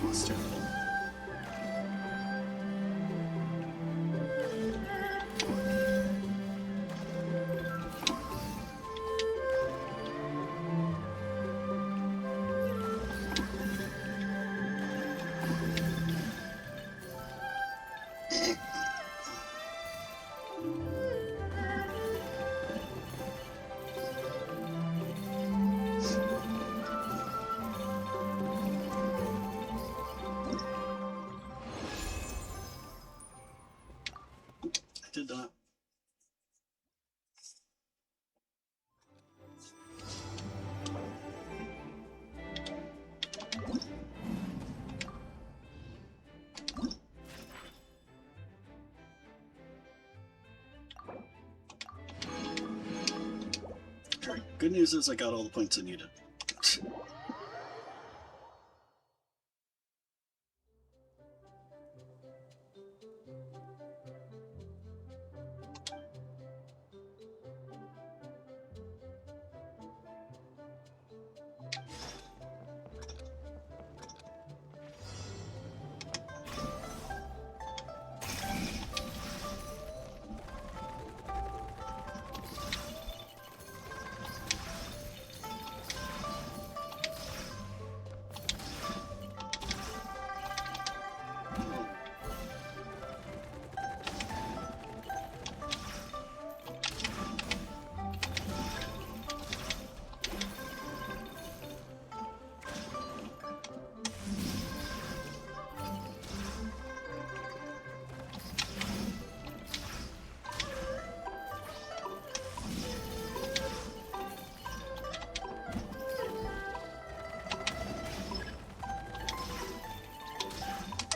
That's terrible. I did not. Good news is I got all the points I needed.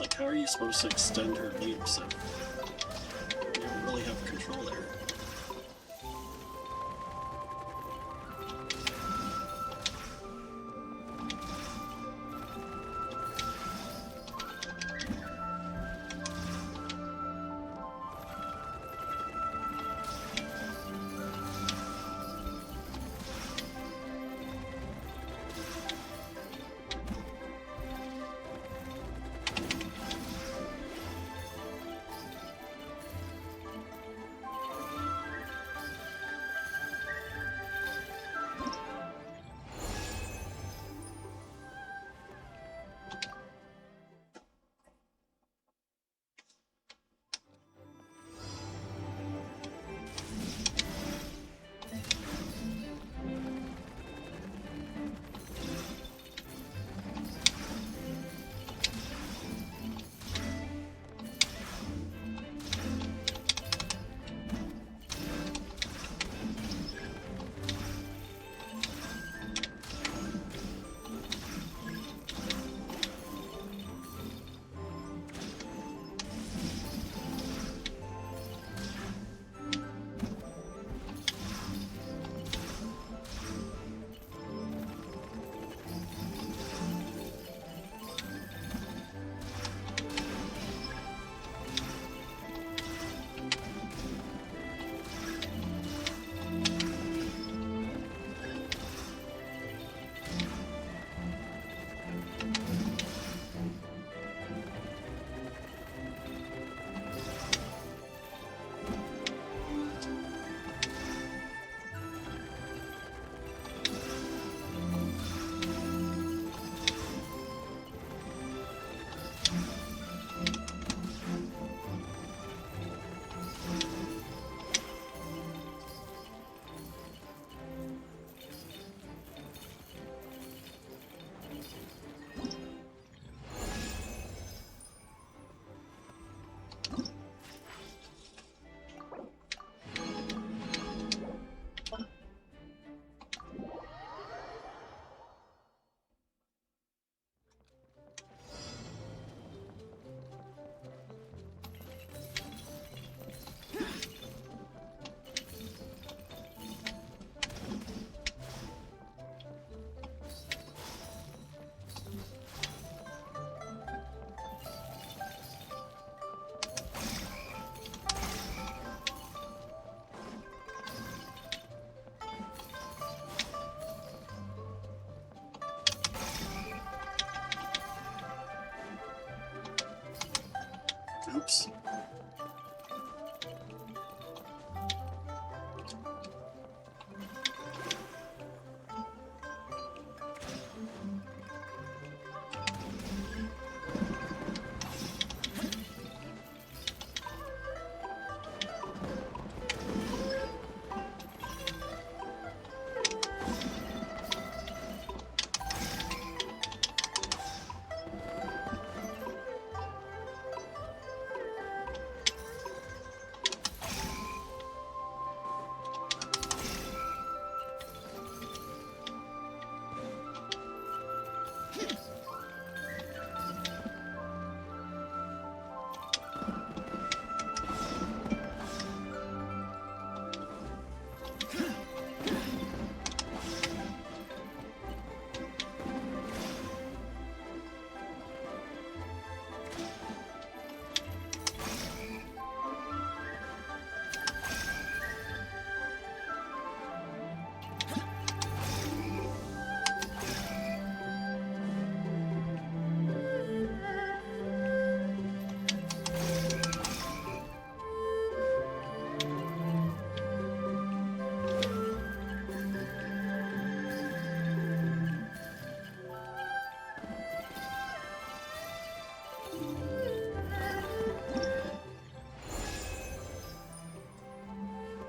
Like, how are you supposed to extend her leaps if you don't really have control there? Oops.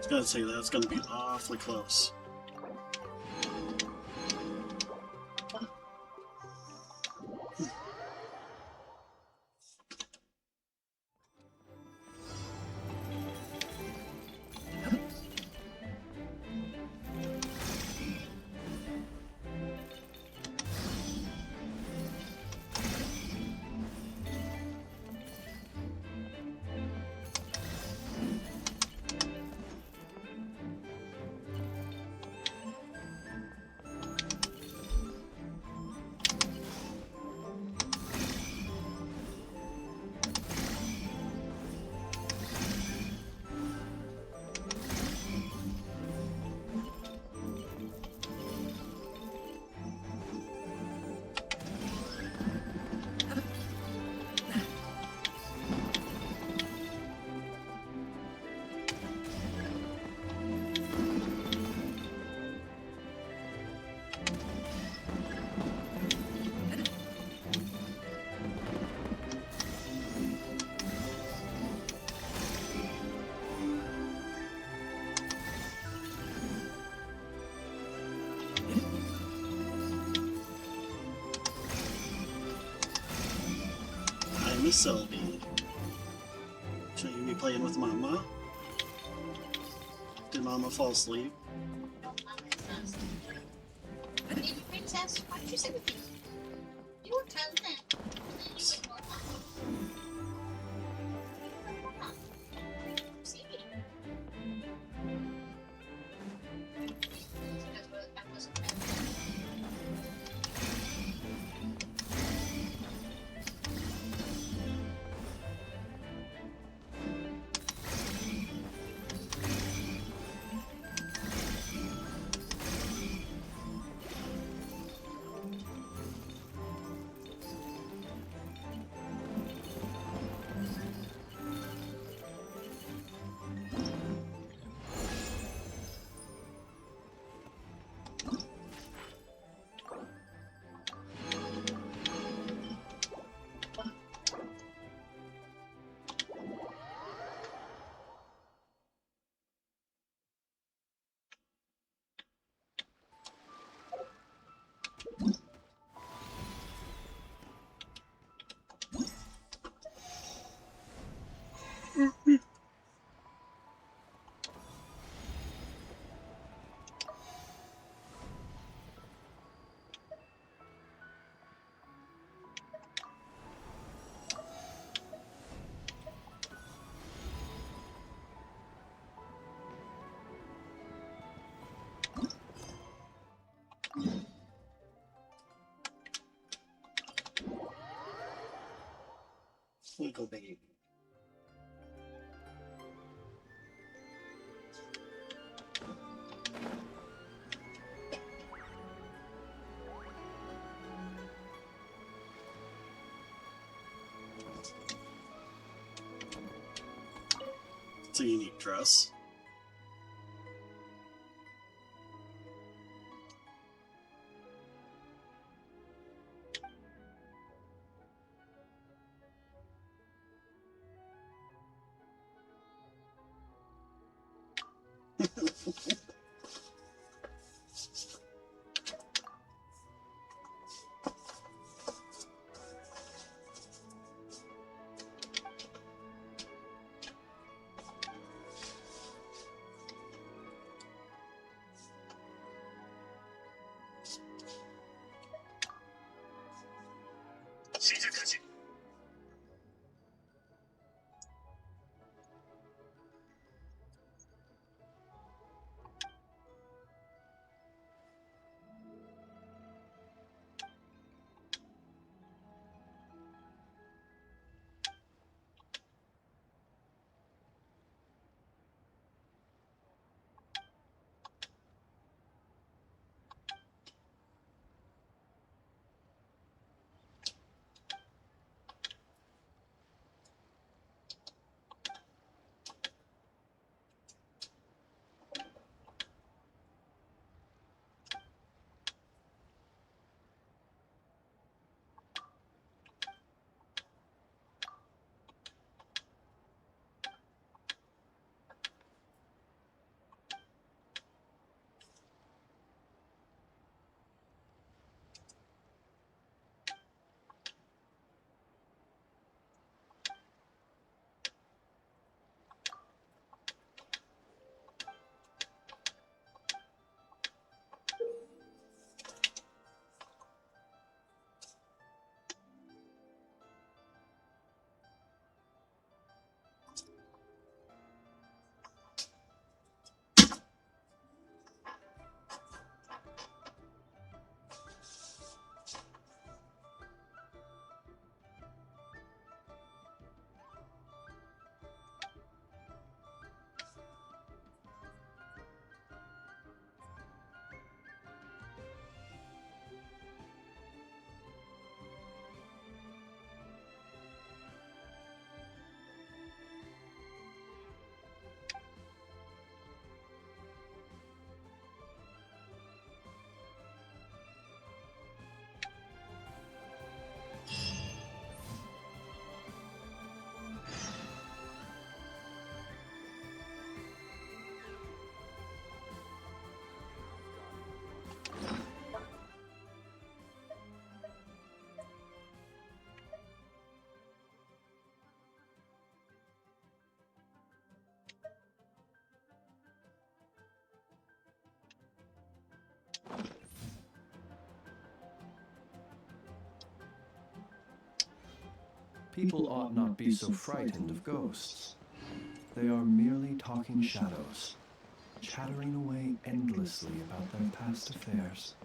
was gonna say that's gonna be awfully close. Miss Selby. Should you be playing with Mama? Did Mama fall asleep? Baby princess, why don't you sit with me? You were telling that. See me. I wasn't Little baby. It's a unique dress. People ought not be so frightened of ghosts. They are merely talking shadows, chattering away endlessly about their past affairs.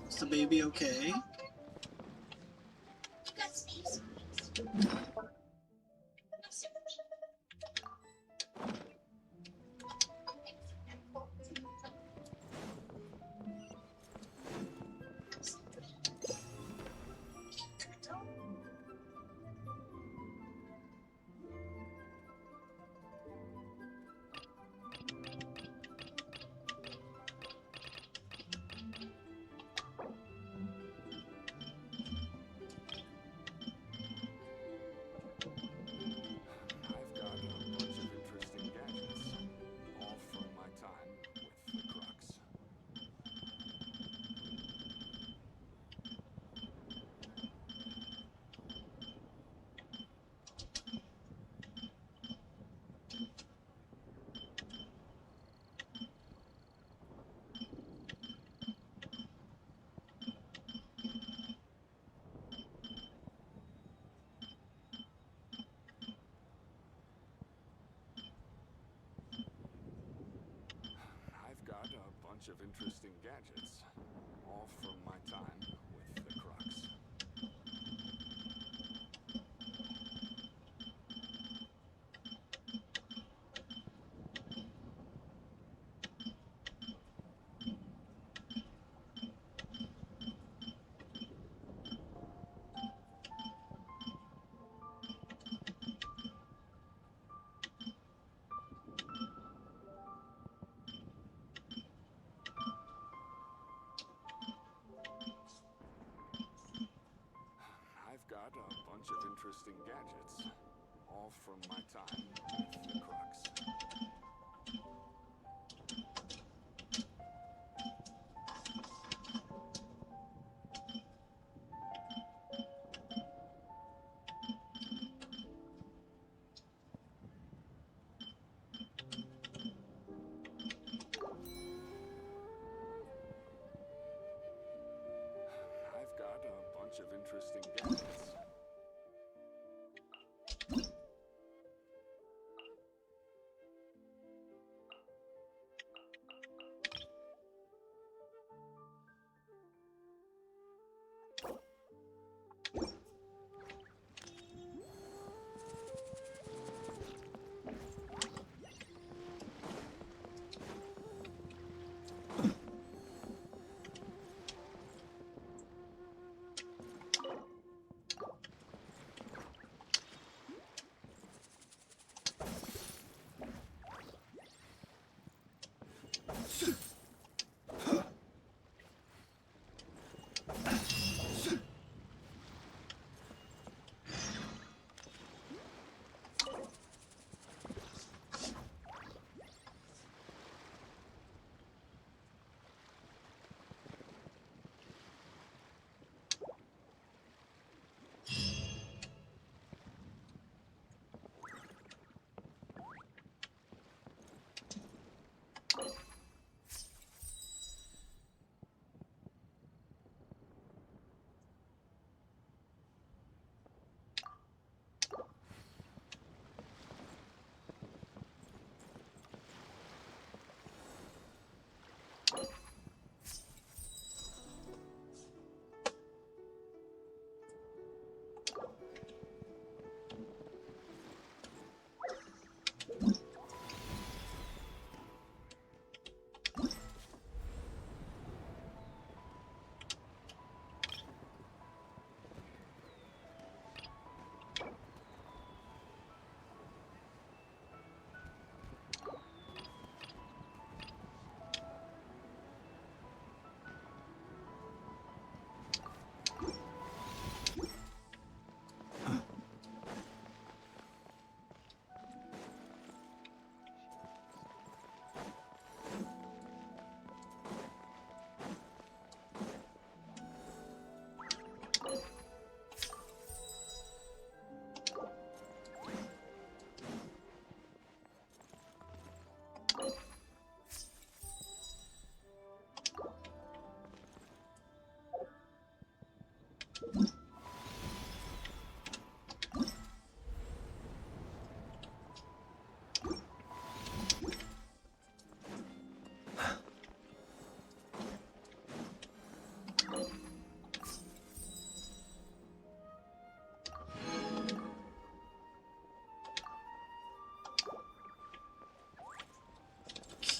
Is the baby okay? Of interesting gadgets, all from my time with the Crux. Got a bunch of interesting gadgets, all from my time with the Crux. I've got a bunch of interesting gadgets.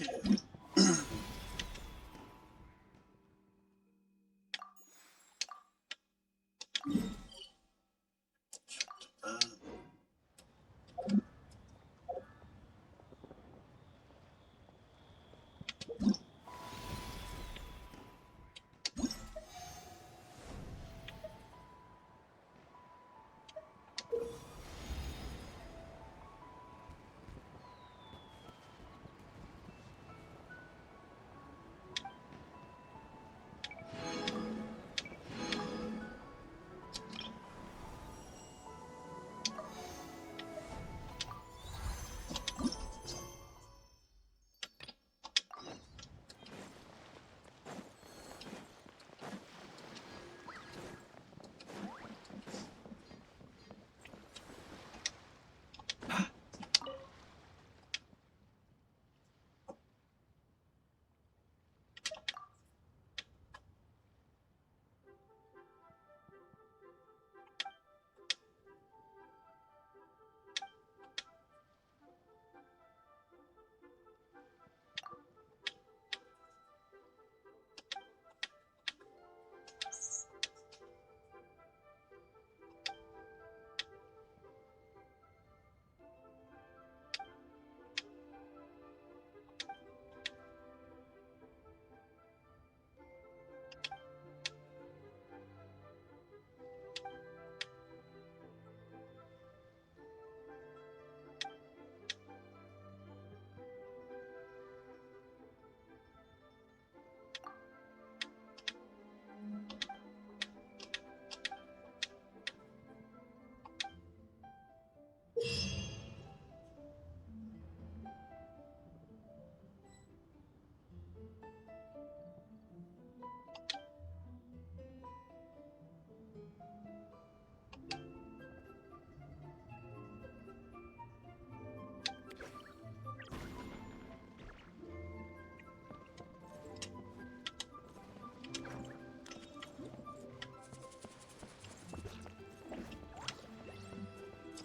Okay.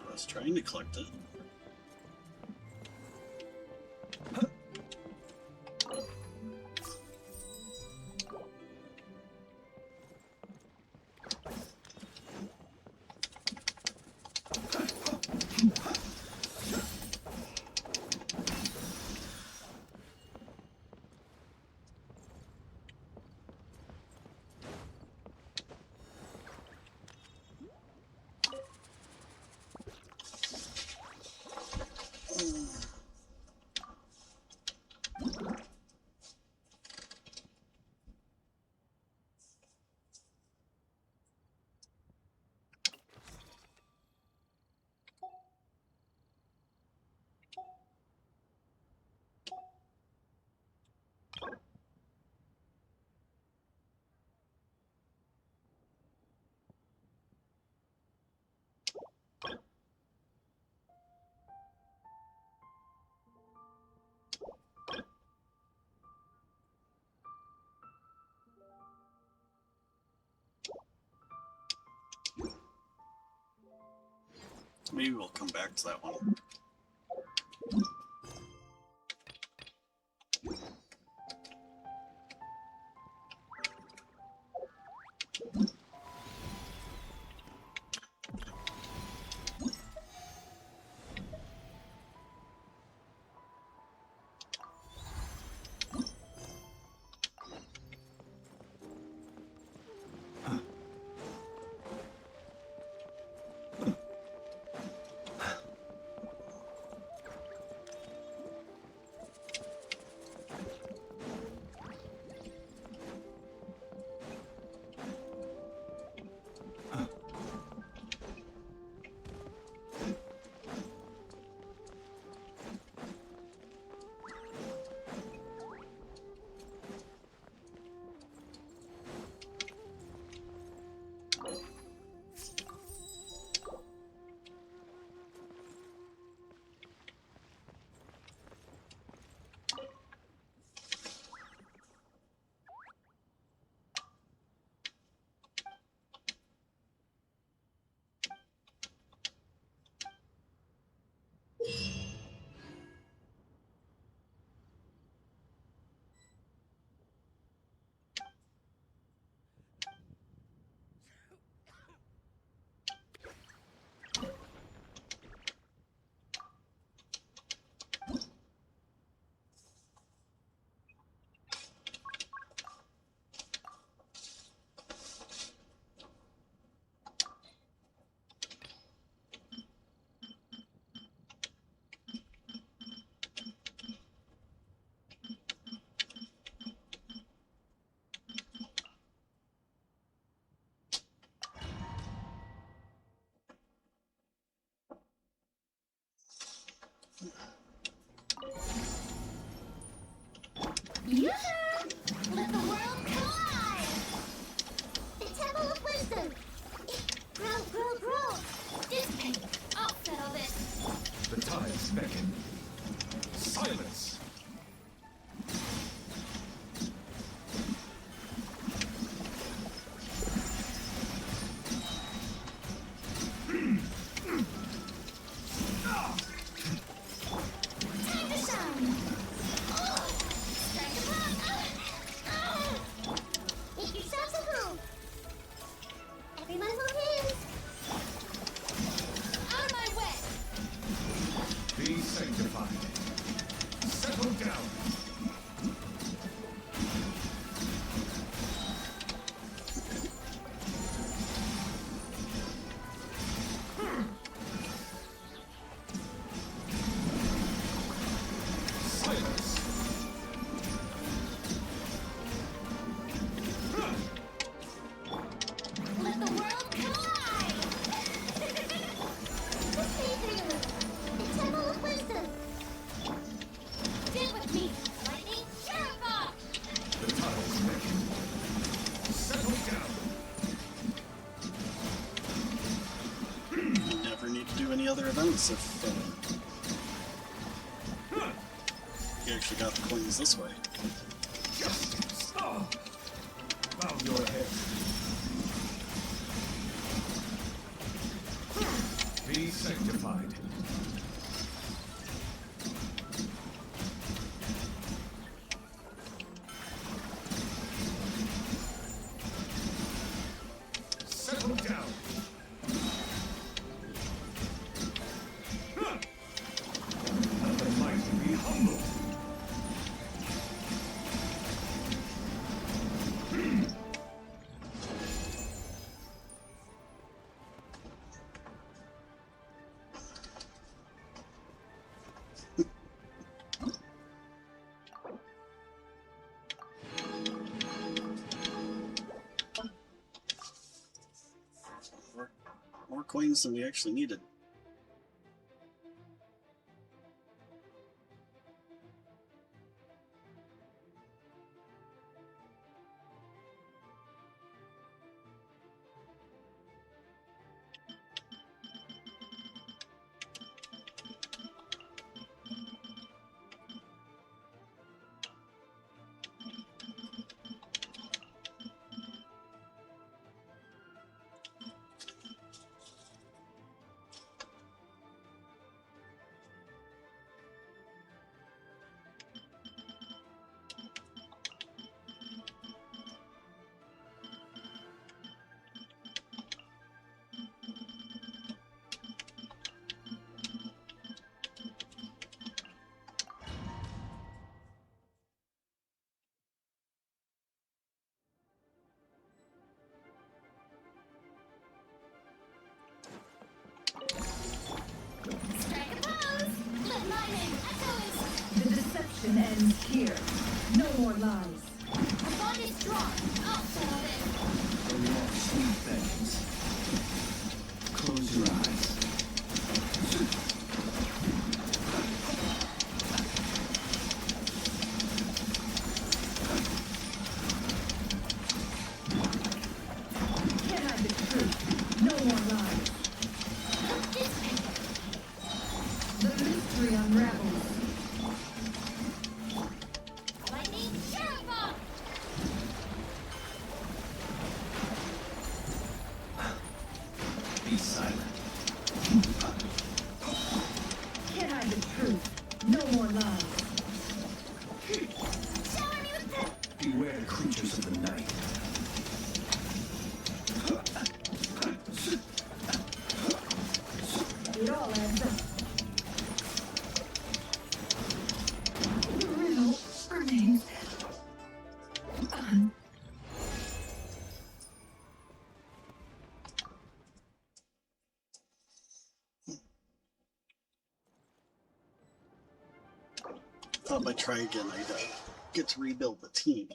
I was trying to collect it. Maybe we'll come back to that one. other events if you actually got the coins this way. Justice! Oh! Bow your head. Be sanctified. Settle down. Let the mighty be humble. More coins than we actually needed. Strike a pose! Let lightning echoes! The deception ends here. No more lies. The bond is strong. I'll settle this. The more sweet things. Close your eyes. Can't hide the truth. No more lies. The mystery unravels. Lightning Sheriff! Be silent. Can't hide the truth. No more lies. Shower me with the... Beware the creatures of the night. It all adds up. The riddle remains Thought if I try again, I'd get to rebuild the team.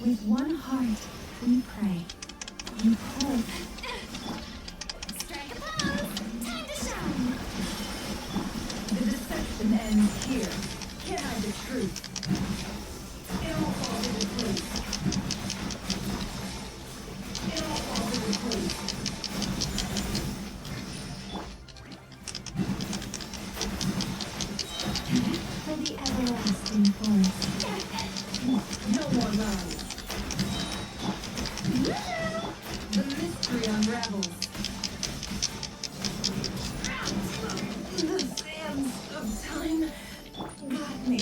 With one heart, we pray. We hope. Strike a pose! Time to shine! the deception ends here. Can't hide the truth. It all falls into place. It all falls into place. For the everlasting forest. No more lies. The mystery unravels. The sands of time got me.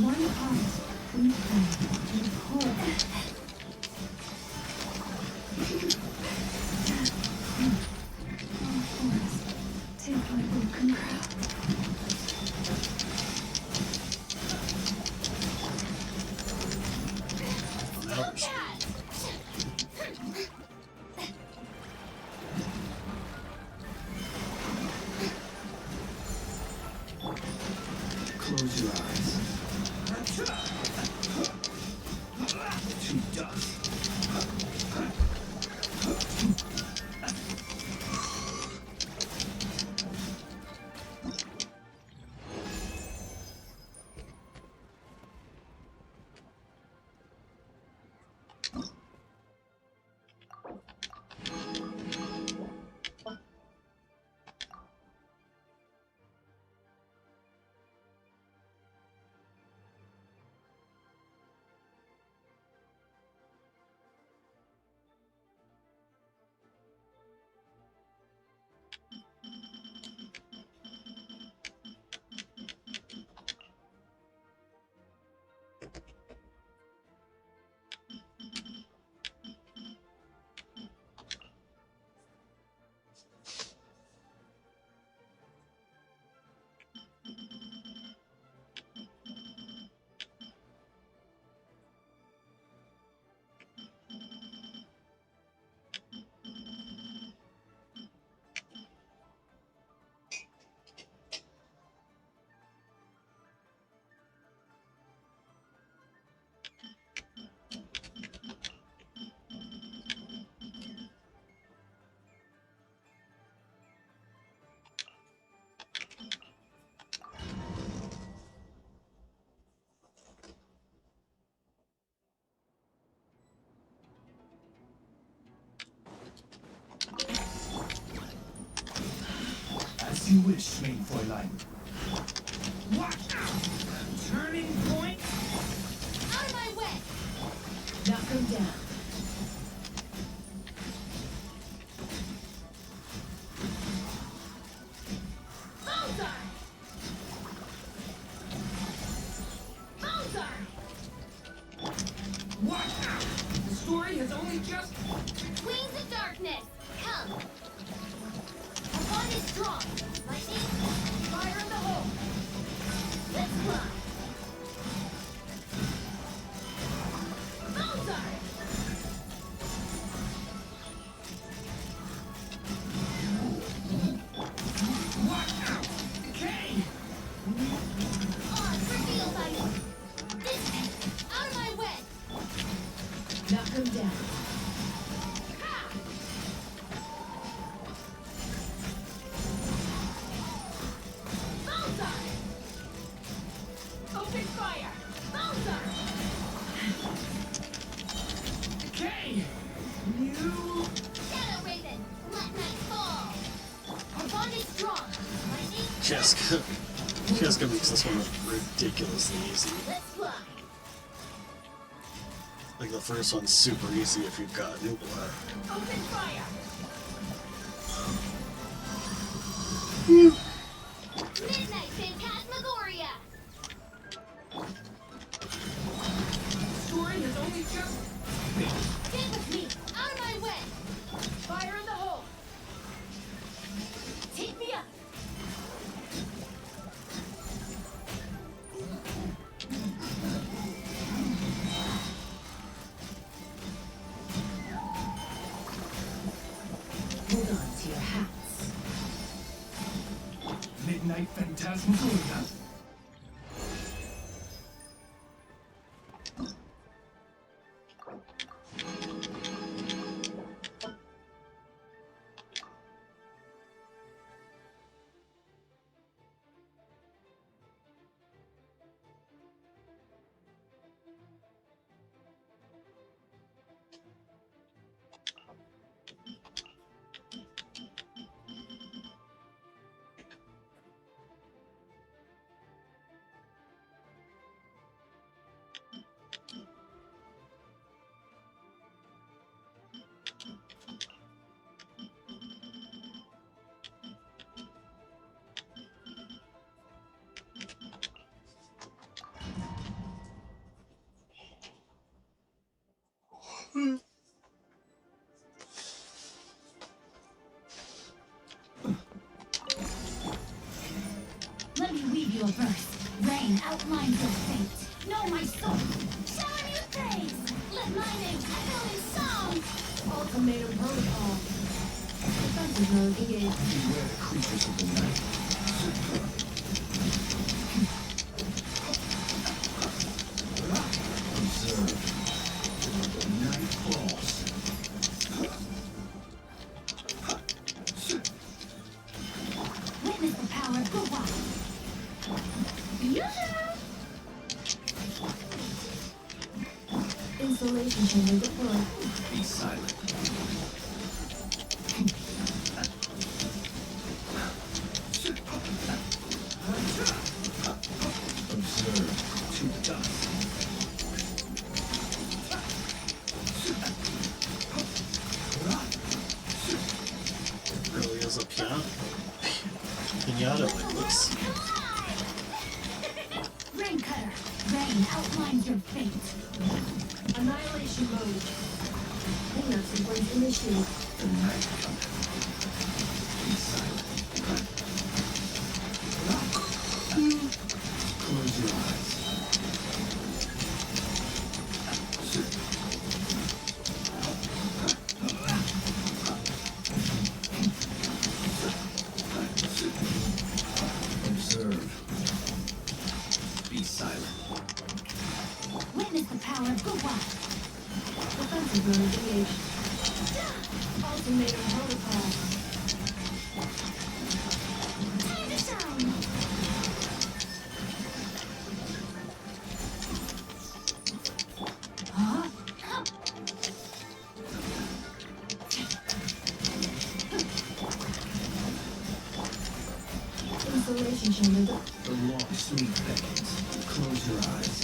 one heart we plan to the whole. Oh, Forrest, take my broken crown. Close your eyes. To dust. As you wish, mein Fräulein. Watch out! Turning point! Out of my way! Knock him down. Bullseye! Bullseye! Watch out! The story has only just... Queens of Darkness, come! Our bond is strong. Lightning, fire in the hole. Let's fly. Bullseye! Watch out! Kay! On, reveal fighting. This way. Out of my way. Knock him down. Ha! Bullseye! Open fire! Bullseye! Kay! You... Shadow Raven, let night fall. Our bond is strong. Lightning, Jessica makes this one ridiculously easy. let's fly. Like the first one's super easy if you've got Nubla. Open fire! Midnight Phantasmagoria! Story has only just... Get with me! Out of my way! Fire in the hole! Take me up! Hold on to your hats. Midnight Phantasmagoria. rain outlines your fate. Know my soul. Shower me with praise. Let my name echo in song. Ultimatum protocol. Defensive mode engaged. Beware the creatures of the night. Observe. Night falls. Witness the power of good watch. Installation chamber deployed. Be silent. Observe to dust. It really is a pinata like this. Rain cutter. Rain outlines your fate. Annihilation mode. Cleanup sequence initiated. The night cometh. Be silent. Close your eyes. Observe. Be silent. Witness the power of good watch. Defensive mode engaged. Ultimatum protocol. Time to shine. Huh? Installation chamber. The long sleep beckons. Close your eyes.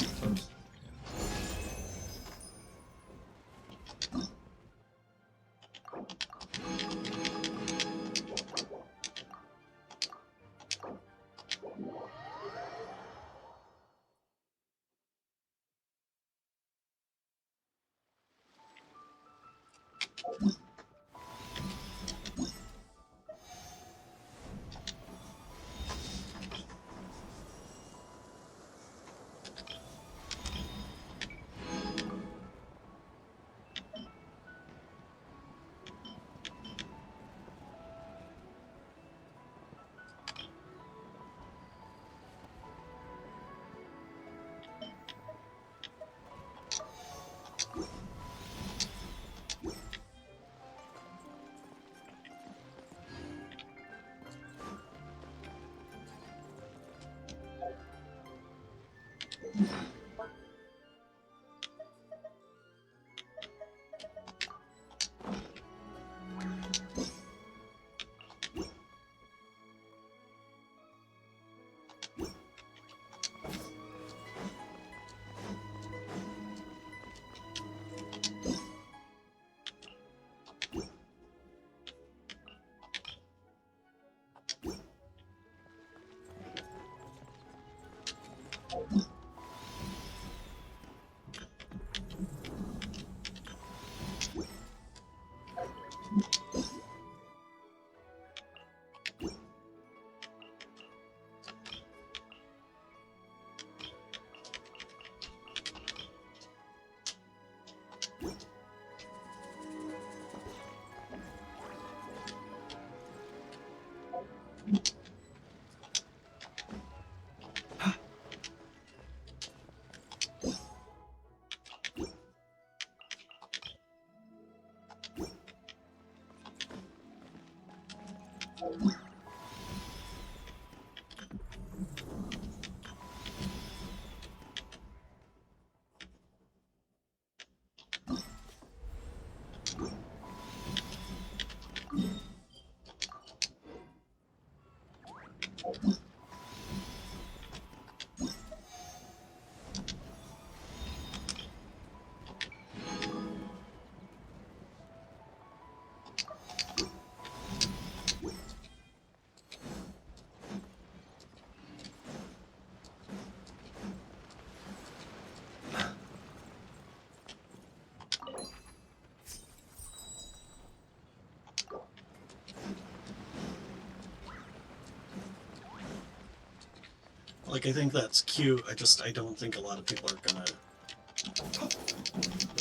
Like, I think that's cute. I don't think a lot of people are gonna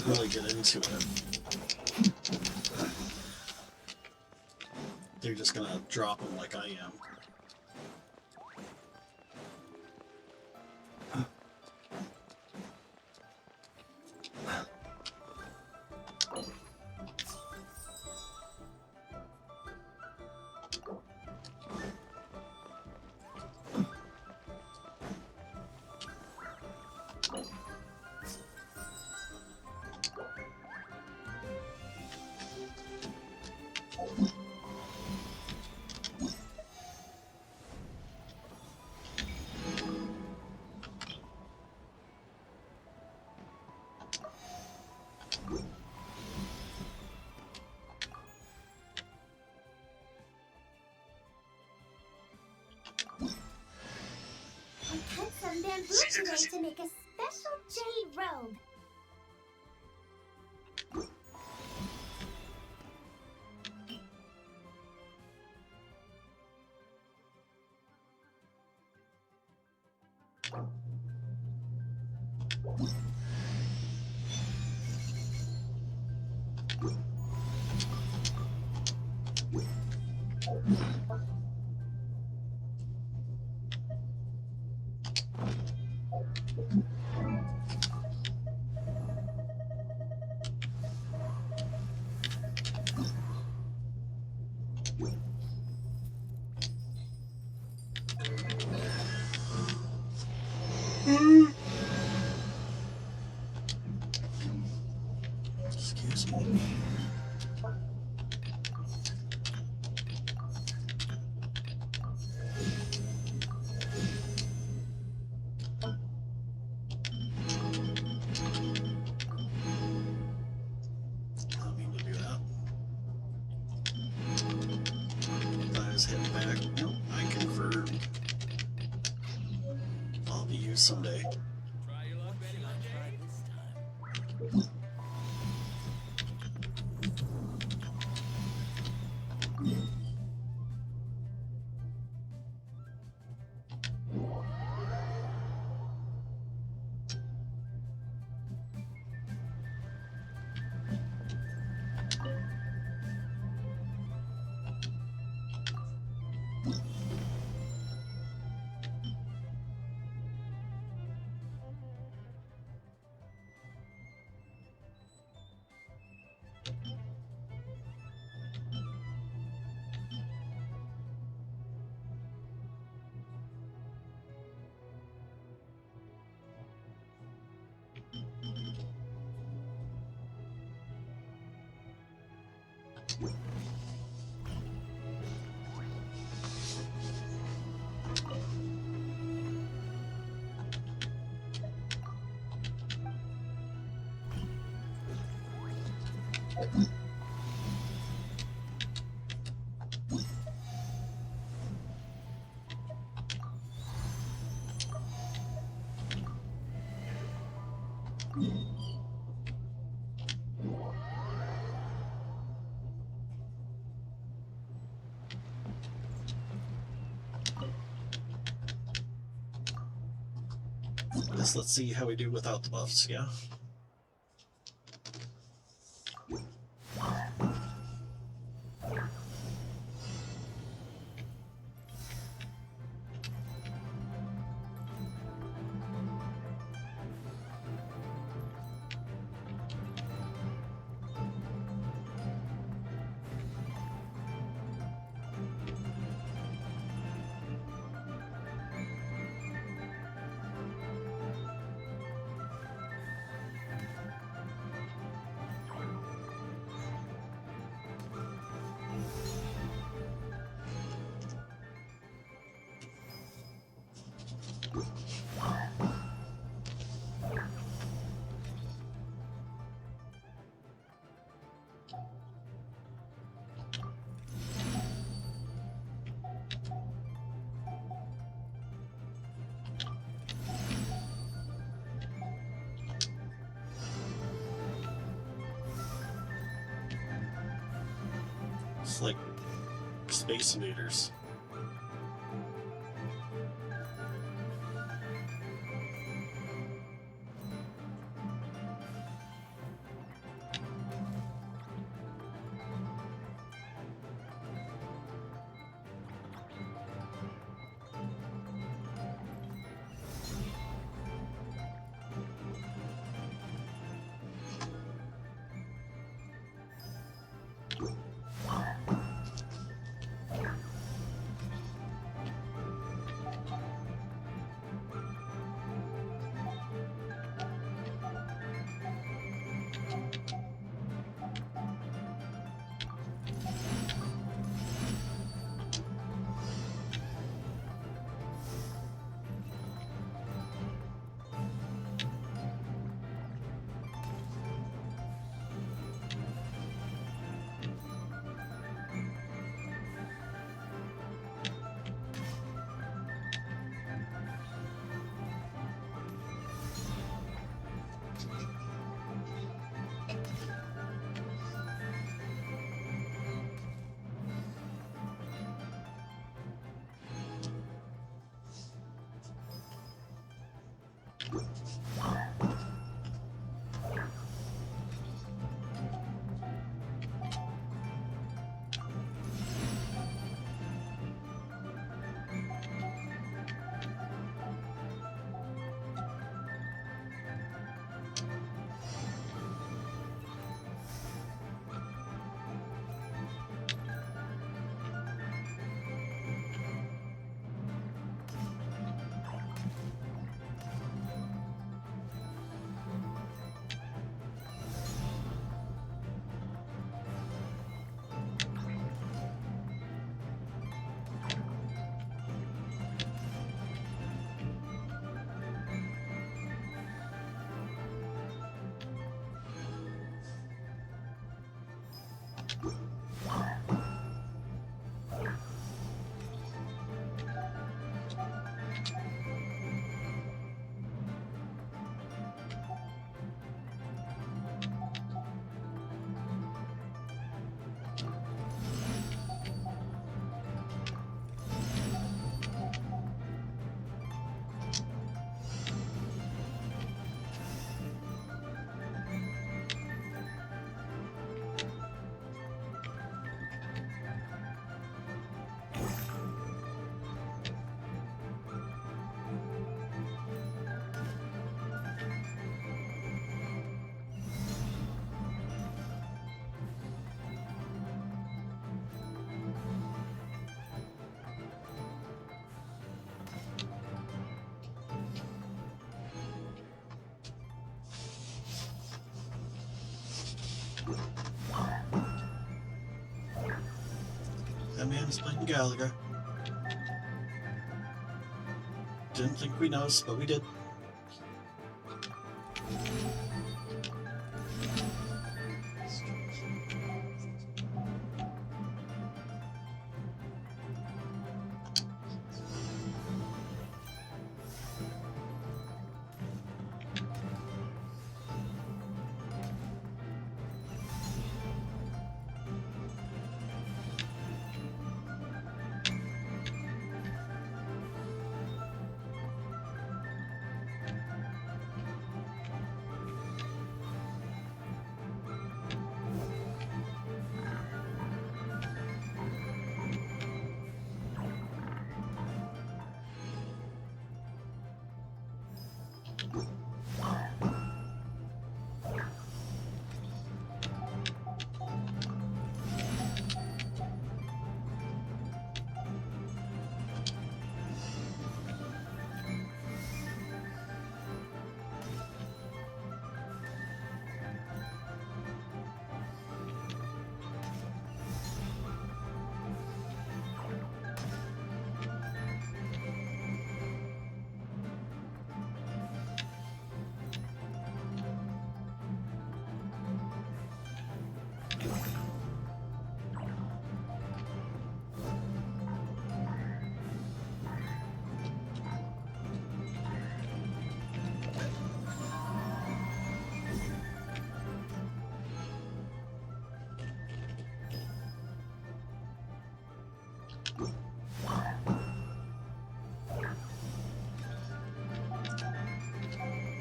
really get into it. They're just gonna drop them like I am. I cut some bamboo today to make a special jade robe. Excuse me. Not mean to do that. I was hitting back. Nope, I confirmed. I'll be used someday. Guess let's see how we do without the buffs, yeah? It's like Space Invaders. That man's playing Gallagher. Didn't think we noticed, but we did.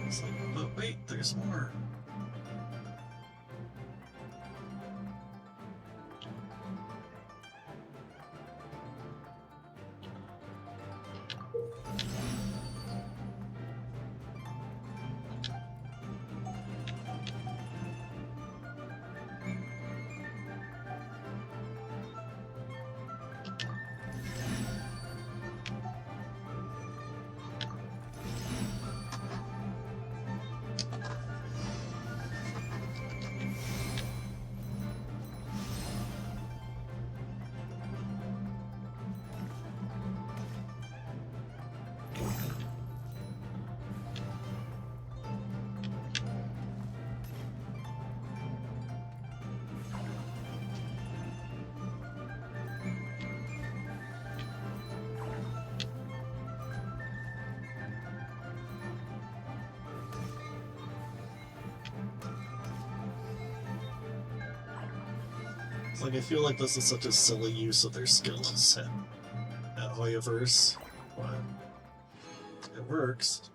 It's like, but wait, there's more. It's like, I feel like this is such a silly use of their skills at Hoyoverse, but it works.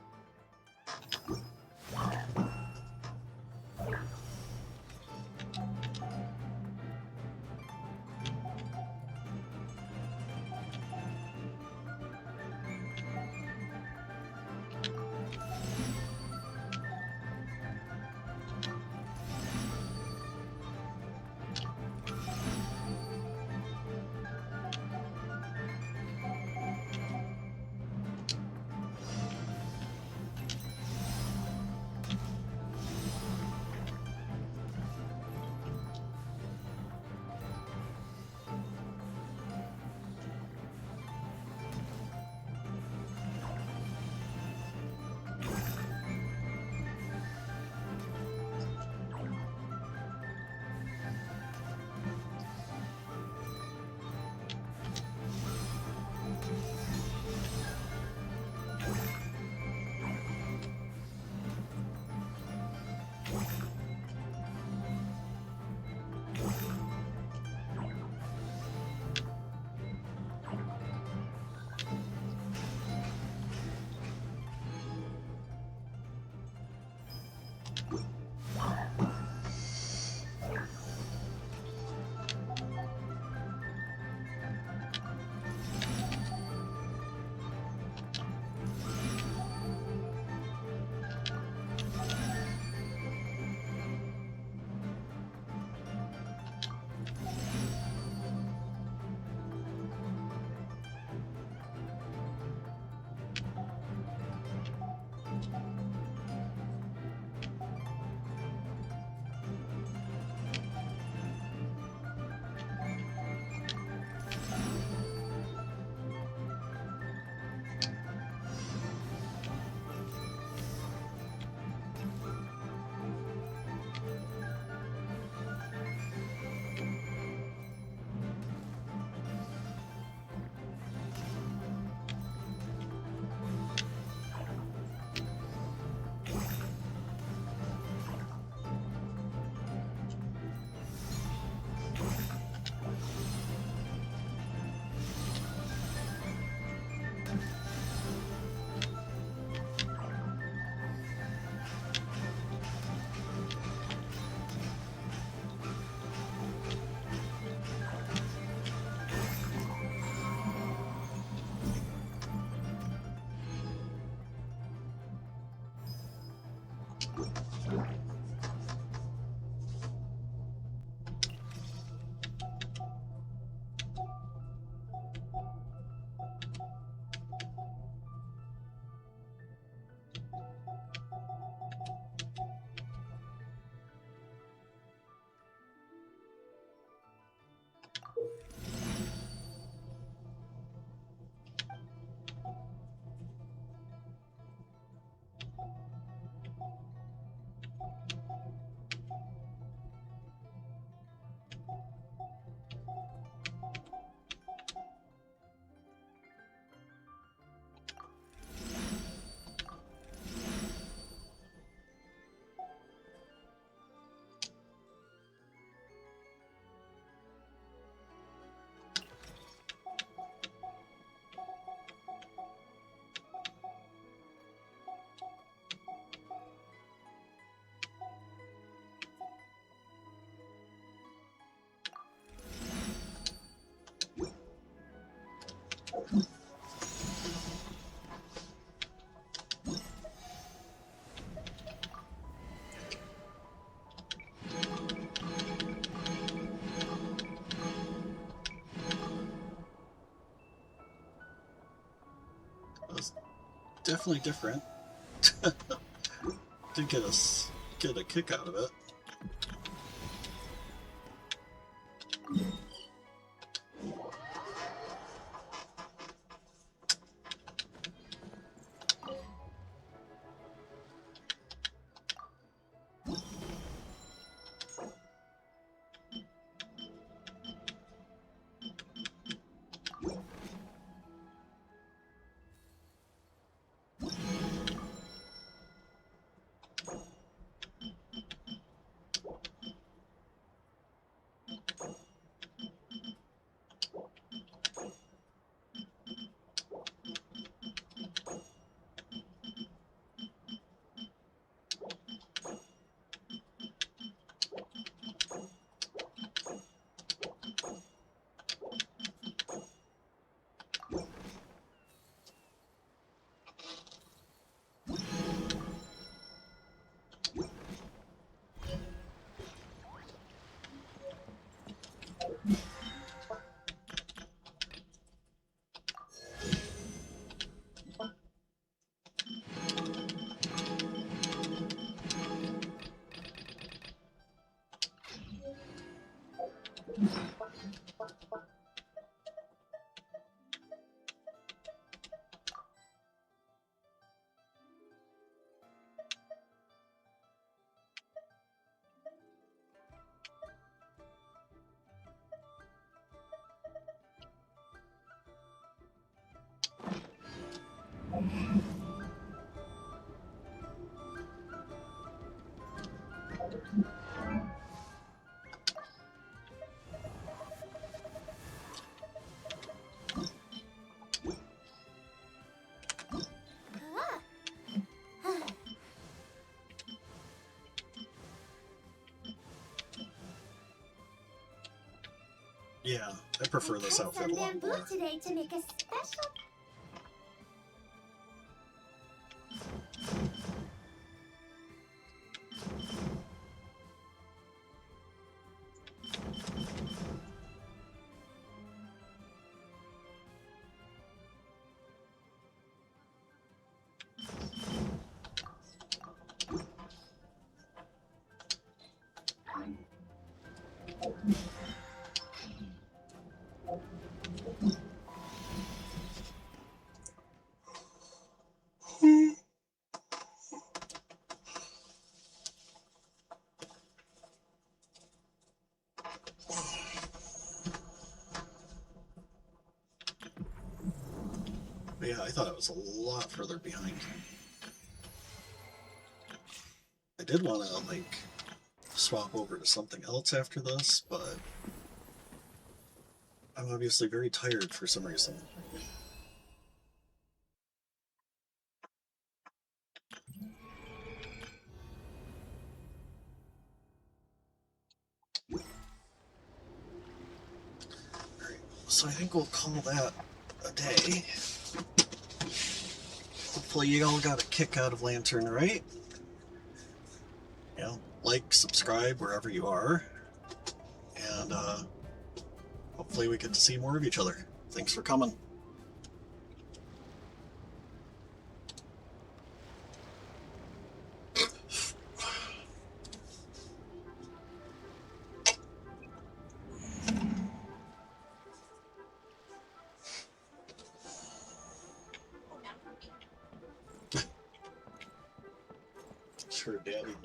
That's definitely different. Did get a kick out of it. Yeah, I prefer this Cut outfit some a lot bamboo more. today to make a special. But yeah, I thought it was a lot further behind. I did want to, like, swap over to something else after this, but I'm obviously very tired for some reason. Alright, so I think we'll call that a day. Hopefully you all got a kick out of Lantern, right? You know, like, subscribe wherever you are, and hopefully we get to see more of each other. Thanks for coming. Sure, Daddy.